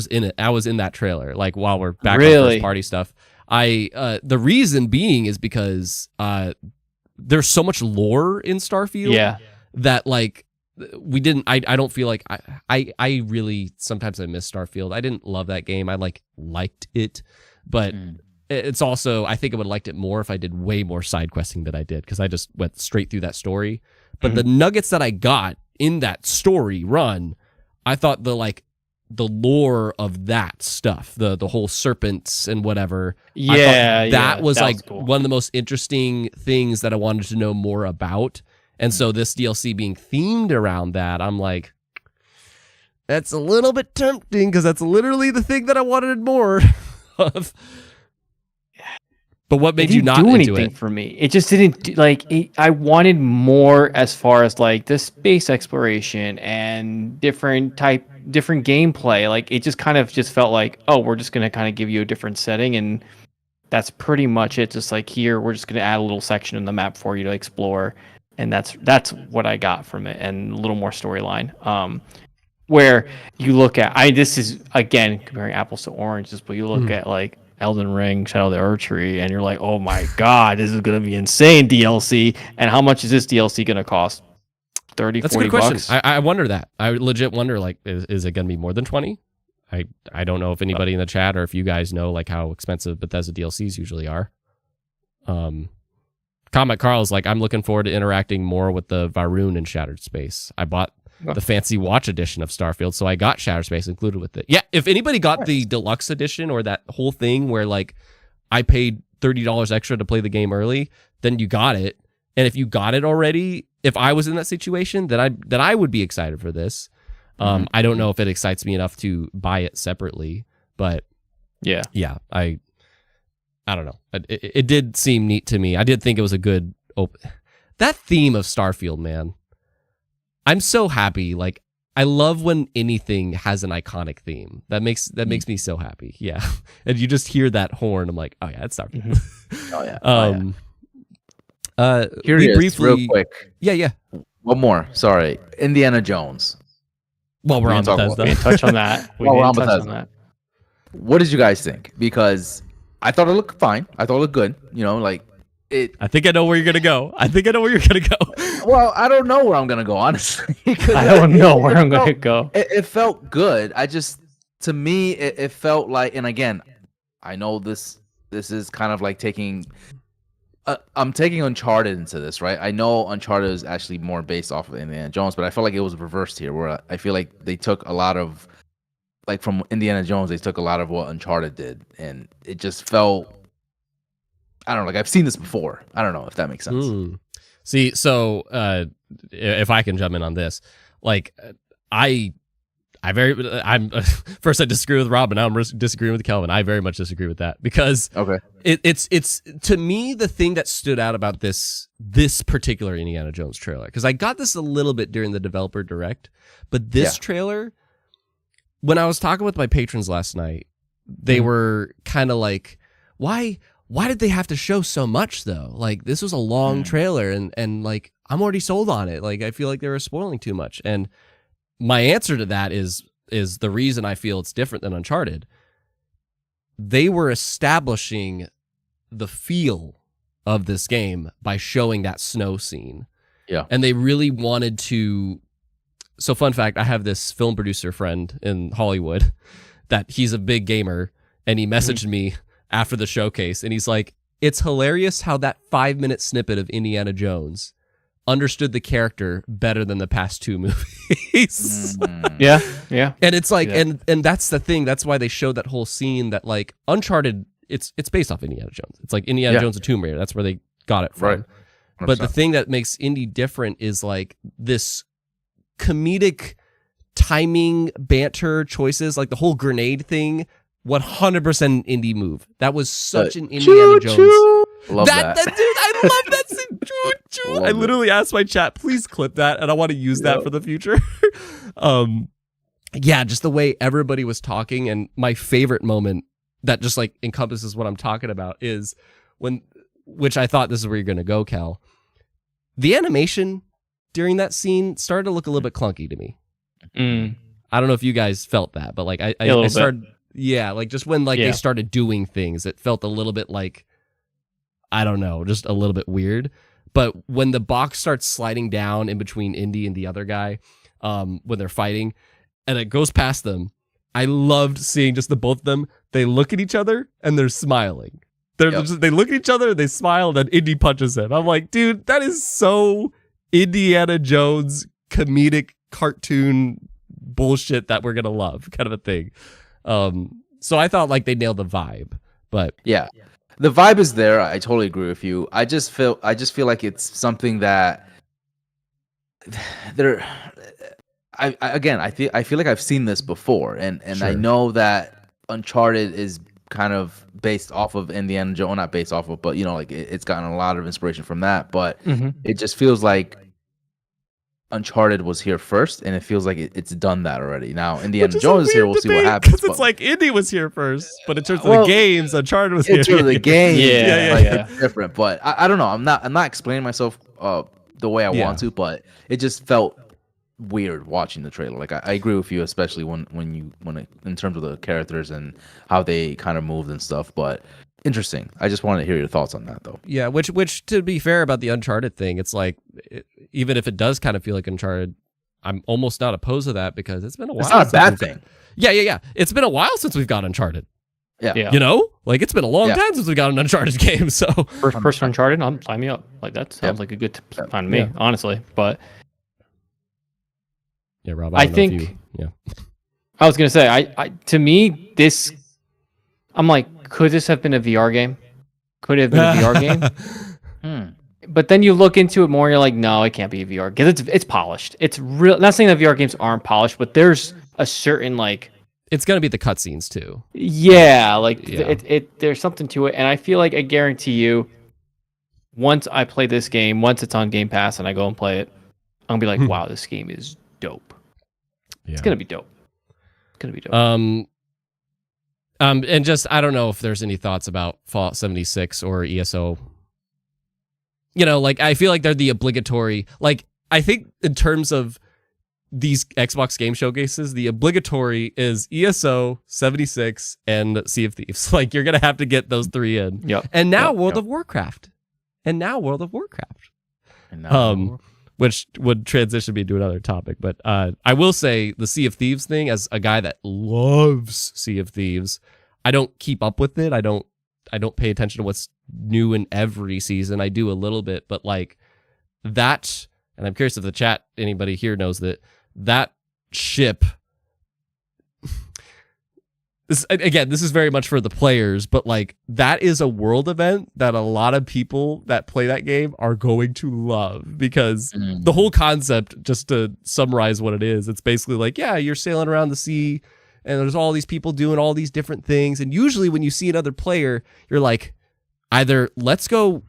in it. I was in that trailer. Like while we're back on first party stuff, the reason being is because there's so much lore in Starfield. Yeah. That like we didn't. I don't feel like I really sometimes I miss Starfield. I didn't love that game. I liked it, but it's also I think I would have liked it more if I did way more side questing than I did because I just went straight through that story. But the nuggets that I got in that story run, I thought the lore of that stuff, the whole serpents and whatever. That was cool. One of the most interesting things that I wanted to know more about. And so this DLC being themed around that, I'm like, that's a little bit tempting because that's literally the thing that I wanted more of. But what made you not do into anything it? For me? It just didn't I wanted more as far as like the space exploration and different gameplay. Like it just kind of felt like, oh, we're just gonna kind of give you a different setting, and that's pretty much it. Just like here, we're just gonna add a little section in the map for you to explore, and that's what I got from it, and a little more storyline. Where you look at, this is again comparing apples to oranges, but you look at like Elden Ring, Shadow of the Archery, and you're like, oh my god, this is going to be insane DLC. And how much is this DLC going to cost? 30, That's 40 a good question. bucks? I wonder that. I legit wonder, like, is it going to be more than 20? I don't know if anybody in the chat or if you guys know like how expensive Bethesda DLCs usually are. Combat Carl's like, I'm looking forward to interacting more with the Varun in Shattered Space. I bought the fancy watch edition of Starfield, so I got Shattered Space included with it. Yeah, if anybody got the deluxe edition or that whole thing where like I paid $30 extra to play the game early, then you got it. And if you got it already, if I was in that situation, then I would be excited for this. I don't know if it excites me enough to buy it separately, but yeah, I don't know. It did seem neat to me. I did think it was a good that theme of Starfield, man. I'm so happy. Like, I love when anything has an iconic theme. That makes me so happy. Yeah. And you just hear that horn. I'm like, oh yeah, it's Starfield. Here it is, real quick. Yeah. One more. Sorry. Indiana Jones. Well, we're on Bethesda. We didn't touch on that. We're on Bethesda. What did you guys think? Because I thought it looked fine. I thought it looked good. I think I know where you're gonna go. Well, I don't know where I'm gonna go, honestly. I don't know where I'm gonna go. It felt good. To me, it felt like, and again, I know this is kind of like taking I'm taking Uncharted into this, right? I know Uncharted is actually more based off of Indiana Jones, but I felt like it was reversed here, where I feel like they took a lot of, like from Indiana Jones, they took a lot of what Uncharted did, and it just felt, I don't know, like I've seen this before. I don't know if that makes sense. See, so if I can jump in on this, like I'm first I disagree with Rob, and now I'm disagreeing with Kelvin. I very much disagree with that because it's to me the thing that stood out about this particular Indiana Jones trailer, because I got this a little bit during the developer direct, but this trailer, when I was talking with my patrons last night, they were kind of like, why did they have to show so much though? Like this was a long trailer, and like I'm already sold on it. Like I feel like they were spoiling too much. And my answer to that is the reason I feel it's different than Uncharted. They were establishing the feel of this game by showing that snow scene. Yeah. And they really wanted to. So fun fact, I have this film producer friend in Hollywood that he's a big gamer, and he messaged me after the showcase, and he's like, it's hilarious how that 5-minute snippet of Indiana Jones understood the character better than the past 2 movies. Yeah. And it's like, and that's the thing. That's why they showed that whole scene that like Uncharted, it's based off Indiana Jones. It's like Indiana Jones and Tomb Raider. That's where they got it from. Right. But the thing that makes Indy different is like this comedic timing, banter choices, like the whole grenade thing, 100% Indy move. That was such an Indiana Jones. Love that. Dude, I love that scene. I literally asked my chat, please clip that, and I want to use that for the future. Yeah, just the way everybody was talking, and my favorite moment that just like encompasses what I'm talking about is which I thought this is where you're going to go, Cal. The animation during that scene started to look a little bit clunky to me. I don't know if you guys felt that, but like I started, like just when like they started doing things, it felt a little bit like, I don't know, just a little bit weird. But when the box starts sliding down in between Indy and the other guy, when they're fighting, and it goes past them, I loved seeing just the both of them. They look at each other and they're smiling. They look at each other, they smile, and then Indy punches him. I'm like, dude, that is so Indiana Jones comedic cartoon bullshit that we're gonna love, kind of a thing. So I thought like they nailed the vibe, but yeah. The vibe is there. I totally agree with you. I just feel like it's something that there. I feel like I've seen this before, and I know that Uncharted is kind of based off of Indiana Jones, not based off of, but like it's gotten a lot of inspiration from that. But it just feels like Uncharted was here first, and it feels like it's done that already. Now Indiana Jones is here. We'll see what happens. Because it's like Indy was here first, but in terms of the games, Uncharted was here. In terms of the game, it's different. But I don't know. I'm not explaining myself the way I want to, but it just felt weird watching the trailer. Like I agree with you, especially when in terms of the characters and how they kind of moved and stuff. But interesting. I just wanted to hear your thoughts on that, though. Yeah, which to be fair about the Uncharted thing, it's like even if it does kind of feel like Uncharted, I'm almost not opposed to that because it's been a while. It's not a bad thing. Yeah. It's been a while since we've got Uncharted. Yeah. Like it's been a long time since we got an Uncharted game. So first Uncharted, sign me up. Like that sounds like a good time to me, honestly. But yeah, Rob, I think I was gonna say, I to me this, I'm like, could this have been a VR game? Could it have been a VR game? But then you look into it more, and you're like, no, it can't be a VR because it's polished. It's real. Not saying that VR games aren't polished, but there's a certain like. It's gonna be the cutscenes too. Yeah, like it there's something to it, and I feel like I guarantee you, once I play this game, once it's on Game Pass and I go and play it, I'm gonna be like, wow, this game is dope. Yeah. It's gonna be dope. And just I don't know if there's any thoughts about Fallout 76 or ESO. Like I feel like they're the obligatory. Like I think in terms of these Xbox game showcases, the obligatory is ESO, 76, and Sea of Thieves. Like you're gonna have to get those 3 in. Yep. And now World of Warcraft. Which would transition me to another topic. But I will say the Sea of Thieves thing, as a guy that loves Sea of Thieves, I don't keep up with it. I don't I don't pay attention to what's new in every season. I do a little bit, but like that, and I'm curious if the chat, anybody here knows that ship. This is very much for the players, but like that is a world event that a lot of people that play that game are going to love, because the whole concept, just to summarize what it is, it's basically like, yeah, you're sailing around the sea and there's all these people doing all these different things. And usually when you see another player, you're like, either let's go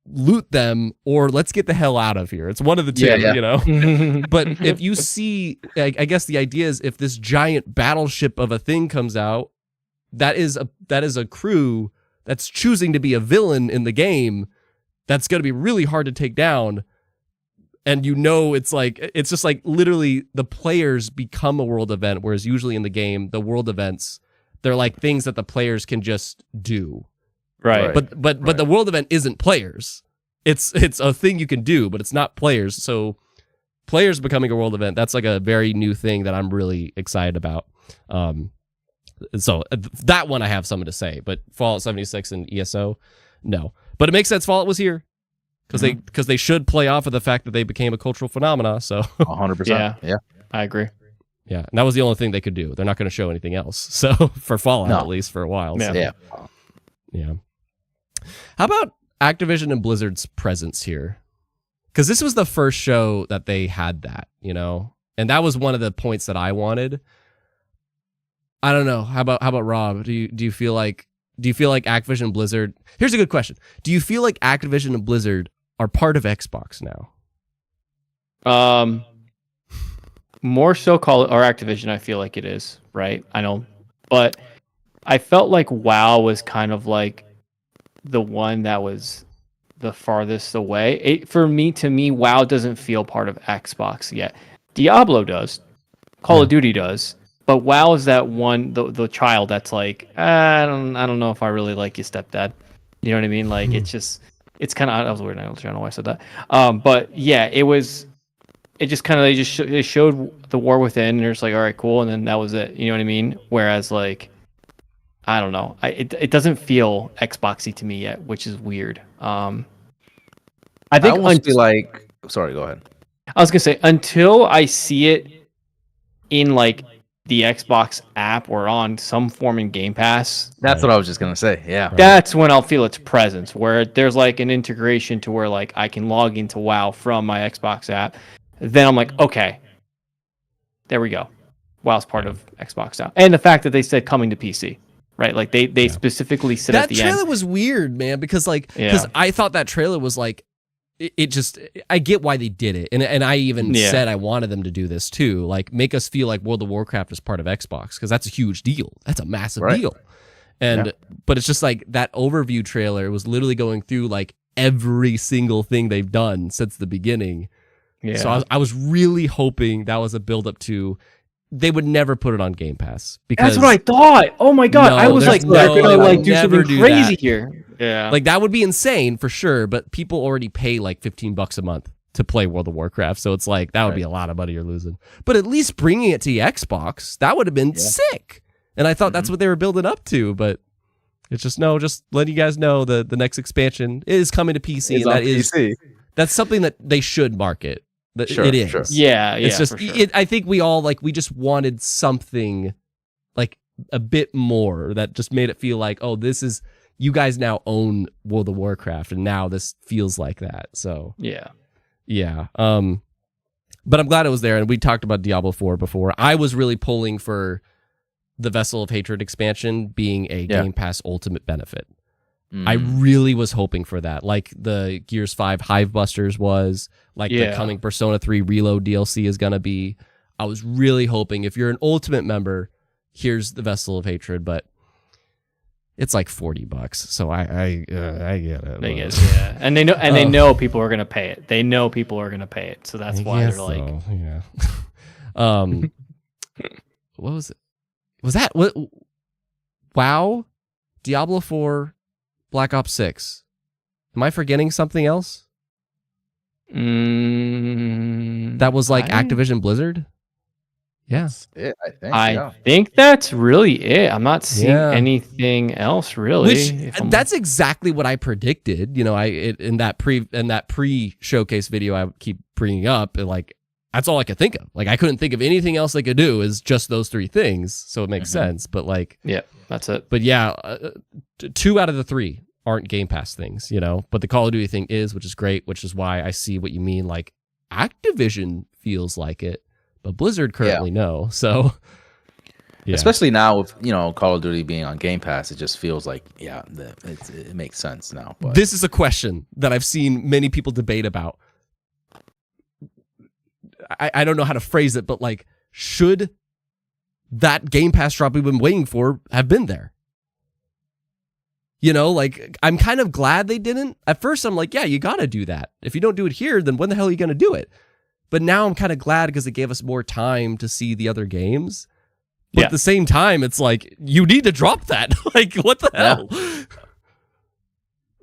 loot them or let's get the hell out of here. It's one of the two, you know. But if you see, I guess the idea is, if this giant battleship of a thing comes out, that is a crew that's choosing to be a villain in the game, that's going to be really hard to take down. And it's just like literally the players become a world event, whereas usually in the game, the world events, they're like things that the players can just do. Right. But the world event isn't players. It's a thing you can do, but it's not players. So players becoming a world event, that's like a very new thing that I'm really excited about. So that one I have something to say, but Fallout 76 and ESO, no. But it makes sense Fallout was here, because they should play off of the fact that they became a cultural phenomena. So 100%. Yeah. I agree. Yeah, and that was the only thing they could do. They're not going to show anything else. So for Fallout, at least for a while. Yeah. So. Yeah. How about Activision and Blizzard's presence here? Because this was the first show that they had that, you know, and that was one of the points that I wanted. I don't know. How about Rob? Do you feel like Activision and Blizzard? Here's a good question. Do you feel like Activision and Blizzard are part of Xbox now? More so call it, or Activision. I feel like it is, right? I know, but I felt like WoW was kind of like the one that was the farthest away. To me, WoW doesn't feel part of Xbox yet. Diablo does, Call of Duty does, but WoW is that one, the child that's like, I don't know if I really like you, stepdad. You know what I mean? Like it's kind of, that was weird. I don't know why I said that. But yeah, it just kind of, they showed the War Within, and it's like, all right, cool, and then that was it. You know what I mean? Whereas like, I don't know. It doesn't feel Xboxy to me yet, which is weird. I think I almost feel like. Sorry, go ahead. I was gonna say, until I see it in like the Xbox app or on some form in Game Pass. That's what I was just gonna say. Yeah. That's when I'll feel its presence, where there's like an integration to where like I can log into WoW from my Xbox app. Then I'm like, okay, there we go. WoW's part of Xbox now, and the fact that they said coming to PC. Right, like they specifically said at the end. That trailer was weird, man, because I thought that trailer was like, it just, I get why they did it, and I even said I wanted them to do this too, like make us feel like World of Warcraft is part of Xbox, because that's a huge deal, that's a massive deal, and but it's just like that overview trailer was literally going through like every single thing they've done since the beginning. Yeah. So I was really hoping that was a build up to. They would never put it on Game Pass, because that's what I thought. Oh my god, I was like, they're gonna like do something crazy that. Here. Yeah, like that would be insane for sure. But people already pay like $15 a month to play World of Warcraft, so it's like that would be a lot of money you're losing. But at least bringing it to the Xbox, that would have been sick. And I thought that's what they were building up to. But it's just just letting you guys know the next expansion is coming to PC, and that's something that they should market. It is. Sure. Yeah, it's just. Sure. I think we all we just wanted something like a bit more that just made it feel like, oh, this is, you guys now own World of Warcraft, and now this feels like that. So yeah. But I'm glad it was there, and we talked about Diablo 4 before. I was really pulling for the Vessel of Hatred expansion being a Game Pass Ultimate benefit. I really was hoping for that, like the Gears 5 Hivebusters was, like the coming Persona 3 Reload DLC is going to be. I was really hoping, if you're an Ultimate member, here's the Vessel of Hatred, but it's like $40, so I get it. I guess, yeah. And they know people are going to pay it. They know people are going to pay it, so that's why they're like, what was it? Was that what? WoW, Diablo 4, Black Ops 6. Am I forgetting something else? That was like Activision Blizzard? Yeah. That's it, I think that's really it. I'm not seeing anything else really. That's exactly what I predicted. You know, in that pre-showcase video I keep bringing up, and like that's all I could think of. Like I couldn't think of anything else they could do. Is just those 3 things, so it makes sense. But like, yeah, that's it. But yeah, 2 out of the 3 aren't Game Pass things. You know, but the Call of Duty thing is, which is great. Which is why I see what you mean. Like Activision feels like it. But Blizzard currently no, so especially now with Call of Duty being on Game Pass, it just feels like it makes sense now. But this is a question that I've seen many people debate about. I don't know how to phrase it, but like, should that Game Pass drop we've been waiting for have been there? You know, like I'm kind of glad they didn't. At first, I'm like, yeah, you got to do that. If you don't do it here, then when the hell are you going to do it? But now I'm kind of glad because it gave us more time to see the other games. But at the same time, it's like, you need to drop that. Like, what the hell?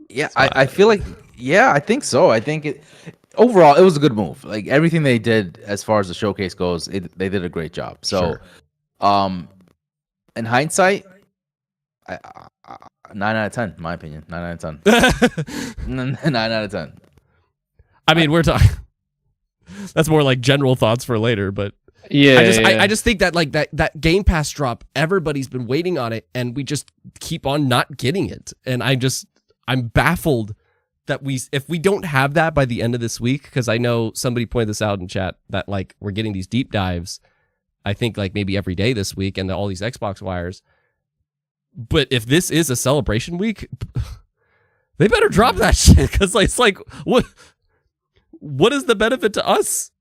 Yeah, I feel like, I think so. I think overall, it was a good move. Like, everything they did as far as the showcase goes, they did a great job. So, in hindsight, 9 out of 10, in my opinion. 9 out of 10. 9 out of 10. I mean, we're talking... That's more like general thoughts for later, but I just think that like that Game Pass drop, everybody's been waiting on it, and we just keep on not getting it. And I'm baffled that if we don't have that by the end of this week, because I know somebody pointed this out in chat that like we're getting these deep dives, I think like maybe every day this week, and all these Xbox wires. But if this is a celebration week, they better drop that shit, because like, it's like what is the benefit to us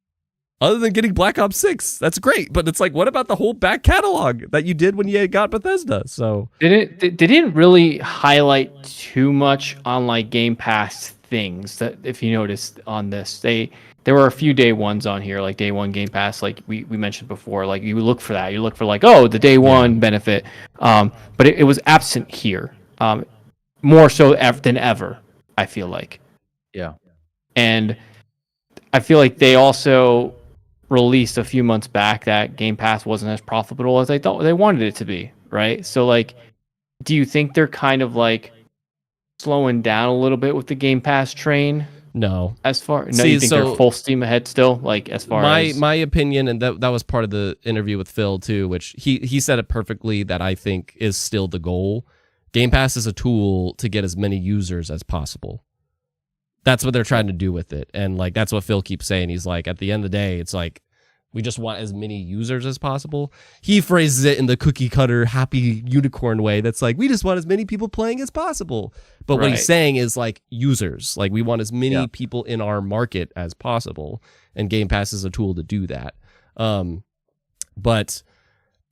other than getting Black Ops 6? That's great, but it's like, what about the whole back catalog that you did when you got Bethesda? So they didn't really highlight too much on like Game Pass things. That if you noticed on this, there were a few day ones on here, like day one Game Pass, like we mentioned before. Like you look for that, you look for like, oh, the day one benefit, but it was absent here, more so than ever. I feel like, and I feel like they also released a few months back that Game Pass wasn't as profitable as they thought they wanted it to be, right? So, like, do you think they're kind of like slowing down a little bit with the Game Pass train? No. You think they're full steam ahead still? Like, as far as my opinion, and that was part of the interview with Phil too, which he said it perfectly, that I think is still the goal. Game Pass is a tool to get as many users as possible. That's what they're trying to do with it. And like, that's what Phil keeps saying. He's like, at the end of the day, it's like, we just want as many users as possible. He phrases it in the cookie cutter, happy unicorn way. That's like, we just want as many people playing as possible. But what he's saying is like users, like we want as many people in our market as possible. And Game Pass is a tool to do that. But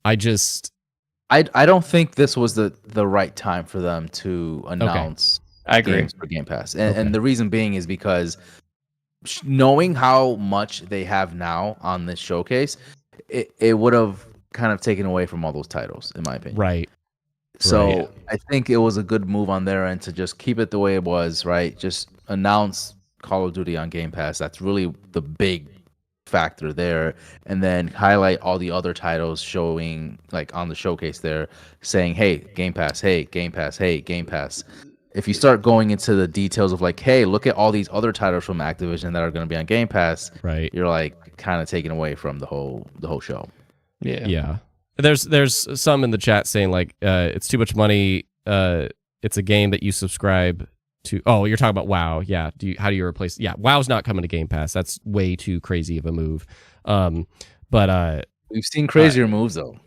I don't think this was the right time for them to announce games for Game Pass. And the reason being is because knowing how much they have now on this showcase, it would have kind of taken away from all those titles, in my opinion. Right. So I think it was a good move on their end to just keep it the way it was, right? Just announce Call of Duty on Game Pass. That's really the big factor there. And then highlight all the other titles showing, like on the showcase there, saying, hey, Game Pass, hey, Game Pass, hey, Game Pass. If you start going into the details of like, hey, look at all these other titles from Activision that are going to be on Game Pass, you're like kind of taken away from the whole show. Yeah. There's some in the chat saying like, it's too much money. It's a game that you subscribe to. Oh, you're talking about WoW. Yeah. How do you replace? Yeah, WoW's not coming to Game Pass. That's way too crazy of a move. But we've seen crazier moves though.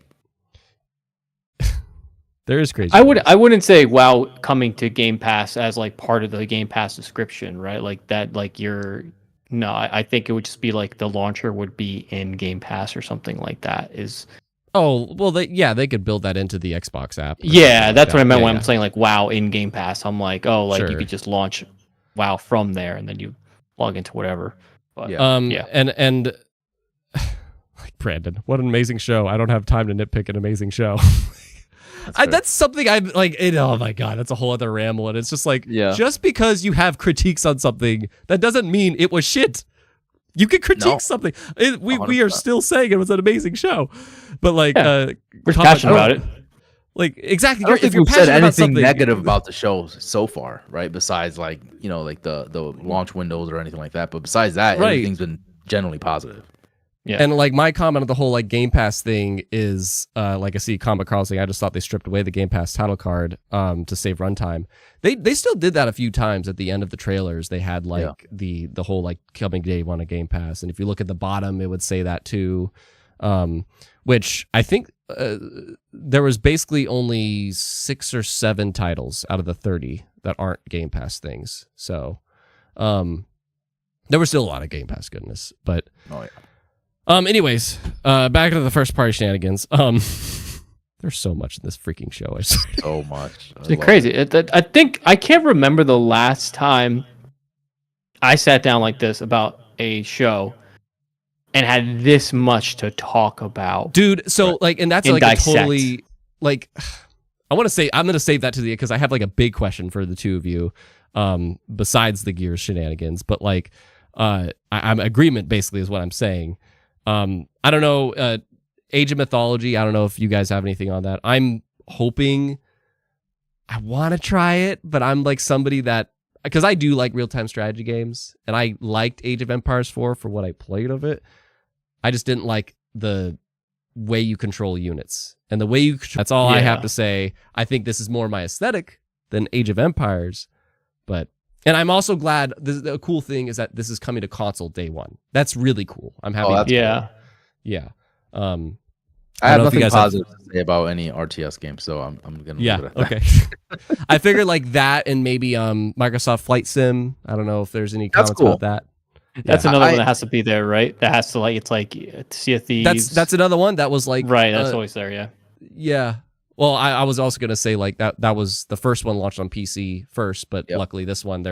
There is crazy. I wouldn't say WoW coming to Game Pass as like part of the Game Pass description, right? Like that, like I think it would just be like the launcher would be in Game Pass or something like that. They could build that into the Xbox app. Yeah, that's what I meant when I'm saying like WoW in Game Pass. I'm like, you could just launch WoW from there and then you log into whatever. But, and like Brandon, what an amazing show. I don't have time to nitpick an amazing show. That's something I'm like, oh my God, that's a whole other ramble. And it's just like, just because you have critiques on something, that doesn't mean it was shit. You can critique No. something. We are 100%. still saying it was an amazing show, but like, We're comment- passionate about it. Like exactly. I don't If think you're we've said passionate about anything something, negative about the show so far, right? Besides like like the launch windows or anything like that. But besides that, Right. everything's been generally positive. Yeah. And like my comment on the whole like Game Pass thing is like I see Combat Carl saying I just thought they stripped away the Game Pass title card to save runtime. They still did that a few times at the end of the trailers. They had like the whole like coming day one of Game Pass, and if you look at the bottom, it would say that too. Which I think there was basically only 6 or 7 titles out of the 30 that aren't Game Pass things. So there was still a lot of Game Pass goodness, but. Oh yeah. Anyways, back to the first party shenanigans. There's so much in this freaking show. I swear. So much. It's crazy. I think I can't remember the last time I sat down like this about a show and had this much to talk about. Dude, so like, and that's And like a dissect. totally like. I'm gonna save that to the because I have like a big question for the two of you. Besides the Gears shenanigans, but like, I'm agreement basically is what I'm saying. I don't know, Age of Mythology. I don't know if you guys have anything on that. I'm hoping I want to try it, but I'm like somebody that, because I do like real-time strategy games, and I liked Age of Empires 4 for what I played of it. I just didn't like the way you control units. And the way you, that's all I have to say. I think this is more my aesthetic than Age of Empires, but, and I'm also glad, the cool thing is that this is coming to console day one. That's really cool. I'm happy. Yeah. Yeah. I have know if you nothing guys have- positive to say about any RTS game, so I'm gonna leave it at that. Okay. I figured like that and maybe Microsoft Flight Sim. I don't know if there's any That's comments cool. about that. That's Yeah. another I- one that has to be there, right? That has to like, it's like Sea of Thieves. That's another one that was like right. That's always there. Yeah. yeah. Well, I was also gonna say like that was the first one launched on PC first, but Yep. luckily this one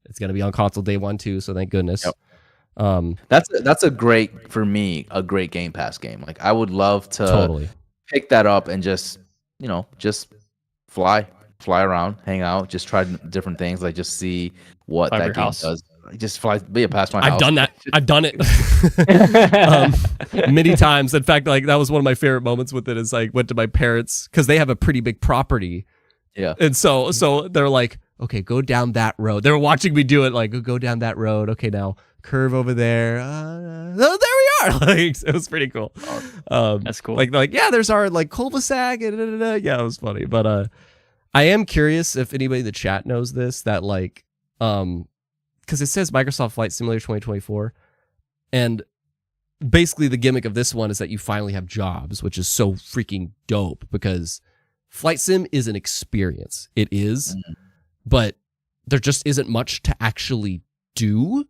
it's gonna be on console day one too. So thank goodness. Yep. That's a great, for me, a great Game Pass game. Like I would love to totally. pick that up and just just fly around, hang out, just try different things, like just see what Fly that your game house. does. Like, just fly, be past my house. I've done that. I've done it many times. In fact, like that was one of my favorite moments with it. Is like went to my parents because they have a pretty big property. Yeah. And so they're like, okay, go down that road. They were watching me do it, like, go down that road. Okay, now curve over there. Oh, there we are. Like, it was pretty cool. That's cool. Like, yeah, there's our like cul-de-sac. And, yeah, it was funny. But I am curious if anybody in the chat knows this, that like, because it says Microsoft Flight Simulator 2024, and basically the gimmick of this one is that you finally have jobs, which is so freaking dope because Flight Sim is an experience. It is, but there just isn't much to actually do.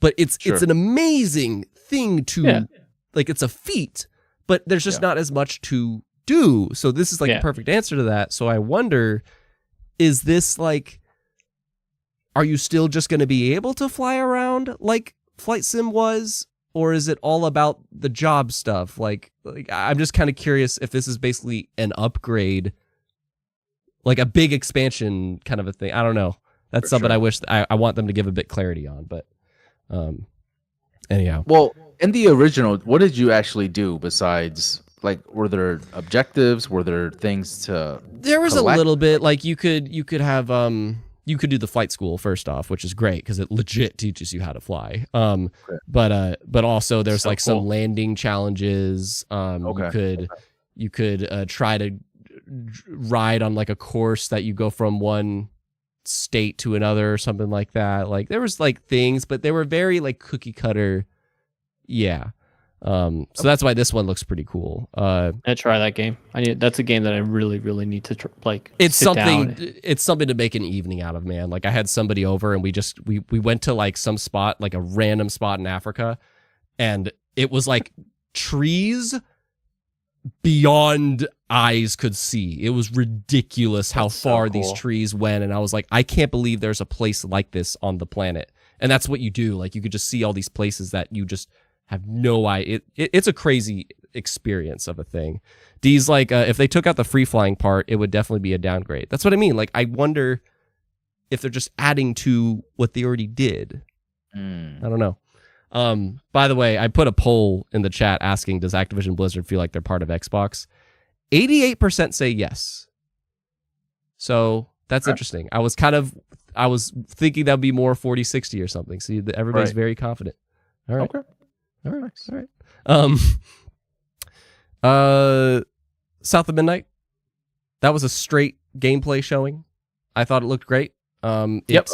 But it's an amazing thing to like. It's a feat, but there's just not as much to do. So this is like the perfect answer to that. So I wonder, is this like, are you still just going to be able to fly around like Flight Sim was, or is it all about the job stuff? Like I'm just kind of curious if this is basically an upgrade, like a big expansion kind of a thing. I don't know. That's For something sure. I wish I want them to give a bit clarity on, but anyhow. Well, in the original, what did you actually do besides, like, were there objectives? Were there things to There was collect? a little bit like you could have you could do the flight school first off, which is great because it legit teaches you how to fly. But also there's So like cool. some landing challenges. You could try to ride on like a course that you go from one state to another or something like that. Like there was like things, but they were very like cookie cutter. Yeah. So that's why this one looks pretty cool. I try that game. That's a game that I really, really need to like. It's sit something. down. It's something to make an evening out of, man. Like I had somebody over and we went to like some spot, like a random spot in Africa, and it was like trees beyond eyes could see. It was ridiculous how That's so far these cool. trees went, and I was like, I can't believe there's a place like this on the planet. And that's what you do. Like you could just see all these places that you just have no idea. It's a crazy experience of a thing. These like if they took out the free flying part, it would definitely be a downgrade. That's what I mean. Like I wonder if they're just adding to what they already did. I don't know. By the way, I put a poll in the chat asking, does Activision Blizzard feel like they're part of Xbox? 88% say yes. So that's interesting. I was thinking that'd be more 40-60 or something. See, everybody's very confident. All right. Okay. All right. All right. South of Midnight. That was a straight gameplay showing. I thought it looked great. Yep.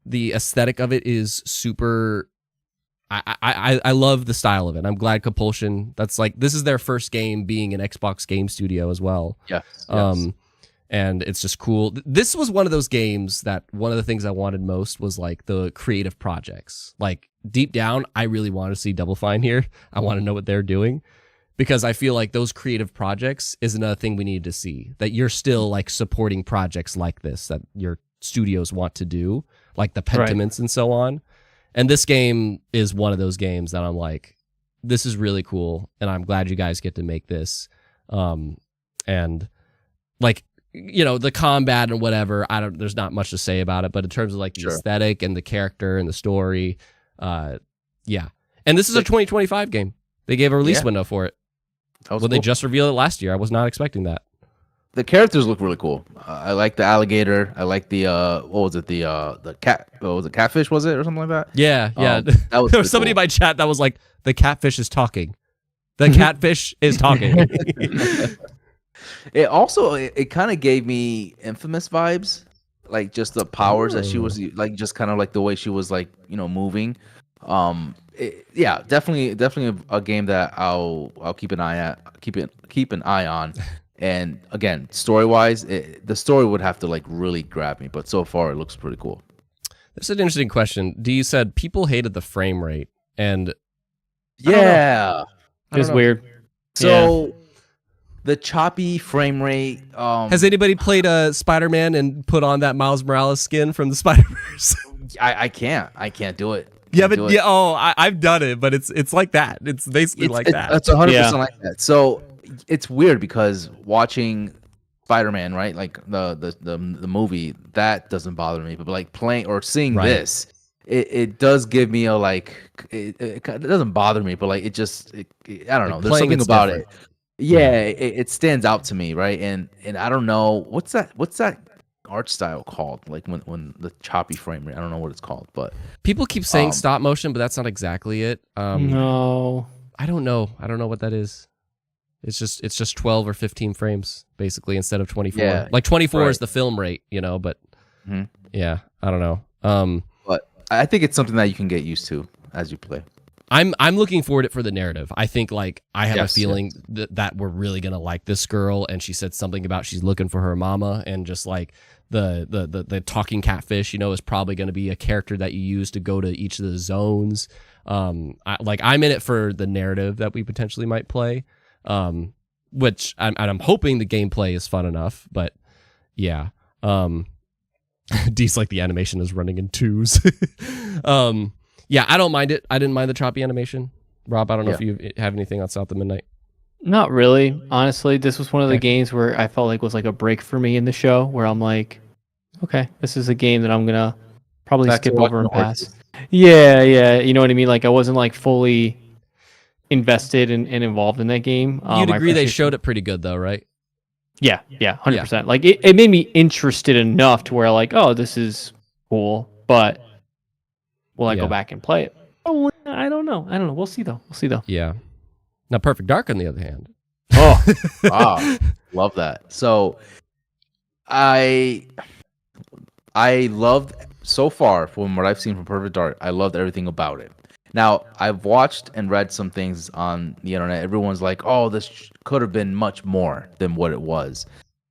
The aesthetic of it is super. I love the style of it. I'm glad Compulsion. This is their first game being an Xbox game studio as well. Yes. And it's just cool. This was one of those games that one of the things I wanted most was like the creative projects. Like deep down, I really want to see Double Fine here. I want to know what they're doing because I feel like those creative projects is another thing we need to see. That you're still like supporting projects like this that your studios want to do, like the Pentiments and so on. And this game is one of those games that I'm like, this is really cool, and I'm glad you guys get to make this. And like, you know, the combat and whatever, there's not much to say about it, but in terms of like the aesthetic and the character and the story, yeah. And this is a 2025 game. They gave a release window for it. They just revealed it last year. I was not expecting that. The characters look really cool. I like the alligator. I like the what was it? The cat. What was it? Catfish? Was it or something like that? Yeah. That was there was somebody in my chat that was like, "The catfish is talking. The catfish is talking." It also it kind of gave me Infamous vibes, like just the powers that she was like, just kind of like the way she was like, you know, moving. Yeah, definitely a game that I'll keep an eye on. And again, story-wise, the story would have to like really grab me, but so far it looks pretty cool. This is an interesting question. D said people hated the frame rate, and yeah, it was weird. So the choppy frame rate. Has anybody played Spider-Man and put on that Miles Morales skin from the Spider-Verse? I can't do it. Yeah, but yeah. Oh, I've done it, but it's like that. It's basically like that. That's 100% like that. So it's weird because watching Spider-Man, right? Like the movie, that doesn't bother me. But like playing or seeing this, it does give me a like. It doesn't bother me, but like I don't know. There's something about it. Yeah, it stands out to me, right? And I don't know what's that art style called? Like when the choppy frame rate. I don't know what it's called, but people keep saying stop motion, but that's not exactly it. No, I don't know. I don't know what that is. It's just 12 or 15 frames basically instead of 24. Yeah, like 24 is the film rate, you know. But yeah, I don't know. But I think it's something that you can get used to as you play. I'm looking forward to it for the narrative. I think like I have a feeling that we're really gonna like this girl, and she said something about she's looking for her mama, and just like the talking catfish, you know, is probably gonna be a character that you use to go to each of the zones. I'm in it for the narrative that we potentially might play, which I'm hoping the gameplay is fun enough. But yeah, D's like the animation is running in twos. Yeah, I don't mind it. I didn't mind the choppy animation. Rob, I don't know if you have anything on South of Midnight. Not really. Honestly, this was one of the games where I felt like was like a break for me in the show, where I'm like, okay, this is a game that I'm gonna probably skip over and pass. Yeah, you know what I mean? Like I wasn't like fully invested and involved in that game. You'd agree they showed it pretty good though, right? Yeah, 100%. Like it made me interested enough to where like, oh, this is cool, but will I go back and play it? Oh, I don't know. We'll see though. Yeah. Now, Perfect Dark, on the other hand. Oh, wow. Love that. So, I loved, so far, from what I've seen from Perfect Dark, I loved everything about it. Now, I've watched and read some things on the internet. Everyone's like, oh, this could have been much more than what it was.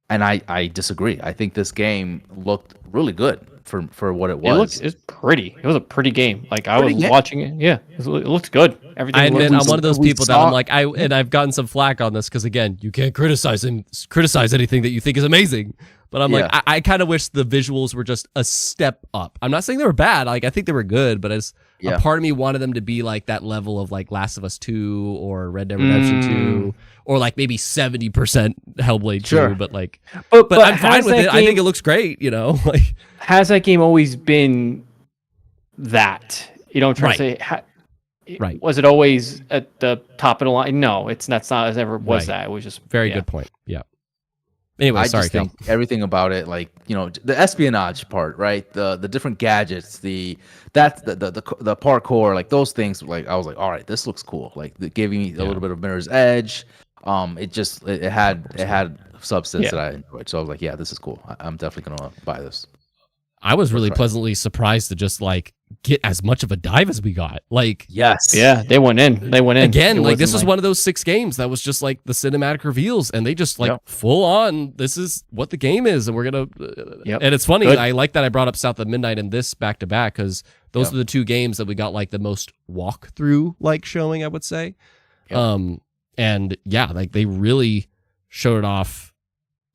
And I disagree. I think this game looked really good for what it was. It's pretty. It was a pretty game. Like I was watching it. Yeah, it looked good. Everything. I admit, I'm one of those people that I'm like, I've gotten some flack on this because again, you can't criticize anything that you think is amazing. But I'm like, I kind of wish the visuals were just a step up. I'm not saying they were bad. Like I think they were good, but as a part of me wanted them to be like that level of like Last of Us 2 or Red Dead Redemption 2 or like maybe 70% Hellblade 2. But like, but I'm fine with it. I think it looks great. You know, like has that game always been that? You know, I'm trying to say. Right. Was it always at the top of the line? No, that's not as ever was Right. that. It was just Very good point. Yeah. Anyway, I sorry, just Kel. think everything about it, like, you know, the espionage part, right? The different gadgets, the parkour, like those things. Like I was like, all right, this looks cool. Like giving me a little bit of Mirror's Edge. It had substance that I enjoyed. So I was like, yeah, this is cool. I'm definitely gonna buy this. I was really pleasantly surprised to just like get as much of a dive as we got. Like, yes, yeah, they went in. Again, like this was one of those 6 games that was just like the cinematic reveals, and they just like full on. This is what the game is, and we're gonna. And it's funny. Good. I like that I brought up South of Midnight and this back to back because those are the 2 games that we got like the most walkthrough like showing. I would say, and yeah, like they really showed it off,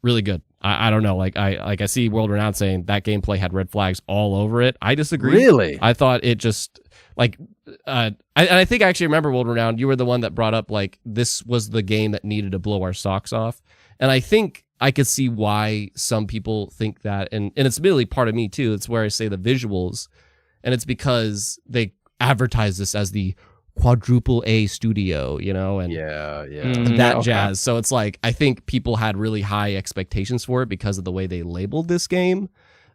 really good. I don't know, like I see World Renowned saying that gameplay had red flags all over it. I disagree. Really? I thought it just like I think I actually remember World Renowned. You were the one that brought up like this was the game that needed to blow our socks off, and I think I could see why some people think that, and it's really part of me too. It's where I say the visuals, and it's because they advertise this as the quadruple A studio, you know, and that jazz. So it's like I think people had really high expectations for it because of the way they labeled this game.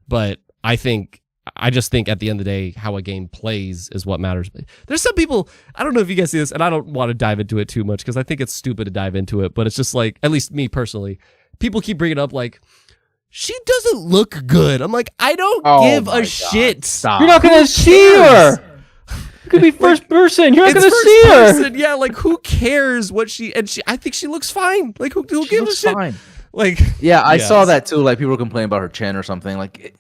But I just think at the end of the day, how a game plays is what matters. There's some people, I don't know if you guys see this, and I don't want to dive into it too much because I think it's stupid to dive into it, but it's just like, at least me personally, people keep bringing up like, she doesn't look good. I'm like, I don't give a shit. Stop. You're not gonna see her. It could be first person. You're not gonna see her. Yeah, like who cares what I think she looks fine. Like who gives a shit? Fine. Like I saw that too. Like people were complaining about her chin or something. Like,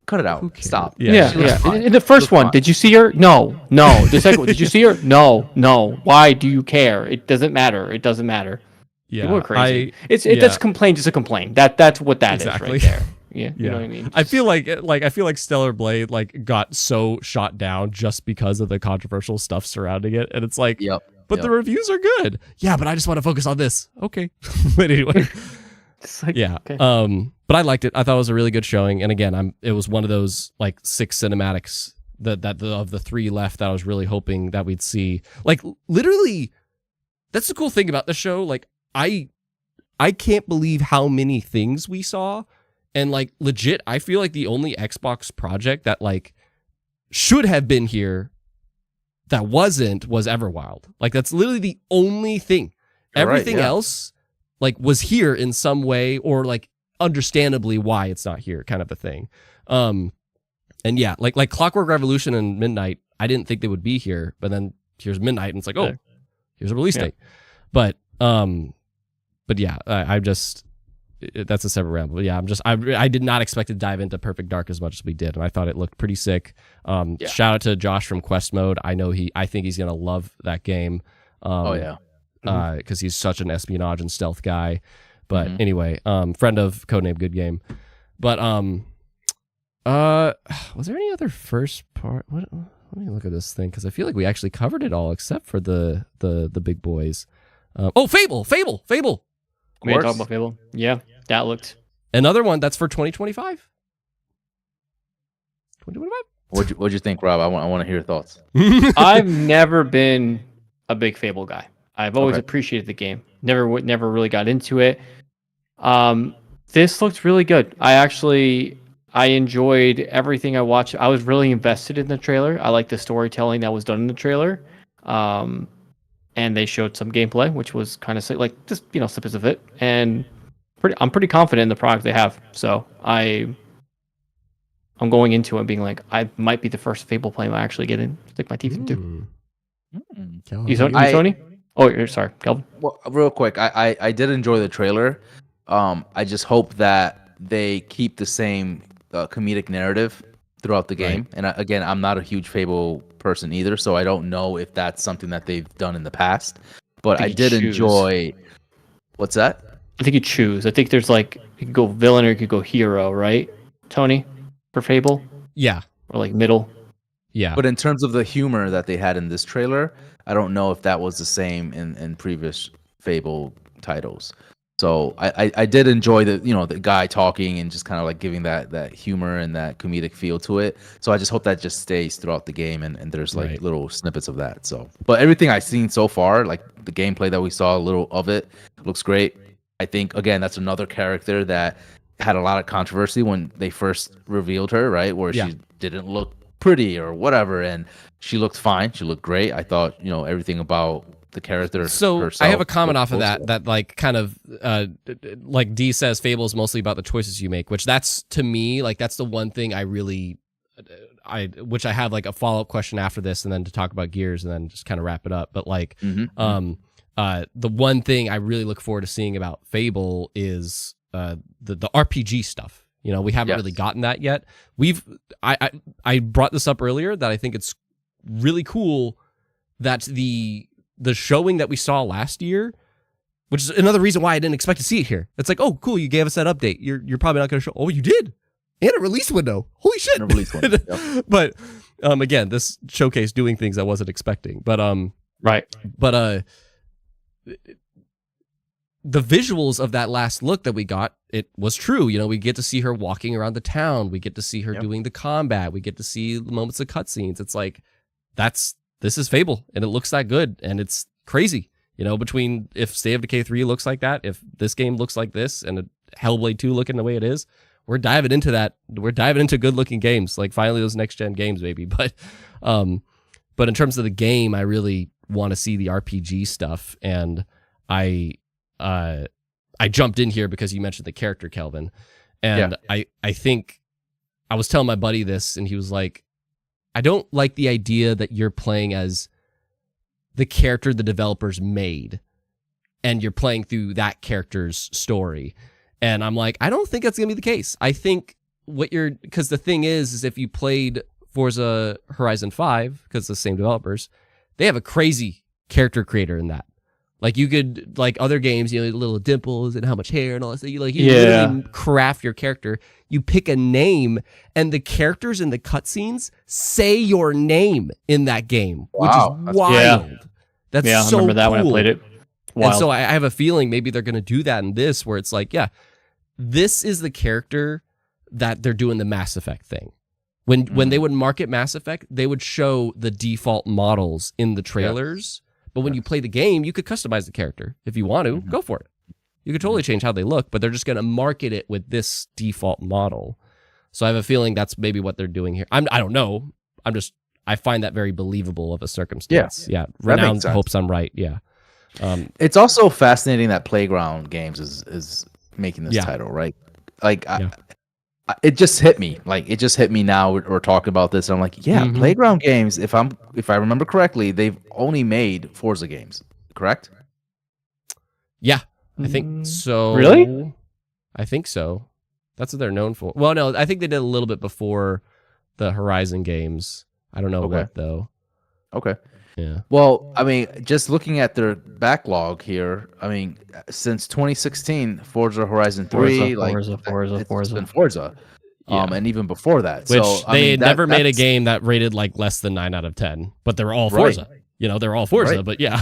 cut it out. Stop. Yeah. In the first one, did you see her? No. The second one, did you see her? No. Why do you care? It doesn't matter. Yeah, people are crazy. That's a complaint. Just a complaint. That's what that is right there. Yeah, you know what I mean. I feel like Stellar Blade like got so shot down just because of the controversial stuff surrounding it, and it's like, but the reviews are good. Yeah, but I just want to focus on this. Okay, but anyway, okay. But I liked it. I thought it was a really good showing, and again, it was one of those like 6 cinematics that of the 3 left that I was really hoping that we'd see. Like literally, that's the cool thing about the show. Like I can't believe how many things we saw. And like legit, I feel like the only Xbox project that like should have been here that was Everwild. Like that's literally the only thing. Everything else like was here in some way or like understandably why it's not here kind of a thing. And yeah, like Clockwork Revolution and Midnight, I didn't think they would be here, but then here's Midnight and it's like, oh, here's a release date. But yeah, I just that's a separate round. But yeah, I did not expect to dive into Perfect Dark as much as we did, and I thought it looked pretty sick. Shout out to Josh from Quest Mode. I think he's gonna love that game. Because he's such an espionage and stealth guy. But anyway, friend of Codename Good Game. But was there any other first part? Let me look at this thing because I feel like we actually covered it all except for the big boys. Fable. We didn't talk about Fable. Yeah, that looked. Another one that's for 2025. 2025? What'd you think, Rob? I want to hear your thoughts. I've never been a big Fable guy. I've always appreciated the game. Never really got into it. This looked really good. I enjoyed everything I watched. I was really invested in the trailer. I liked the storytelling that was done in the trailer. And they showed some gameplay, which was kind of like just snippets of it, and I'm pretty confident in the product they have. So I'm going into it being like I might be the first Fable player I actually get in, stick my teeth into. You Tony? Oh, sorry, Kelvin. Well, real quick, I did enjoy the trailer. I just hope that they keep the same comedic narrative throughout the game. And again, I'm not a huge Fable person either, so I don't know if that's something that they've done in the past. But I did enjoy. What's that? I think you choose. I think there's like you could go villain or you could go hero, right, Tony, for Fable? Yeah. Or like middle. Yeah. But in terms of the humor that they had in this trailer, I don't know if that was the same in previous Fable titles. So I did enjoy the guy talking and just kind of like giving that humor and that comedic feel to it. So I just hope that just stays throughout the game and there's like Right. little snippets of that. So, but everything I've seen so far, like the gameplay that we saw, a little of it looks great. I think again that's another character that had a lot of controversy when they first revealed her, right? Where Yeah. she didn't look pretty or whatever, and she looked fine. She looked great. I thought everything about the character. So herself I have a comment looked off of close. that like kind of like D says, Fable is mostly about the choices you make, which that's to me like that's the one thing I really which I have like a follow up question after this, and then to talk about Gears, and then just kind of wrap it up. But like the one thing I really look forward to seeing about Fable is the RPG stuff. We haven't really gotten that yet. I brought this up earlier that I think it's really cool that the showing that we saw last year, which is another reason why I didn't expect to see it here. It's like, oh, cool, you gave us that update. You're probably not going to show. Oh, you did, and a release window. Holy shit! And a release window, yep. But again, this showcase doing things I wasn't expecting. But right. But the visuals of that last look that we got, it was true. We get to see her walking around the town. We get to see her doing the combat. We get to see moments of cutscenes. It's like this is Fable, and it looks that good, and it's crazy. Between if State of Decay 3 looks like that, if this game looks like this, and Hellblade 2 looking the way it is, we're diving into that. We're diving into good-looking games, like finally those next-gen games, maybe. But in terms of the game, I really want to see the RPG stuff, and I jumped in here because you mentioned the character, Kelvin, and I think I was telling my buddy this, and he was like, I don't like the idea that you're playing as the character the developers made, and you're playing through that character's story. And I'm like, I don't think that's going to be the case. I think because the thing is if you played Forza Horizon 5, because it's the same developers, they have a crazy character creator in that. Like you could, like other games, little dimples and how much hair and all that stuff. You literally craft your character. You pick a name, and the characters in the cutscenes say your name in that game, which is wild. That's so I remember that cool. when I played it. Wild. And so I have a feeling maybe they're going to do that in this, where it's like, this is the character that they're doing the Mass Effect thing. When they would market Mass Effect, they would show the default models in the trailers. But when you play the game, you could customize the character. If you want to, go for it. You could totally change how they look, but they're just going to market it with this default model. So I have a feeling that's maybe what they're doing here. I don't know. I find that very believable of a circumstance. Yeah. Renowned hopes I'm right. Yeah. It's also fascinating that Playground Games is making this title, right? Like, it just hit me. Like, it just hit me now. We're talking about this. And I'm like, Playground Games. If I remember correctly, they've only made Forza games, correct? Yeah, I think so. Really? I think so. That's what they're known for. Well, no, I think they did a little bit before the Horizon games. I don't know what though. Okay. Yeah. Well, I mean, just looking at their backlog here, I mean, since 2016, Forza Horizon 3, it's been Forza. And even before that. Which they never made a game that rated like less than 9 out of 10, but they're all Forza. They're all Forza, but yeah.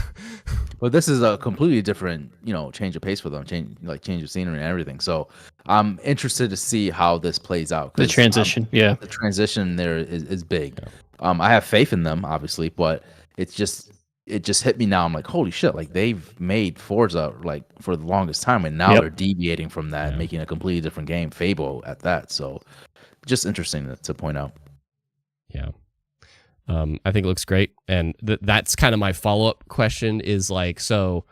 But this is a completely different, change of pace for them, change of scenery and everything. So I'm interested to see how this plays out. The transition, the transition there is big. Yeah. I have faith in them, obviously, but it just hit me now. I'm like, holy shit! Like they've made Forza like for the longest time, and now they're deviating from that, and making a completely different game, Fable at that. So just interesting to point out. Yeah. I think it looks great, and that's kind of my follow-up question is like, so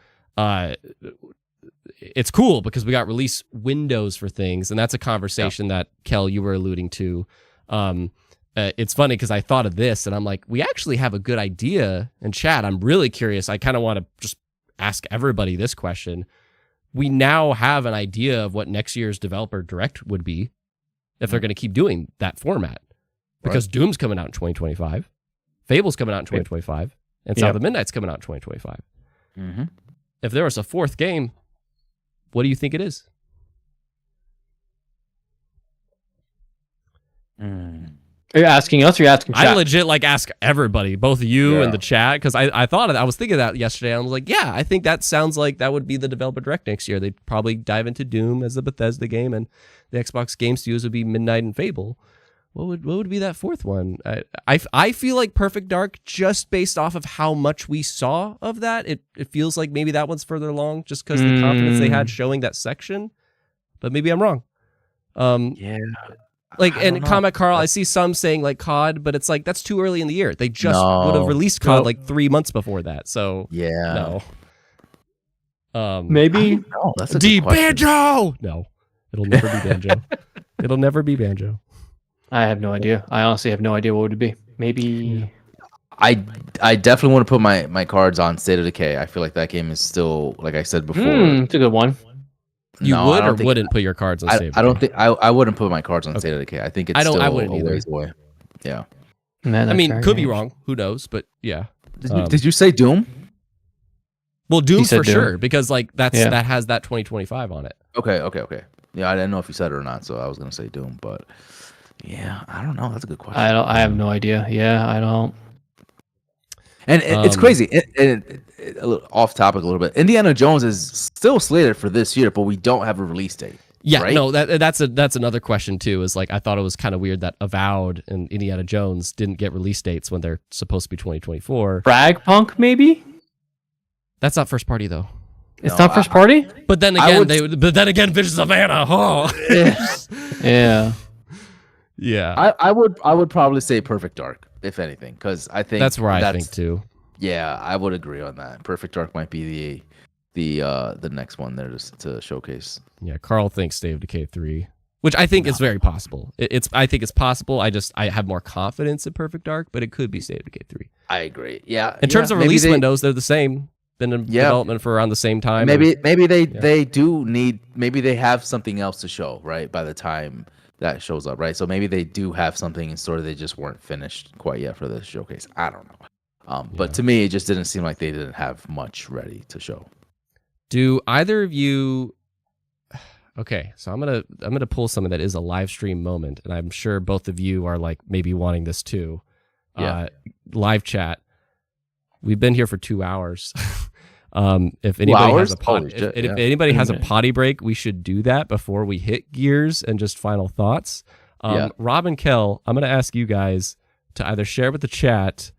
it's cool because we got release windows for things, and that's a conversation that, Kel, you were alluding to. It's funny because I thought of this, and I'm like, we actually have a good idea. And Chad, I'm really curious. I kind of want to just ask everybody this question. We now have an idea of what next year's developer direct would be if they're going to keep doing that format, because Doom's coming out in 2025. Fable's coming out in 2025, and South of Midnight's coming out in 2025. Mm-hmm. If there was a fourth game, what do you think it is? Are you asking us or are you asking chat? I legit like ask everybody, both you and the chat, because I thought I was thinking that yesterday. I was like, yeah, I think that sounds like that would be the developer direct next year. They'd probably dive into Doom as the Bethesda game, and the Xbox Game Studios would be Midnight and Fable. What would be that fourth one? I feel like Perfect Dark, just based off of how much we saw of that, it feels like maybe that one's further along, just because the confidence they had showing that section. But maybe I'm wrong. Yeah. Like, and Combat Carl, I see some saying like COD, but it's like that's too early in the year. They just would have released COD like 3 months before that. So no. Maybe that's a good question. Banjo. No, it'll never be Banjo. It'll never be Banjo. I have no idea. I honestly have no idea what it would be. Maybe I definitely want to put my cards on State of Decay. I feel like that game is still, like I said before. It's a good one. You would or wouldn't put your cards on State of Decay? I don't think I wouldn't put my cards on State of Decay. I think it's still I wouldn't a either. ways away. Yeah. Man, I mean, could be wrong. Who knows? But yeah. Did you say Doom? Well, Doom for Doom. sure, because like that has that 2025 on it. Okay. Yeah, I didn't know if you said it or not, so I was gonna say Doom, but yeah, I don't know. That's a good question. I have no idea. Yeah, I don't. And it's crazy. And a little off topic a little bit. Indiana Jones is still slated for this year, but we don't have a release date. Yeah, right? no, that's another question too. Is like I thought it was kind of weird that Avowed and Indiana Jones didn't get release dates when they're supposed to be 2024. Fragpunk, maybe. That's not first party though. It's not first party. But then again, Visions of Anna. Oh. Yeah. Yeah. I would probably say Perfect Dark, if anything, because I think that's where I think too. Yeah, I would agree on that. Perfect Dark might be the next one there to showcase. Yeah, Carl thinks State of Decay 3, which I think is very possible. I think it's possible. I have more confidence in Perfect Dark, but it could be State of Decay 3. I agree. Yeah. In terms of release windows, they're the same. Been in development for around the same time. Maybe they have something else to show, right? By the time that shows up, right? So maybe they do have something in store. They just weren't finished quite yet for the showcase. I don't know. But to me, it just didn't seem like they didn't have much ready to show. Do either of you? Okay, so I'm gonna pull something that is a live stream moment, and I'm sure both of you are like maybe wanting this too. Yeah. Live chat. We've been here for 2 hours. If anybody has a if anybody has a potty break, we should do that before we hit Gears and just final thoughts. Rob and Kel, I'm gonna ask you guys to either share with the chat,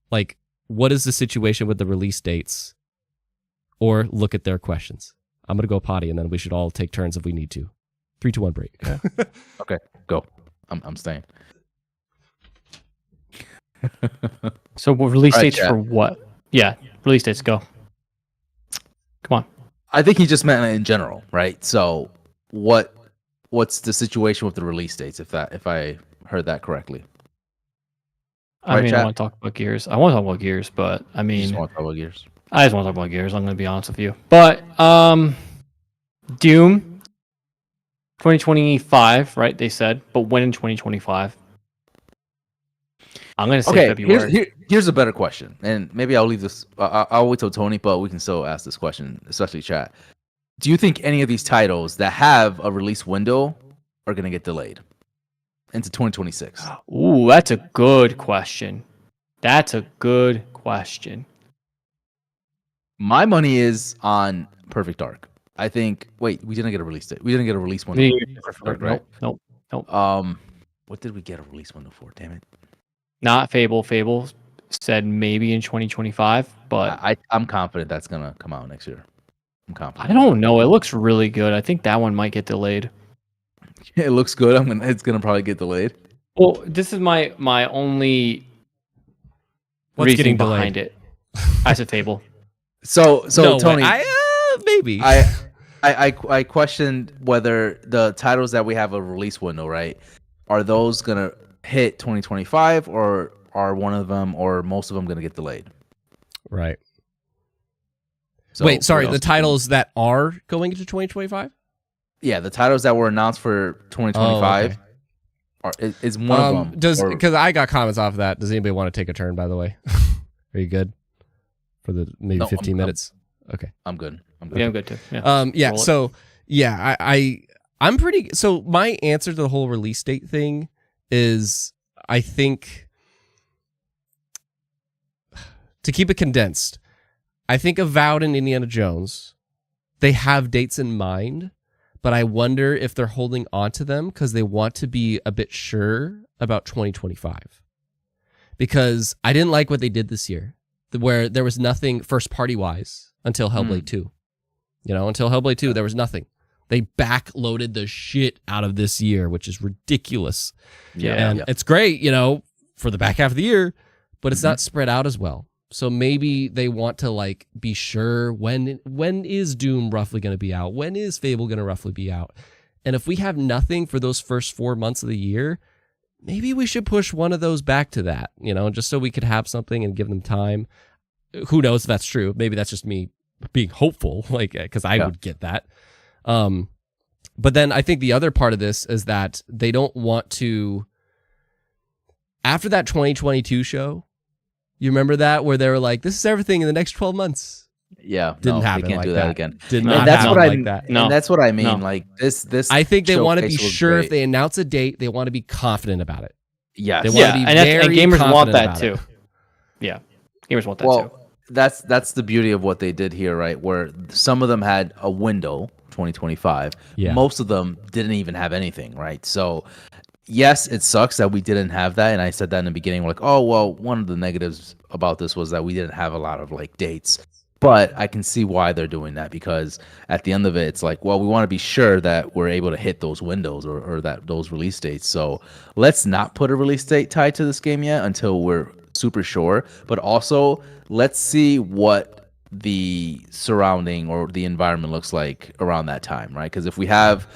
like, what is the situation with the release dates, or look at their questions. I'm gonna go potty, and then we should all take turns if we need to. 3, 2, 1, break. Yeah. Okay, go. I'm staying. So release dates for what? Yeah, release dates. Go. Come on. I think he just meant in general, right? So what's the situation with the release dates? If I heard that correctly. I mean, I want to talk about Gears. I want to talk about Gears, but I mean, you just want to talk about Gears. I just want to talk about Gears. I'm going to be honest with you. But Doom 2025, right? They said, but when in 2025? I'm going to say February. Here's a better question, and maybe I'll leave this. I'll wait till Tony, but we can still ask this question, especially chat. Do you think any of these titles that have a release window are going to get delayed into 2026? Ooh, that's a good question. My money is on Perfect Dark. I think. Wait, we didn't get a release date. We didn't get a release window. Right? Nope. What did we get a release window for? Damn it. Not Fable. Fable said maybe in 2025, but I'm confident that's gonna come out next year. I'm confident. I don't know. It looks really good. I think that one might get delayed. It looks good. It's gonna probably get delayed. Well, this is my only reasoning behind it. I said Fable. So No, Tony, maybe. I questioned whether the titles that we have a release window, right? Are those gonna hit 2025, or are one of them or most of them going to get delayed? Right. So wait, sorry, the titles that are going into 2025? Yeah, the titles that were announced for 2025 is one of them. Because I got comments off of that. Does anybody want to take a turn, by the way? Are you good for the maybe 15 minutes? Okay. I'm good. Yeah, I'm good too. Yeah. I'm pretty. So my answer to the whole release date thing is I think, to keep it condensed, I think Avowed and Indiana Jones, they have dates in mind, but I wonder if they're holding on to them because they want to be a bit sure about 2025. Because I didn't like what they did this year, where there was nothing first party wise until Hellblade 2. Until Hellblade 2, there was nothing. They backloaded the shit out of this year, which is ridiculous. And it's great, for the back half of the year, but it's not spread out as well. So maybe they want to like be sure when is Doom roughly going to be out? When is Fable going to roughly be out? And if we have nothing for those first 4 months of the year, maybe we should push one of those back to that, just so we could have something and give them time. Who knows if that's true? Maybe that's just me being hopeful, because I would get that. But then I think the other part of this is that they don't want to, after that 2022 show, you remember that where they were like, this is everything in the next 12 months. Yeah. Didn't happen. They can't like do that again. Did not happen like that. No. And that's what I mean. No. Like this I think they want to be sure great. If they announce a date, they want to be confident about it. Yes. They want to be and gamers want that too. It. Yeah. Gamers want that too. That's the beauty of what they did here, right? Where some of them had a window, 2025. Yeah. Most of them didn't even have anything, right? So yes, it sucks that we didn't have that. And I said that in the beginning, like, oh, well, one of the negatives about this was that we didn't have a lot of like dates. But I can see why they're doing that, because at the end of it, it's like, well, we want to be sure that we're able to hit those windows or that those release dates. So let's not put a release date tied to this game yet until we're super sure. But also, let's see what the surrounding or the environment looks like around that time, right? Because if we have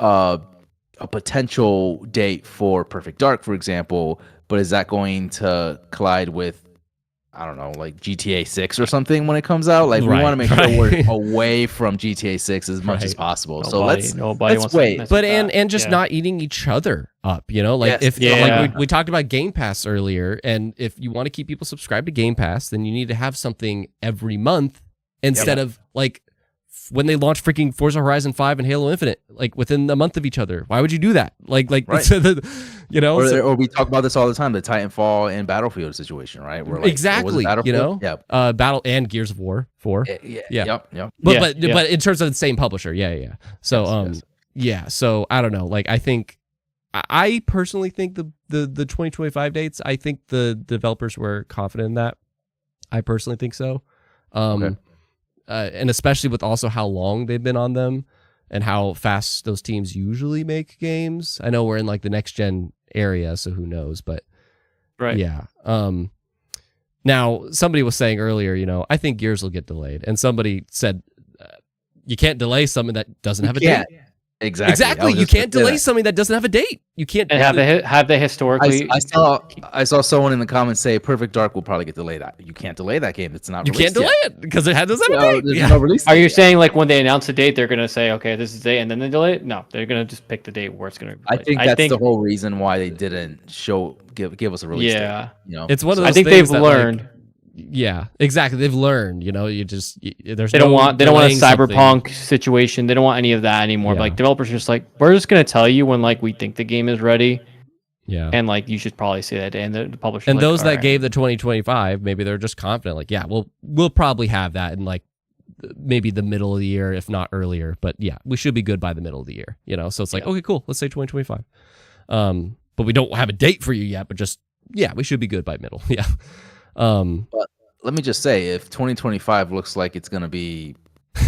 a potential date for Perfect Dark, for example, but is that going to collide with, I don't know, like GTA 6 or something when it comes out? Like, we want to make sure we're away from GTA 6 as much as possible. So let's wait. But and just not eating each other up, like like we talked about Game Pass earlier, and if you want to keep people subscribed to Game Pass, then you need to have something every month instead of like when they launched freaking Forza Horizon 5 and Halo Infinite, like within a month of each other. Why would you do that? Like right. Or we talk about this all the time, the Titanfall and Battlefield situation, right? Where, like, exactly. Battle and Gears of War 4. Yep. But in terms of the same publisher, So so I don't know. Like, I personally think the 2025 dates, I think the developers were confident in that. I personally think so. And especially with also how long they've been on them and how fast those teams usually make games. I know we're in like the next gen area, so who knows, but yeah. Now somebody was saying earlier, I think Gears will get delayed, and somebody said you can't delay something that doesn't have a date. Exactly. You can't delay something that doesn't have a date. You can't. And have they historically? I saw someone in the comments say Perfect Dark will probably get delayed. You can't delay that game. It's not. You can't delay it because it doesn't have a date. There's no release date. Are you saying like when they announce a date, they're gonna say, okay, this is the date, and then they delay it? No, they're gonna just pick the date where it's gonna. I think that's the whole reason why they didn't give us a release date. Yeah, it's one of those. I think they've learned. Yeah, exactly. They've learned. They don't want a cyberpunk situation. They don't want any of that anymore. But, like, developers are just like, we're just gonna tell you when like we think the game is ready. Yeah, and like you should probably say that. And the publisher and those that gave the 2025, maybe they're just confident. Like, yeah, we'll probably have that in like maybe the middle of the year, if not earlier. But yeah, we should be good by the middle of the year. So it's like, okay, cool. Let's say 2025. But we don't have a date for you yet. But just we should be good by middle. Yeah. But let me just say, if 2025 looks like it's going to be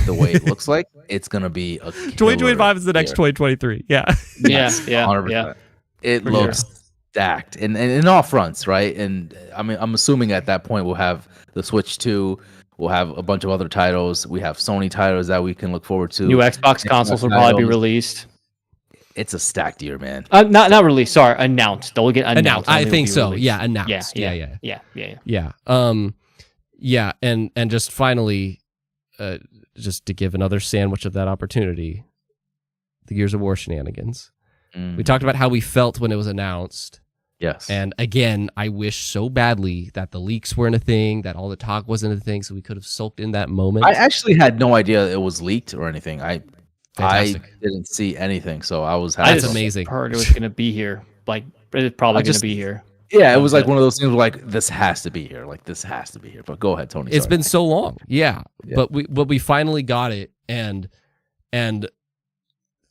the way it looks like, it's going to be a 2025 is the next 2023. Yeah. 100%. It looks stacked and in all fronts, right? And I mean, I'm assuming at that point we'll have the Switch 2, we'll have a bunch of other titles, we have Sony titles that we can look forward to. New Xbox consoles will probably be released. It's a stacked year, man. Not released. Sorry, announced. They'll get announced. I think so. Released. Yeah, announced. Yeah. And just finally, just to give another sandwich of that opportunity, the Gears of War shenanigans. We talked about how we felt when it was announced. Yes. And again, I wish so badly that the leaks weren't a thing, that all the talk wasn't a thing, so we could have sulked in that moment. I actually had no idea it was leaked or anything. I didn't see anything, so I was happy. That's amazing. Heard it was going to be here. like it's probably going to be here. Yeah, it was like one of those things where like this has to be here. Like this has to be here. But go ahead, Tony. It's been so long. Yeah. But we finally got it, and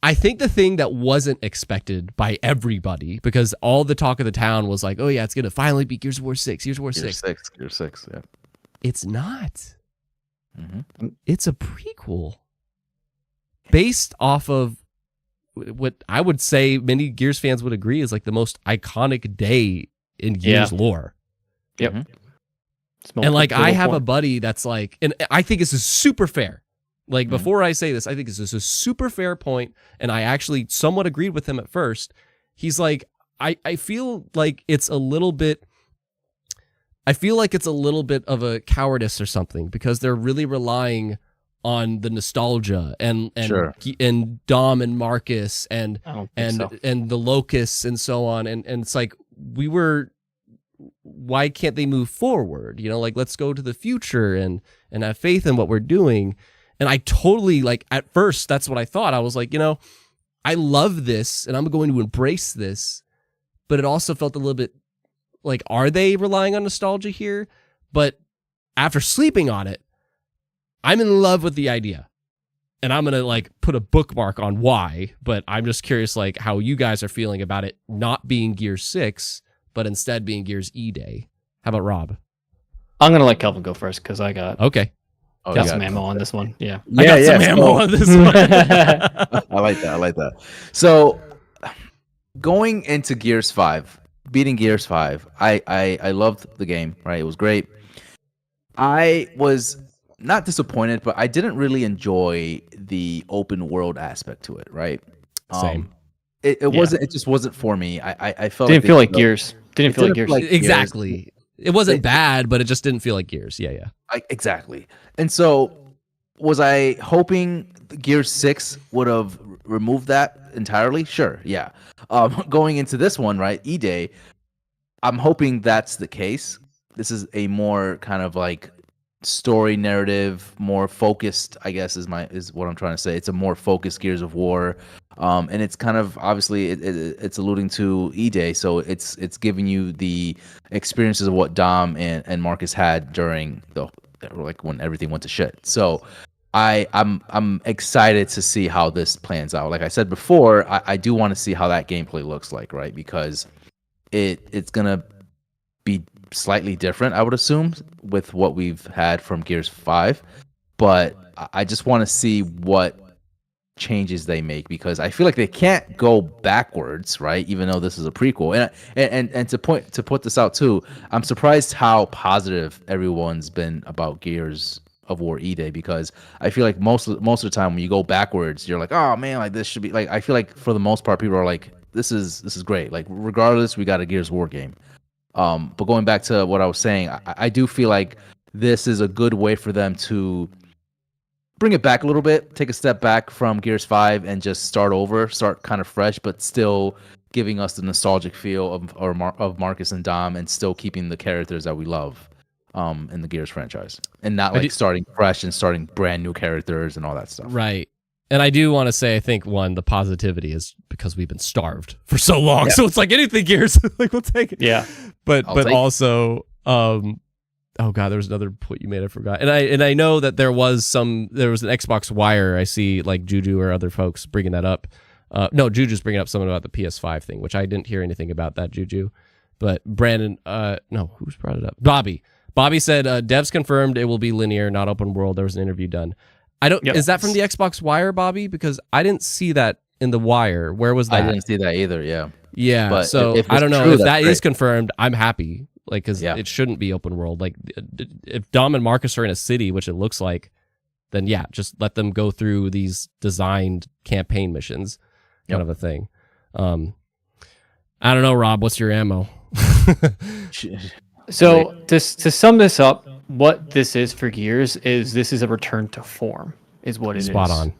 I think the thing that wasn't expected by everybody, because all the talk of the town was like, oh yeah, it's gonna finally be Gears of War 6, Gears of War 6. Gears 6, yeah. It's not. Mm-hmm. It's a prequel based off of what I would say many Gears fans would agree is like the most iconic day in Gears lore. Yep. Mm-hmm. And like I have a buddy that's like, and I think this is super fair. Like before I say this, I think this is a super fair point, and I actually somewhat agreed with him at first. He's like, I feel like it's a little bit of a cowardice or something, because they're really relying on the nostalgia and Dom and Marcus and the locusts and so on, and it's like why can't they move forward? You know, like let's go to the future and have faith in what we're doing. And I totally, like, at first that's what I thought. I was like, you know, I love this and I'm going to embrace this, but it also felt a little bit like, are they relying on nostalgia here? But after sleeping on it, I'm in love with the idea, and I'm going to like put a bookmark on why, but I'm just curious like how you guys are feeling about it not being Gears 6, but instead being Gears E Day. How about Rob? I'm going to let Kelvin go first because I got some ammo on this one. Yeah. I got some ammo on this one. I like that. So going into Gears 5, beating Gears 5, I loved the game, right? It was great. I was not disappointed, but I didn't really enjoy the open world aspect to it, right? Same. It wasn't. It just wasn't for me. I felt didn't feel like Gears. Didn't feel like Gears. Exactly. It wasn't bad, but it just didn't feel like Gears. Yeah. Exactly. And so, was I hoping Gears 6 would have removed that entirely? Sure. Yeah. Going into this one, right? E Day. I'm hoping that's the case. This is a more kind of like story narrative, more focused, I guess is what I'm trying to say. It's a more focused Gears of War, and it's kind of obviously it's alluding to E Day, so it's giving you the experiences of what Dom and Marcus had during like when everything went to shit. So I'm excited to see how this plans out. Like I said before, I do want to see how that gameplay looks like, right? Because it's gonna be slightly different, I would assume, with what we've had from Gears 5, but I just want to see what changes they make, because I feel like they can't go backwards, right? Even though this is a prequel, and to put this out too, I'm surprised how positive everyone's been about Gears of War E Day, because I feel like most of the time when you go backwards, you're like, oh man, like this should be like. I feel like for the most part, people are like, this is great. Like regardless, we got a Gears of War game. But going back to what I was saying, I do feel like this is a good way for them to bring it back a little bit, take a step back from Gears 5 and just start kind of fresh, but still giving us the nostalgic feel of Marcus and Dom, and still keeping the characters that we love in the Gears franchise, and not like starting fresh and starting brand new characters and all that stuff. Right. And I do want to say, I think, one, the positivity is because we've been starved for so long. Yeah. So it's like anything Gears, like we'll take it. Yeah. But also, oh God, there was another point you made, I forgot. And I know that there was an Xbox Wire. I see like Juju or other folks bringing that up. No, Juju's bringing up something about the PS5 thing, which I didn't hear anything about that, Juju. But Brandon, no, who's brought it up? Bobby said, devs confirmed it will be linear, not open world. There was an interview done. Is that from the Xbox Wire, Bobby? Because I didn't see that in the Wire. Where was that? I didn't see that either. Yeah. Yeah. But so I don't know if that is confirmed. I'm happy, like, because it shouldn't be open world. Like, if Dom and Marcus are in a city, which it looks like, then yeah, just let them go through these designed campaign missions, kind of a thing. I don't know, Rob. What's your ammo? So to sum this up, what this is for Gears is this is a return to form, is what it is. Spot on.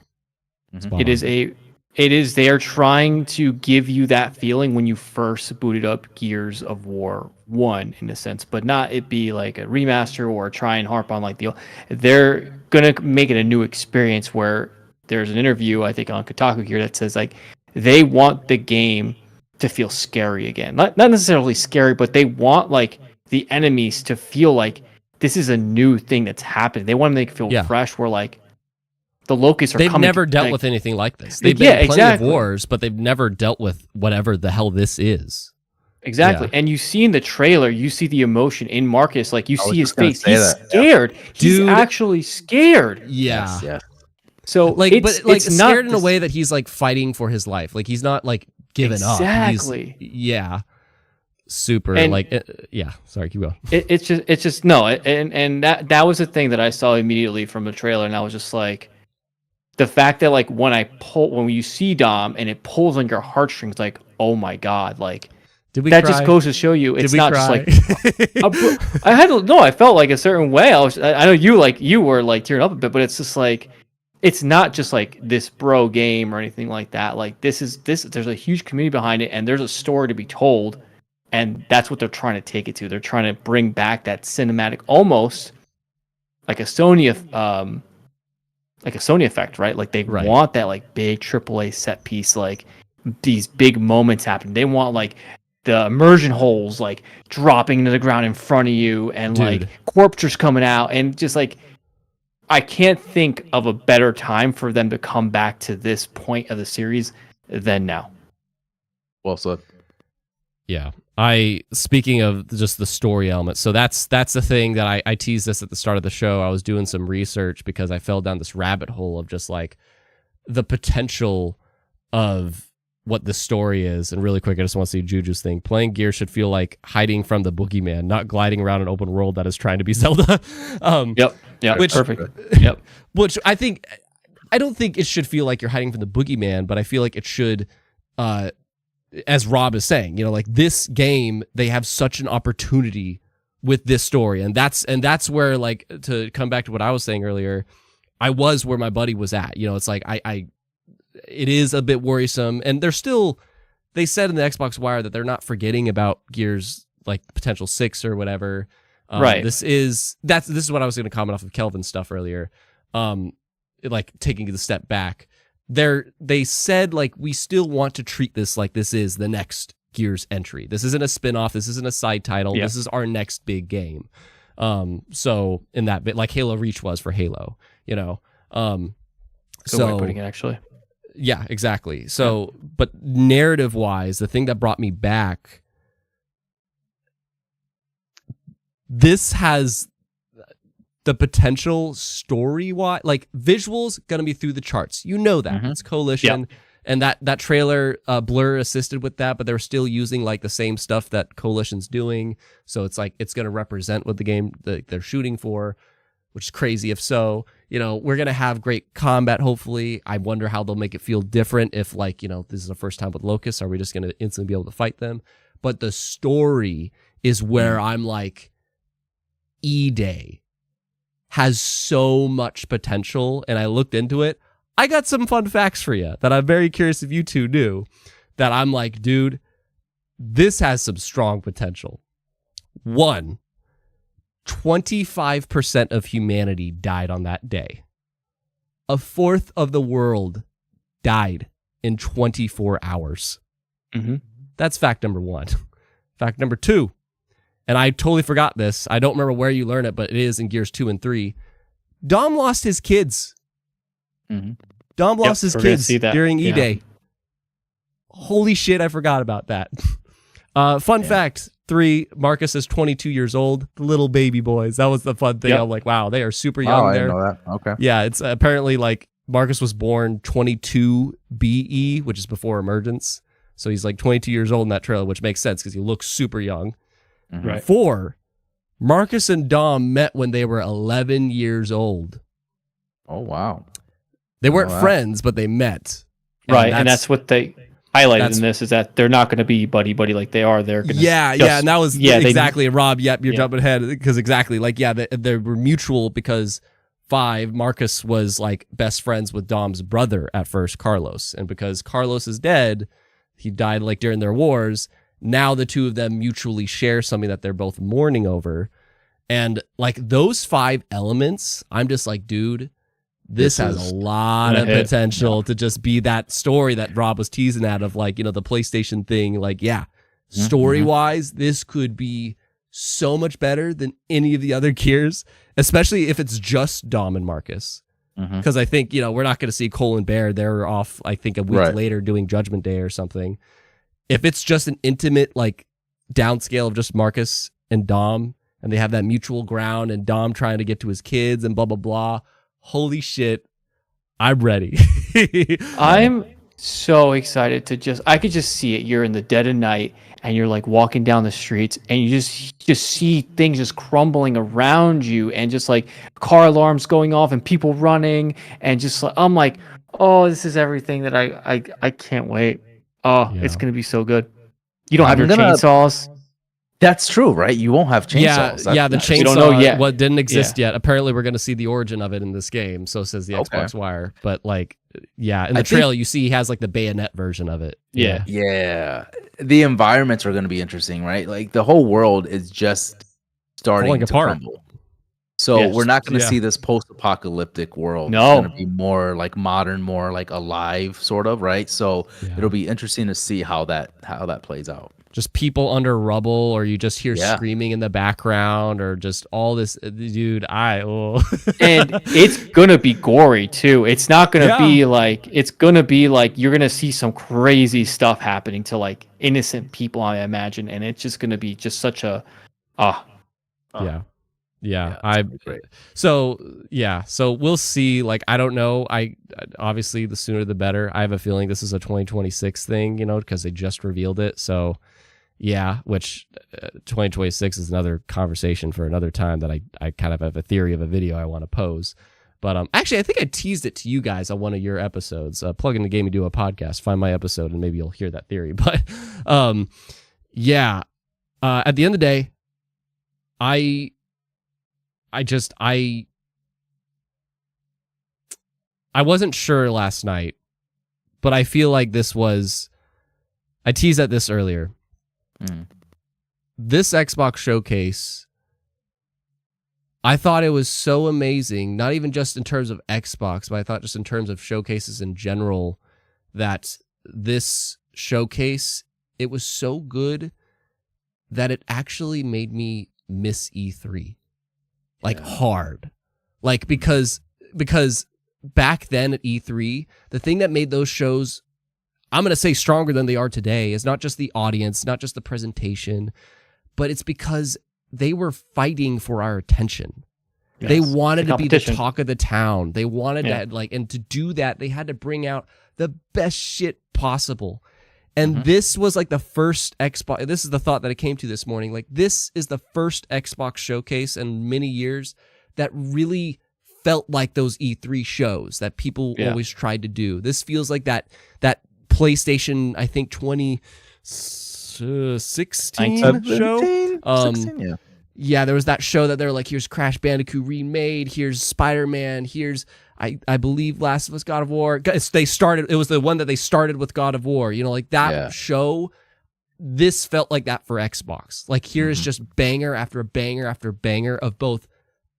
They are trying to give you that feeling when you first booted up Gears of War 1 in a sense, but not it be like a remaster or try and harp on like they're going to make it a new experience, where there's an interview, I think on Kotaku here, that says like they want the game to feel scary again. Not necessarily scary, but they want like the enemies to feel like this is a new thing that's happening. They want to make it feel fresh. Where like the locusts are They've coming. never dealt with anything like this. They've been in plenty of wars, but they've never dealt with whatever the hell this is. Exactly. And you see in the trailer, you see the emotion in Marcus. Like you see his face. He's scared. He's actually scared. Yeah. Yes. So like, but like it's scared in a way that he's like fighting for his life. Like he's not like giving up. Exactly. Super. And Sorry, keep going. It's just no. And that was the thing that I saw immediately from the trailer, and I was just like, the fact that like when you see Dom and it pulls on your heartstrings, like, oh my god, like. Did we that cry? Just goes to show you it's not cry? Just like I felt like a certain way. I know you were like tearing up a bit, but it's just like it's not just like this bro game or anything like that. Like this there's a huge community behind it, and there's a story to be told, and that's what they're trying to take it to. They're trying to bring back that cinematic, almost like a Sony effect, right? Like they want that like big AAA set piece, like these big moments happen. They want like the immersion holes like dropping into the ground in front of you, and like corpses coming out, and just like I can't think of a better time for them to come back to this point of the series than now. Well said. Yeah. Speaking of just the story element, so that's the thing that I teased this at the start of the show. I was doing some research because I fell down this rabbit hole of just like the potential of what the story is. And really quick, I just want to see Juju's thing. Playing Gears should feel like hiding from the boogeyman, not gliding around an open world that is trying to be Zelda. Perfect. Yep. Which I don't think it should feel like you're hiding from the boogeyman, but I feel like it should, as Rob is saying, like this game, they have such an opportunity with this story. And that's where, like, to come back to what I was saying earlier, I was where my buddy was at. It's like, it is a bit worrisome, and they said in the Xbox Wire that they're not forgetting about Gears, like potential 6 or whatever. Right. This is what I was going to comment off of Kelvin's stuff earlier. Like taking the step back, they said like we still want to treat this like this is the next Gears entry. This isn't a spin-off. This isn't a side title. This is our next big game. So in that bit, like Halo Reach was for Halo, Good way of putting it, actually. Yeah, exactly. So, but narrative-wise, the thing that brought me back, this has the potential story-wise, like visuals, gonna be through the charts. You know that. It's Coalition, and that trailer, Blur assisted with that, but they're still using like the same stuff that Coalition's doing. So it's like it's gonna represent what the game that they're shooting for, which is crazy if so. We're going to have great combat, hopefully. I wonder how they'll make it feel different if, like, this is the first time with Locusts. Are we just going to instantly be able to fight them? But the story is where I'm like, E Day has so much potential, and I looked into it. I got some fun facts for you that I'm very curious if you two knew, that I'm like, dude, this has some strong potential. 1, 25% of humanity died on that day. 1/4 of the world died in 24 hours. That's fact number 1. Fact number 2, and I totally forgot this. I don't remember where you learn it, but it is in Gears 2 and 3. Dom lost his kids. Dom lost his kids during E Day. Holy shit, I forgot about that. Fun fact. 3, Marcus is 22 years old. The little baby boys. That was the fun thing. I'm like, wow, they are super young. I didn't know that. Okay. Yeah, it's apparently like Marcus was born 22 BE, which is before emergence. So he's like 22 years old in that trailer, which makes sense because he looks super young. Right. 4, Marcus and Dom met when they were 11 years old. Oh, wow. They weren't friends, but they met. And that's what they highlighted in this, is that they're not going to be buddy like they are. They're going to and that was exactly Rob. Yep, you're jumping ahead because exactly they were mutual because 5, Marcus was like best friends with Dom's brother at first, Carlos, and because Carlos is dead, he died like during their wars. Now the two of them mutually share something that they're both mourning over, and like those 5 elements, I'm just like, dude, this has a lot of potential to just be that story that Rob was teasing at of like, the PlayStation thing. Like, story-wise, this could be so much better than any of the other Gears, especially if it's just Dom and Marcus. Because I think, we're not going to see Cole and Bear. They're off, I think, a week later doing Judgment Day or something. If it's just an intimate, like, downscale of just Marcus and Dom, and they have that mutual ground, and Dom trying to get to his kids and blah, blah, blah. Holy shit. I'm ready. I'm so excited I could just see it. You're in the dead of night, and you're like walking down the streets, and you just see things just crumbling around you, and just like car alarms going off and people running, and just like, I'm like, oh, this is everything that I can't wait. Oh, it's gonna be so good. You don't have your chainsaws. That's true, right? You won't have chainsaws. The chainsaw we don't know yet. Didn't exist yet. Apparently, we're going to see the origin of it in this game. So says the Xbox Wire. But like, in the trailer, you see he has like the bayonet version of it. Yeah. The environments are going to be interesting, right? Like the whole world is just starting to crumble. So we're not going to see this post-apocalyptic world. No. It's going to be more like modern, more like alive, sort of, right? So it'll be interesting to see how that plays out. Just people under rubble, or you just hear screaming in the background, or just all this, dude. And it's gonna be gory too. It's not gonna be like. It's gonna be like you're gonna see some crazy stuff happening to like innocent people, I imagine, and it's just gonna be just such a. So we'll see. Like, I don't know. Obviously the sooner the better. I have a feeling this is a 2026 thing, because they just revealed it. So. Yeah, which 2026 is another conversation for another time that I kind of have a theory of a video I want to pose. But actually, I think I teased it to you guys on one of your episodes. Plug in the Game and Do a Podcast, find my episode, and maybe you'll hear that theory. But at the end of the day, I wasn't sure last night, but I feel like I teased at this earlier. This Xbox showcase, I thought it was so amazing, not even just in terms of Xbox, but I thought just in terms of showcases in general, that this showcase, it was so good that it actually made me miss E3. Like hard. Like because back then at E3, the thing that made those shows, I'm going to say, stronger than they are today is not just the audience, not just the presentation, but it's because they were fighting for our attention. Yes, they wanted to be the talk of the town. They wanted to and to do that, they had to bring out the best shit possible. And this was like the first Xbox. This is the thought that I came to this morning. Like, this is the first Xbox showcase in many years that really felt like those E3 shows that people always tried to do. This feels like that PlayStation, I think 2016 show. 16, there was that show that they're like, here's Crash Bandicoot remade, here's Spider-Man, here's I believe Last of Us, God of War. It was the one that they started with God of War. Like that show. This felt like that for Xbox. Like, here's just banger after banger after banger of both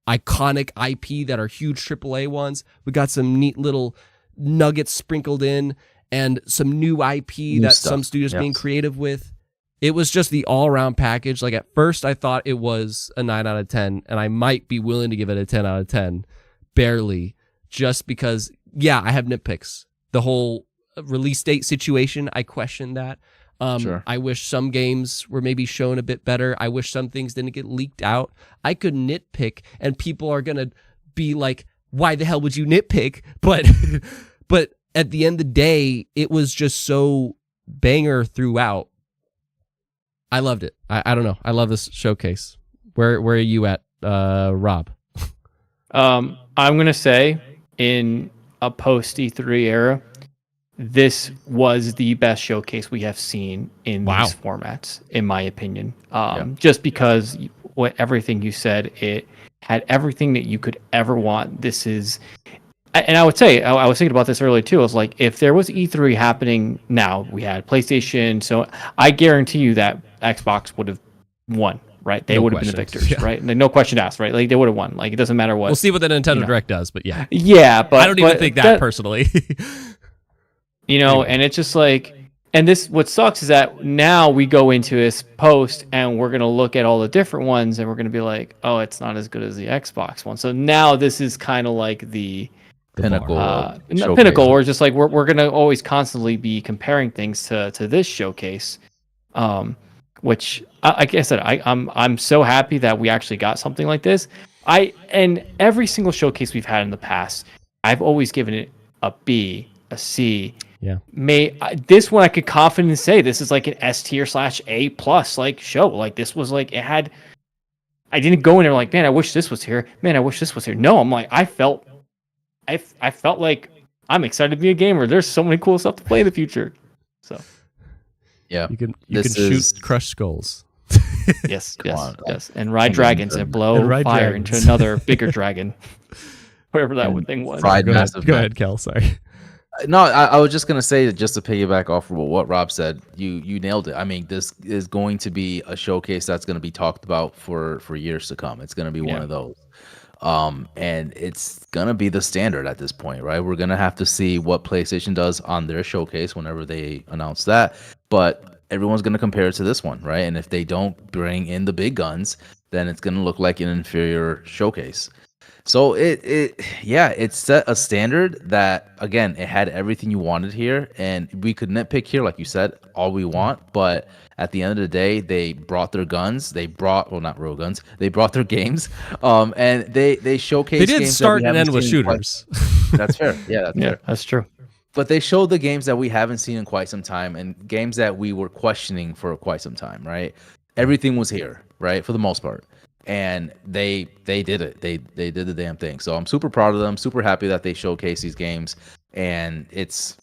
iconic IP that are huge AAA ones. We got some neat little nuggets sprinkled in, and some new IP that some studios being creative with. It was just the all-around package. Like, at first, I thought it was a 9 out of 10, and I might be willing to give it a 10 out of 10, barely, just because, I have nitpicks. The whole release date situation, I question that. I wish some games were maybe shown a bit better. I wish some things didn't get leaked out. I could nitpick, and people are going to be like, why the hell would you nitpick? But at the end of the day, it was just so banger throughout. I loved it. I don't know. I love this showcase. Where are you at, Rob? I'm going to say, in a post E3 era, this was the best showcase we have seen in these formats, in my opinion. Just because everything you said, it had everything that you could ever want. This is... And I would say, I was thinking about this earlier too. I was like, if there was E3 happening now, we had PlayStation, so I guarantee you that Xbox would have won right? They No would have been the questions. victors, Yeah. right? Like, no question asked, right? Like they would have won. Like it doesn't matter what. We'll see what the Nintendo you know. Direct does, but yeah. Yeah, but I don't even think that personally. Anyway. And it's just like, and this what sucks is that now we go into this post and we're gonna look at all the different ones and we're gonna be like, oh, it's not as good as the Xbox one. So now this is kind of like the Pinnacle. not showcase. pinnacle, or just like we're gonna always constantly be comparing things to this showcase, which like I said, I'm so happy that we actually got something like this. And every single showcase we've had in the past, I've always given it a B, a C. Yeah. This one I could confidently say this is like an S tier / A plus like show. Like this was like it had. I didn't go in there like, man, I wish this was here. Man, I wish this was here. No, I'm like I felt like I'm excited to be a gamer. There's so many cool stuff to play in the future. So Yeah. You can This shoot is- crushed skulls. yes, on. and ride dragons and blow And ride fire dragons. into another bigger dragon, whatever that thing was. fried Go ahead, massive. go ahead, Kel. Sorry. No, I was just gonna say that just to piggyback off of what Rob said, you nailed it. I mean, this is going to be a showcase that's going to be talked about for years to come. It's going to be one of those, and it's gonna be the standard at this point, right? We're gonna have to see what PlayStation does on their showcase whenever they announce that, but everyone's gonna compare it to this one, right? And if they don't bring in the big guns, then it's gonna look like an inferior showcase. So it set a standard that, again, it had everything you wanted here, and we could nitpick here, like you said, all we want, but at the end of the day, they brought their guns. They brought, well, not real guns. They brought their games, and they showcased. They did games start that and we end haven't with seen in quite- shooters. That's fair. Yeah, that's fair. That's true. But they showed the games that we haven't seen in quite some time, and games that we were questioning for quite some time, right? Everything was here, right, for the most part. And they did it. They did the damn thing. So I'm super proud of them. Super happy that they showcase these games. And it's,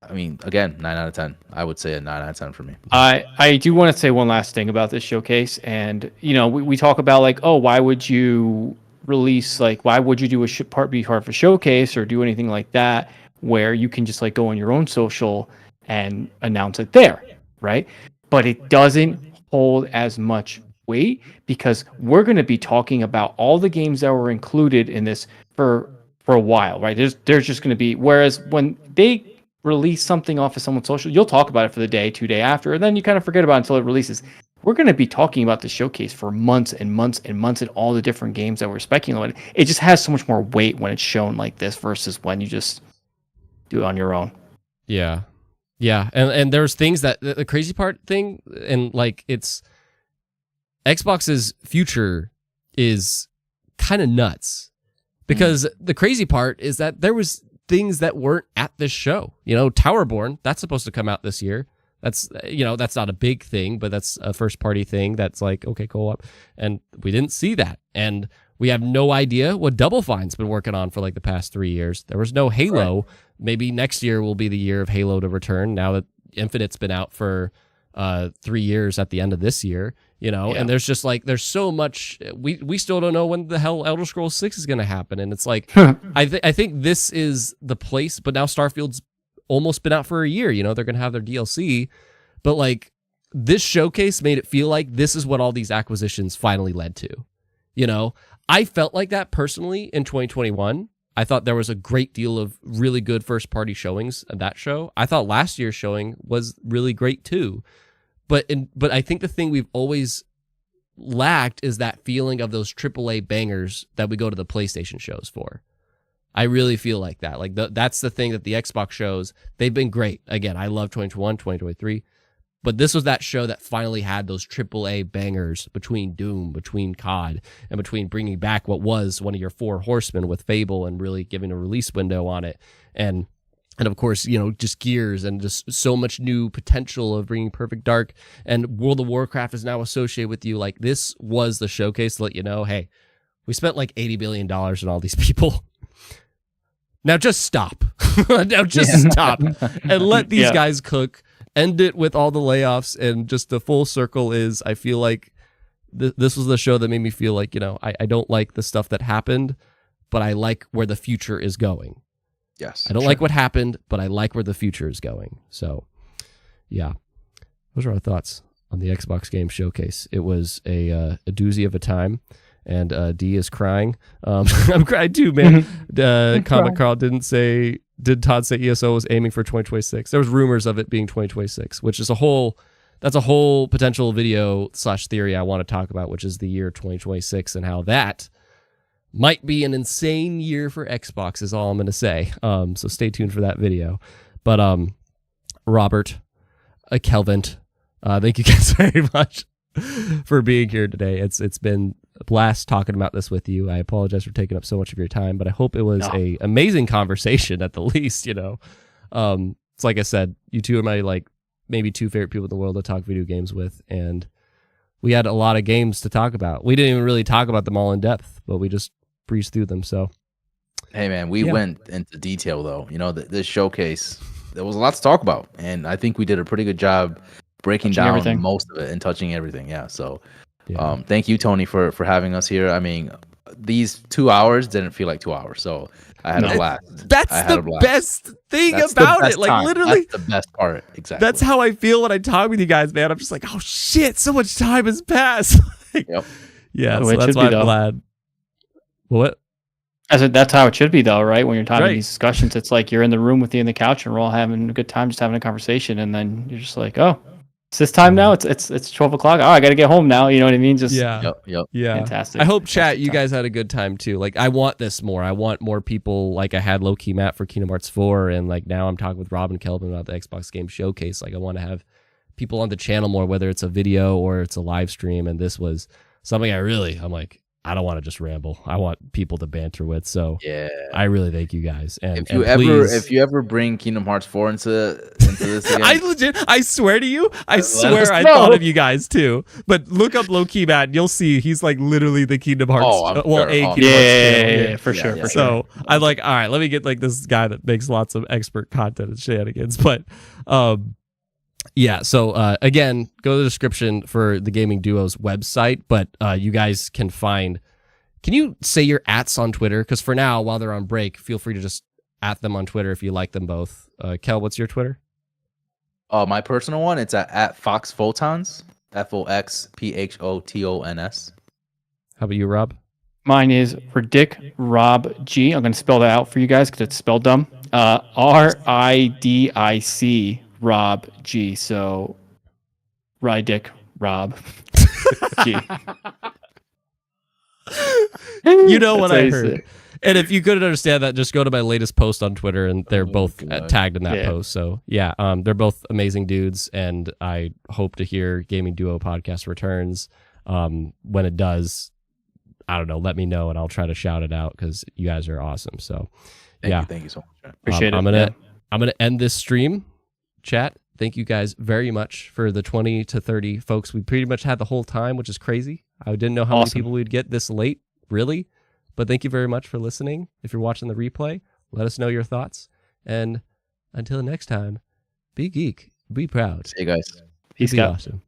I mean, again, 9 out of 10. I would say a 9 out of 10 for me. I do want to say one last thing about this showcase, and we talk about like, oh, why would you release, like, why would you do a be part of a showcase or do anything like that where you can just like go on your own social and announce it there, right? But it doesn't hold as much weight because we're going to be talking about all the games that were included in this for a while, right? There's just going to be, whereas when they release something off of someone's social, you'll talk about it for the day, 2 day after, and then you kind of forget about it until it releases. We're going to be talking about the showcase for months and months and months and all the different games that we're speculating. It just has so much more weight when it's shown like this versus when you just do it on your own. Yeah. And there's things that the crazy part thing, and like it's Xbox's future is kind of nuts because the crazy part is that there was things that weren't at this show. Towerborn, that's supposed to come out this year. That's that's not a big thing, but that's a first party thing that's like, okay, co-op. And we didn't see that. And we have no idea what Double Fine's been working on for like the past 3 years. There was no Halo. Right. Maybe next year will be the year of Halo to return now that Infinite's been out for 3 years at the end of this year, and there's just like, there's so much, we still don't know when the hell Elder Scrolls 6 is going to happen. And it's like, I think this is the place, but now Starfield's almost been out for a year, they're going to have their DLC, but like this showcase made it feel like this is what all these acquisitions finally led to, I felt like that personally in 2021. I thought there was a great deal of really good first party showings at that show. I thought last year's showing was really great too. But I think the thing we've always lacked is that feeling of those AAA bangers that we go to the PlayStation shows for. I really feel like that. Like that's the thing that the Xbox shows, they've been great. Again, I love 2021, 2023. But this was that show that finally had those AAA bangers between Doom, between COD, and between bringing back what was one of your 4 horsemen with Fable and really giving a release window on it. And of course, just Gears and just so much new potential of bringing Perfect Dark, and World of Warcraft is now associated with you. Like this was the showcase to let you know, hey, we spent like $80 billion on all these people. Now just stop. Stop and let these guys cook. End it with all the layoffs, and just the full circle is, I feel like this was the show that made me feel like, I don't like the stuff that happened, but I like where the future is going. Yes. I don't like what happened, but I like where the future is going. So, yeah. Those are our thoughts on the Xbox Game Showcase. It was a doozy of a time, and D is crying. I'm crying too, man. Comic Carl did Todd say ESO was aiming for 2026? There was rumors of it being 2026, which is that's a whole potential video / theory I want to talk about, which is the year 2026 and how that might be an insane year for Xbox is all I'm going to say. So stay tuned for that video. But Robert, Kelvin, thank you guys very much for being here today. It's been a blast talking about this with you. I apologize for taking up so much of your time, but I hope it was a amazing conversation at the least. It's like I said, you two are my maybe two favorite people in the world to talk video games with, and we had a lot of games to talk about. We didn't even really talk about them all in depth, but we just breezed through them. So, hey man, we went into detail though. This showcase, there was a lot to talk about, and I think we did a pretty good job breaking down everything. Most of it and touching everything. Yeah. So, thank you, Tony, for having us here. I mean, these 2 hours didn't feel like 2 hours, so I had a blast. That's the best thing about it. Literally, that's the best part. Exactly. That's how I feel when I talk with you guys, man. I'm just like, oh shit, so much time has passed. Yep. Yeah, so that's why I'm glad. What? I said that's how it should be, though, right? When you're talking these discussions, it's like you're in the room with you on the couch, and we're all having a good time, just having a conversation, and then you're just like, oh. It's this time now. It's 12 o'clock. Oh, I got to get home now. You know what I mean? Just Yep. Fantastic. I hope chat. You guys had a good time too. I want this more. I want more people. I had low key Matt for Kingdom Hearts 4, and now I'm talking with Rob and Kelvin about the Xbox Game Showcase. I want to have people on the channel more, whether it's a video or it's a live stream. And this was something I'm like, I don't want to just ramble. I want people to banter with. So I really thank you guys. And if you ever bring Kingdom Hearts 4 into this again, I swear to you, I thought of you guys too. But look up Low Key Matt, and you'll see he's literally the Kingdom Hearts. Kingdom Hearts. Yeah, for sure. So I'm like, all right, let me get this guy that makes lots of expert content and shenanigans. But so again, go to the description for the Gaming Duo's website, but you guys can find. Can you say your ats on Twitter? Because for now, while they're on break, feel free to just at them on Twitter if you like them both. Kel, what's your Twitter? My personal one, it's at Fox Photons, FOXPHOTONS. How about you, Rob? Mine is Ridic Rob G. I'm going to spell that out for you guys because it's spelled dumb. RIDIC Rob G. So Ridic Rob G. You know what I heard. And if you couldn't understand that, just go to my latest post on Twitter, and they're both tagged in that post. So they're both amazing dudes, and I hope to hear Gaming Duo podcast returns. When it does, I don't know, let me know, and I'll try to shout it out because you guys are awesome. So thank you so much. Appreciate it. I'm gonna end this stream. Chat, thank you guys very much for the 20 to 30 folks we pretty much had the whole time, which is crazy. I didn't know how many people we'd get this late, really. But thank you very much for listening. If you're watching the replay, let us know your thoughts. And until next time, be geek, be proud. See you guys. Peace be out. awesome.